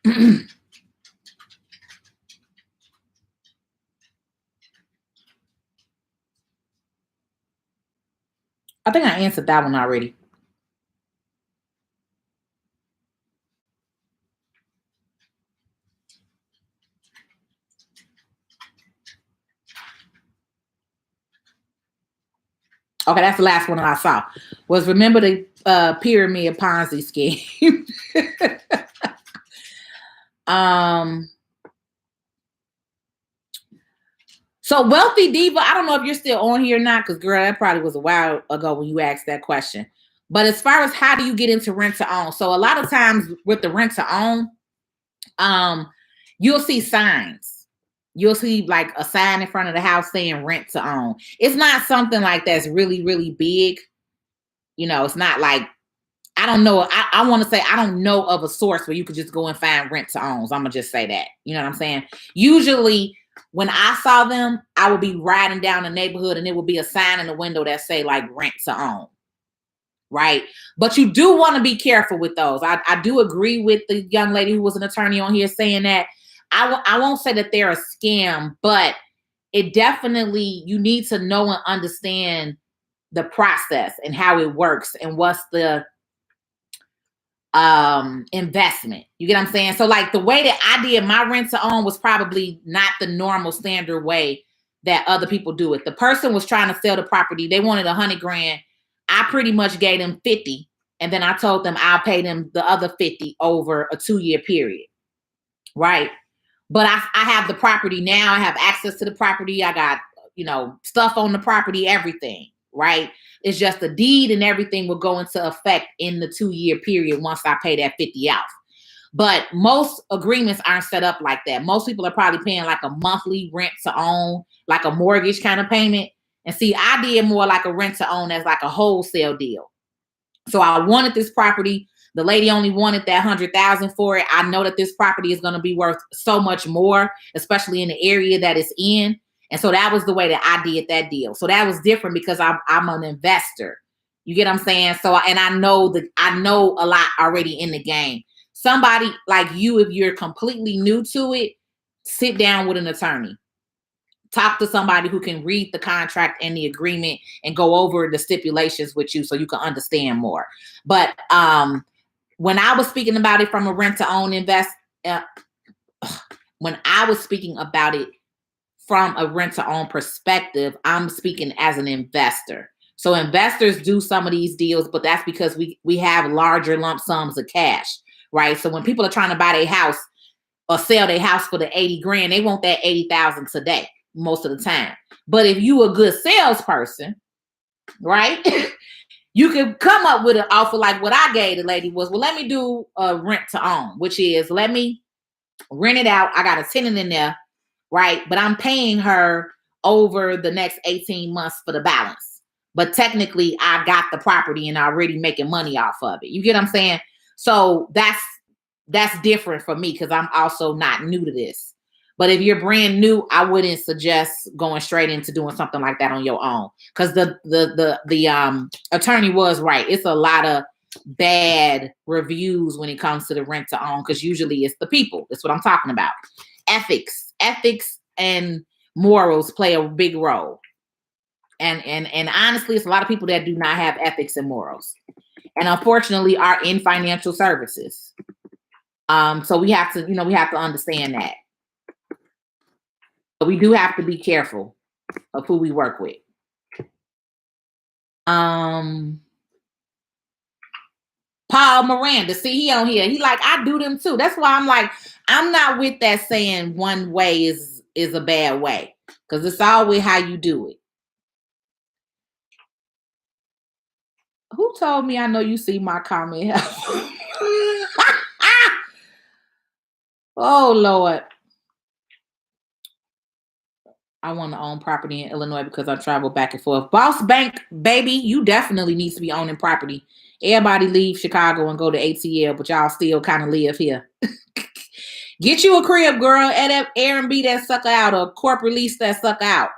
I think I answered that one already. Okay, that's the last one I saw. Was remember the pyramid Ponzi scheme. um so Wealthy Diva, I don't know if you're still on here or not, because girl, that probably was a while ago when you asked that question. But as far as how do you get into rent to own? So a lot of times with the rent to own, you'll see signs. You'll see like a sign in front of the house saying rent to own. It's not something like that's really, really big. It's not like, I don't know. I want to say I don't know of a source where you could just go and find rent to owns. I'm gonna just say that. You know what I'm saying? Usually when I saw them, I would be riding down the neighborhood and there would be a sign in the window that say like rent to own. Right. But you do want to be careful with those. I do agree with the young lady who was an attorney on here saying that. I won't say that they're a scam, but it definitely, you need to know and understand the process and how it works and what's the investment. You get what I'm saying? So like the way that I did my rent to own was probably not the normal standard way that other people do it. The person was trying to sell the property. They wanted 100 grand. I pretty much gave them 50. And then I told them I'll pay them the other 50 over a 2-year period. Right. But I have the property now. I have access to the property. I got, stuff on the property, everything. Right. It's just the deed and everything will go into effect in the 2-year period once I pay that 50 off. But most agreements aren't set up like that. Most people are probably paying like a monthly rent to own, like a mortgage kind of payment. And see, I did more like a rent to own as like a wholesale deal. So I wanted this property. The lady only wanted that 100,000 for it. I know that this property is going to be worth so much more, especially in the area that it's in. And so that was the way that I did that deal. So that was different because I'm an investor. You get what I'm saying? So, and I know a lot already in the game. Somebody like you, if you're completely new to it, sit down with an attorney. Talk to somebody who can read the contract and the agreement and go over the stipulations with you so you can understand more. But when I was speaking about it from a rent to own when I was speaking about it from a rent to own perspective, I'm speaking as an investor. So investors do some of these deals, but that's because we have larger lump sums of cash, right? So when people are trying to buy their house or sell their house for the 80 grand, they want that 80,000 today most of the time. But if you a good salesperson, right, you can come up with an offer like what I gave the lady was, well, let me do a rent to own, which is let me rent it out. I got a tenant in there, right? But I'm paying her over the next 18 months for the balance. But technically, I got the property and already making money off of it. You get what I'm saying? So that's different for me because I'm also not new to this. But if you're brand new, I wouldn't suggest going straight into doing something like that on your own. Because the attorney was right. It's a lot of bad reviews when it comes to the rent to own, because usually it's the people. That's what I'm talking about. Ethics and morals play a big role. And honestly, it's a lot of people that do not have ethics and morals. And unfortunately are in financial services. So we have to understand that. But we do have to be careful of who we work with. Paul Miranda, see, he on here. He like, I do them too. That's why I'm like, I'm not with that saying one way is a bad way, because it's always how you do it. Who told me I know you see my comment? Oh Lord. I want to own property in Illinois because I travel back and forth. Boss Bank, baby, you definitely need to be owning property. Everybody leave Chicago and go to ATL, but y'all still kind of live here. Get you a crib, girl, at Airbnb that sucker out, or corporate lease that sucker out.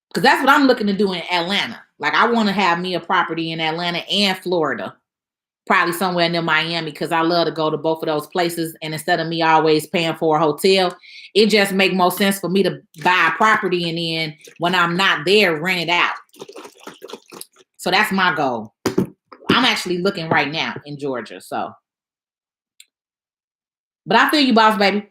Because that's what I'm looking to do in Atlanta. Like, I want to have me a property in Atlanta and Florida. probably somewhere near Miami because I love to go to both of those places. And instead of me always paying for a hotel, it just make more sense for me to buy a property and then when I'm not there, rent it out. So that's my goal. I'm actually looking right now in Georgia. So, but I feel you, boss baby.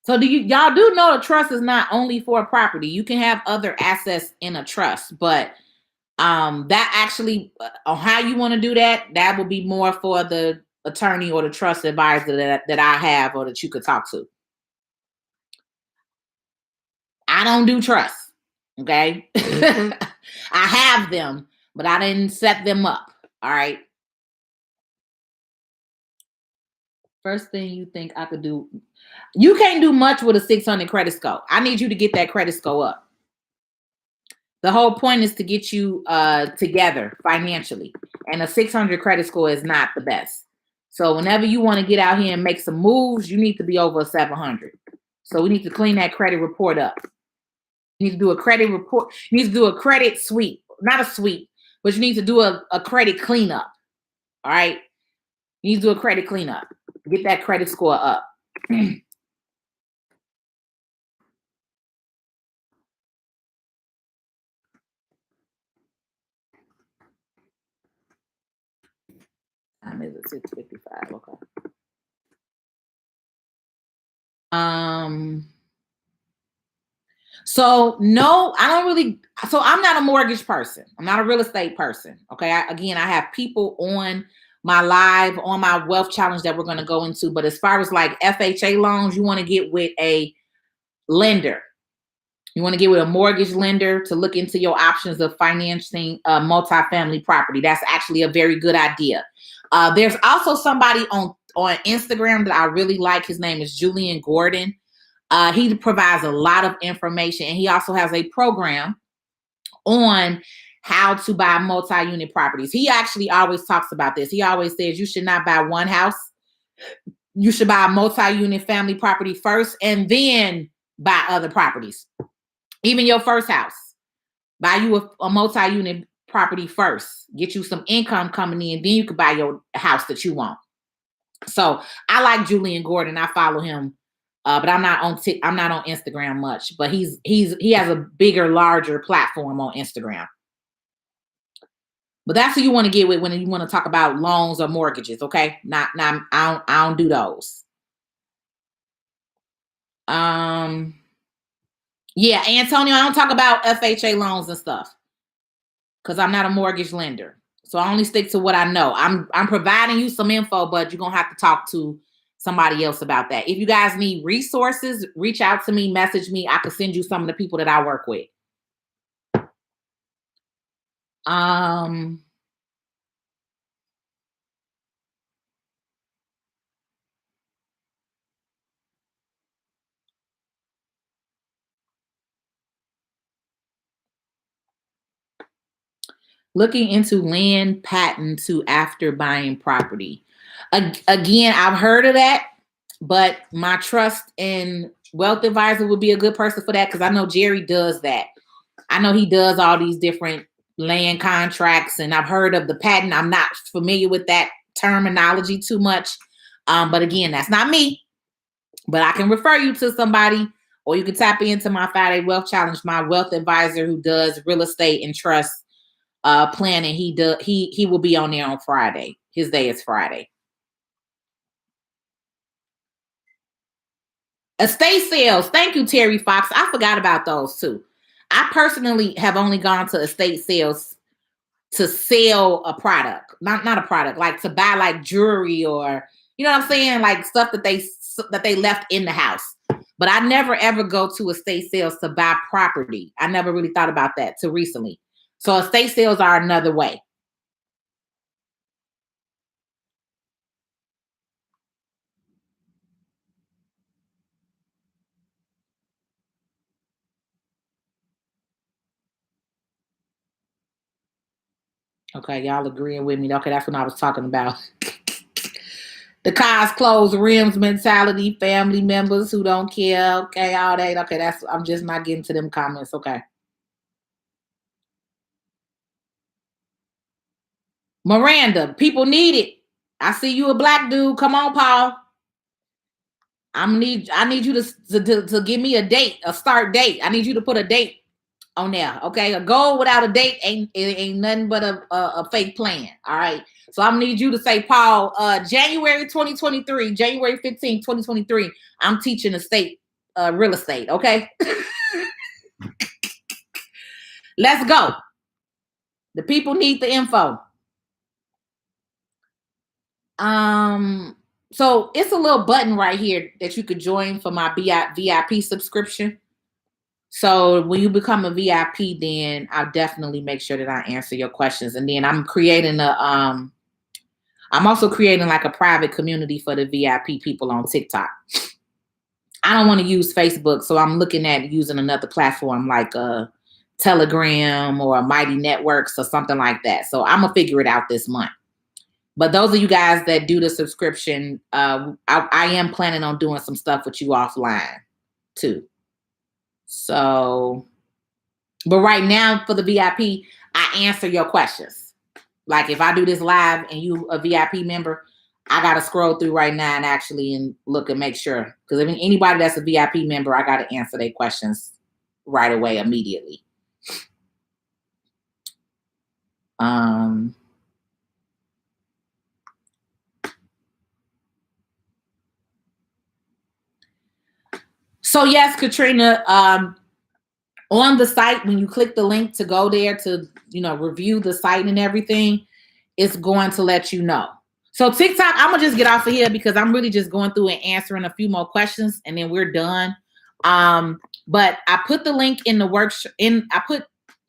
So do y'all do know the trust is not only for a property. You can have other assets in a trust, but that actually on how you want to do that, that will be more for the attorney or the trust advisor that I have or that you could talk to. I don't do trust. Okay. I have them, but I didn't set them up. All right. First thing you think I could do, you can't do much with a 600 credit score. I need you to get that credit score up. The whole point is to get you together financially. And a 600 credit score is not the best. So whenever you want to get out here and make some moves, you need to be over a 700. So we need to clean that credit report up. You need to do a credit report. You need to do a credit sweep. Not a sweep, but you need to do a credit cleanup. All right. You need to do a credit cleanup. Get that credit score up. Time is it 6:55? Okay. Um. So no, I don't really. So I'm not a mortgage person. I'm not a real estate person. Okay. Again, I have people on my live on my wealth challenge that we're going to go into. But as far as like FHA loans, you want to get with a lender. You want to get with a mortgage lender to look into your options of financing multifamily property. That's actually a very good idea. There's also somebody on Instagram that I really like. His name is Julian Gordon. He provides a lot of information, and he also has a program on how to buy multi-unit properties. He actually always talks about this. He always says you should not buy one house. You should buy a multi-unit family property first and then buy other properties. Even your first house, buy you a multi-unit property first. Get you some income coming in, then you could buy your house that you want. So I like Julian Gordon. I follow him, but I'm not on Instagram much. But he has a bigger, larger platform on Instagram. But that's who you want to get with when you want to talk about loans or mortgages. Okay, not I don't do those. Um, yeah, Antonio, I don't talk about FHA loans and stuff because I'm not a mortgage lender. So I only stick to what I know. I'm providing you some info, but you're gonna have to talk to somebody else about that. If you guys need resources, reach out to me, message me. I can send you some of the people that I work with. Um, looking into land patent to after buying property. Again, I've heard of that, but my trust in wealth advisor would be a good person for that because I know Jerry does that. I know he does all these different land contracts, and I've heard of the patent. I'm not familiar with that terminology too much. But again, that's not me. But I can refer you to somebody, or you can tap into my 5-Day Wealth Challenge, my wealth advisor who does real estate and trust planning. He will be on there on Friday. His day is Friday. Estate sales. Thank you, Terry Fox. I forgot about those too. I personally have only gone to estate sales to sell a product, not a product, like to buy like jewelry or you know what I'm saying, like stuff that they left in the house. But I never ever go to estate sales to buy property. I never really thought about that till recently. So estate sales are another way. Okay, y'all agreeing with me. Okay, that's what I was talking about. The cars, clothes, rims mentality, family members who don't care. Okay, all that. Okay, I'm just not getting to them comments. Okay. Miranda, people need it. I see you a black dude. Come on, Paul. I need you to give me a date, a start date. I need you to put a date on there. Okay. A goal without a date ain't nothing but a fake plan. All right. So I'm gonna need you to say, Paul, January 2023, January 15th, 2023, I'm teaching estate real estate. Okay. Let's go. The people need the info. So it's a little button right here that you could join for my VIP subscription. So when you become a VIP, then I'll definitely make sure that I answer your questions. And then I'm also creating like a private community for the VIP people on TikTok. I don't want to use Facebook, so I'm looking at using another platform like Telegram or Mighty Networks or something like that. So I'm gonna figure it out this month. But those of you guys that do the subscription, I am planning on doing some stuff with you offline too. So, but right now for the VIP, I answer your questions. Like if I do this live and you a VIP member, I got to scroll through right now and look and make sure. Because if anybody that's a VIP member, I got to answer their questions right away, immediately. So yes, Katrina, on the site, when you click the link to go there to, review the site and everything, it's going to let you know. So TikTok, I'm gonna just get off of here because I'm really just going through and answering a few more questions and then we're done. But I put the link in the I put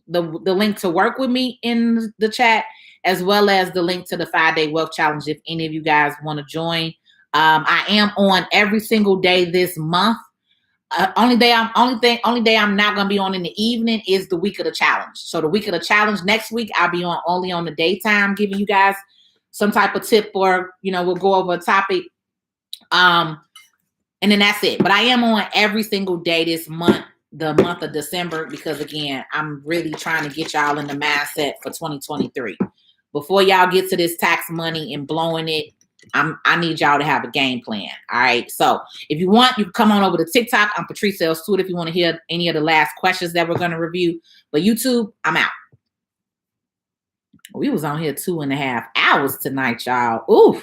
the link to work with me in the chat, as well as the link to the 5-day wealth challenge if any of you guys want to join. I am on every single day this month. Only day I'm not gonna be on in the evening is the week of the challenge. So the week of the challenge next week, I'll be only on the daytime, giving you guys some type of tip or we'll go over a topic. And then that's it. But I am on every single day this month, the month of December, because again, I'm really trying to get y'all in the mindset for 2023. Before y'all get to this tax money and blowing it, I need y'all to have a game plan. All right. So if you want, you can come on over to TikTok. I'm Patrice L. Stewart if you want to hear any of the last questions that we're going to review. But YouTube, I'm out. We was on here 2.5 hours tonight, y'all. Oof.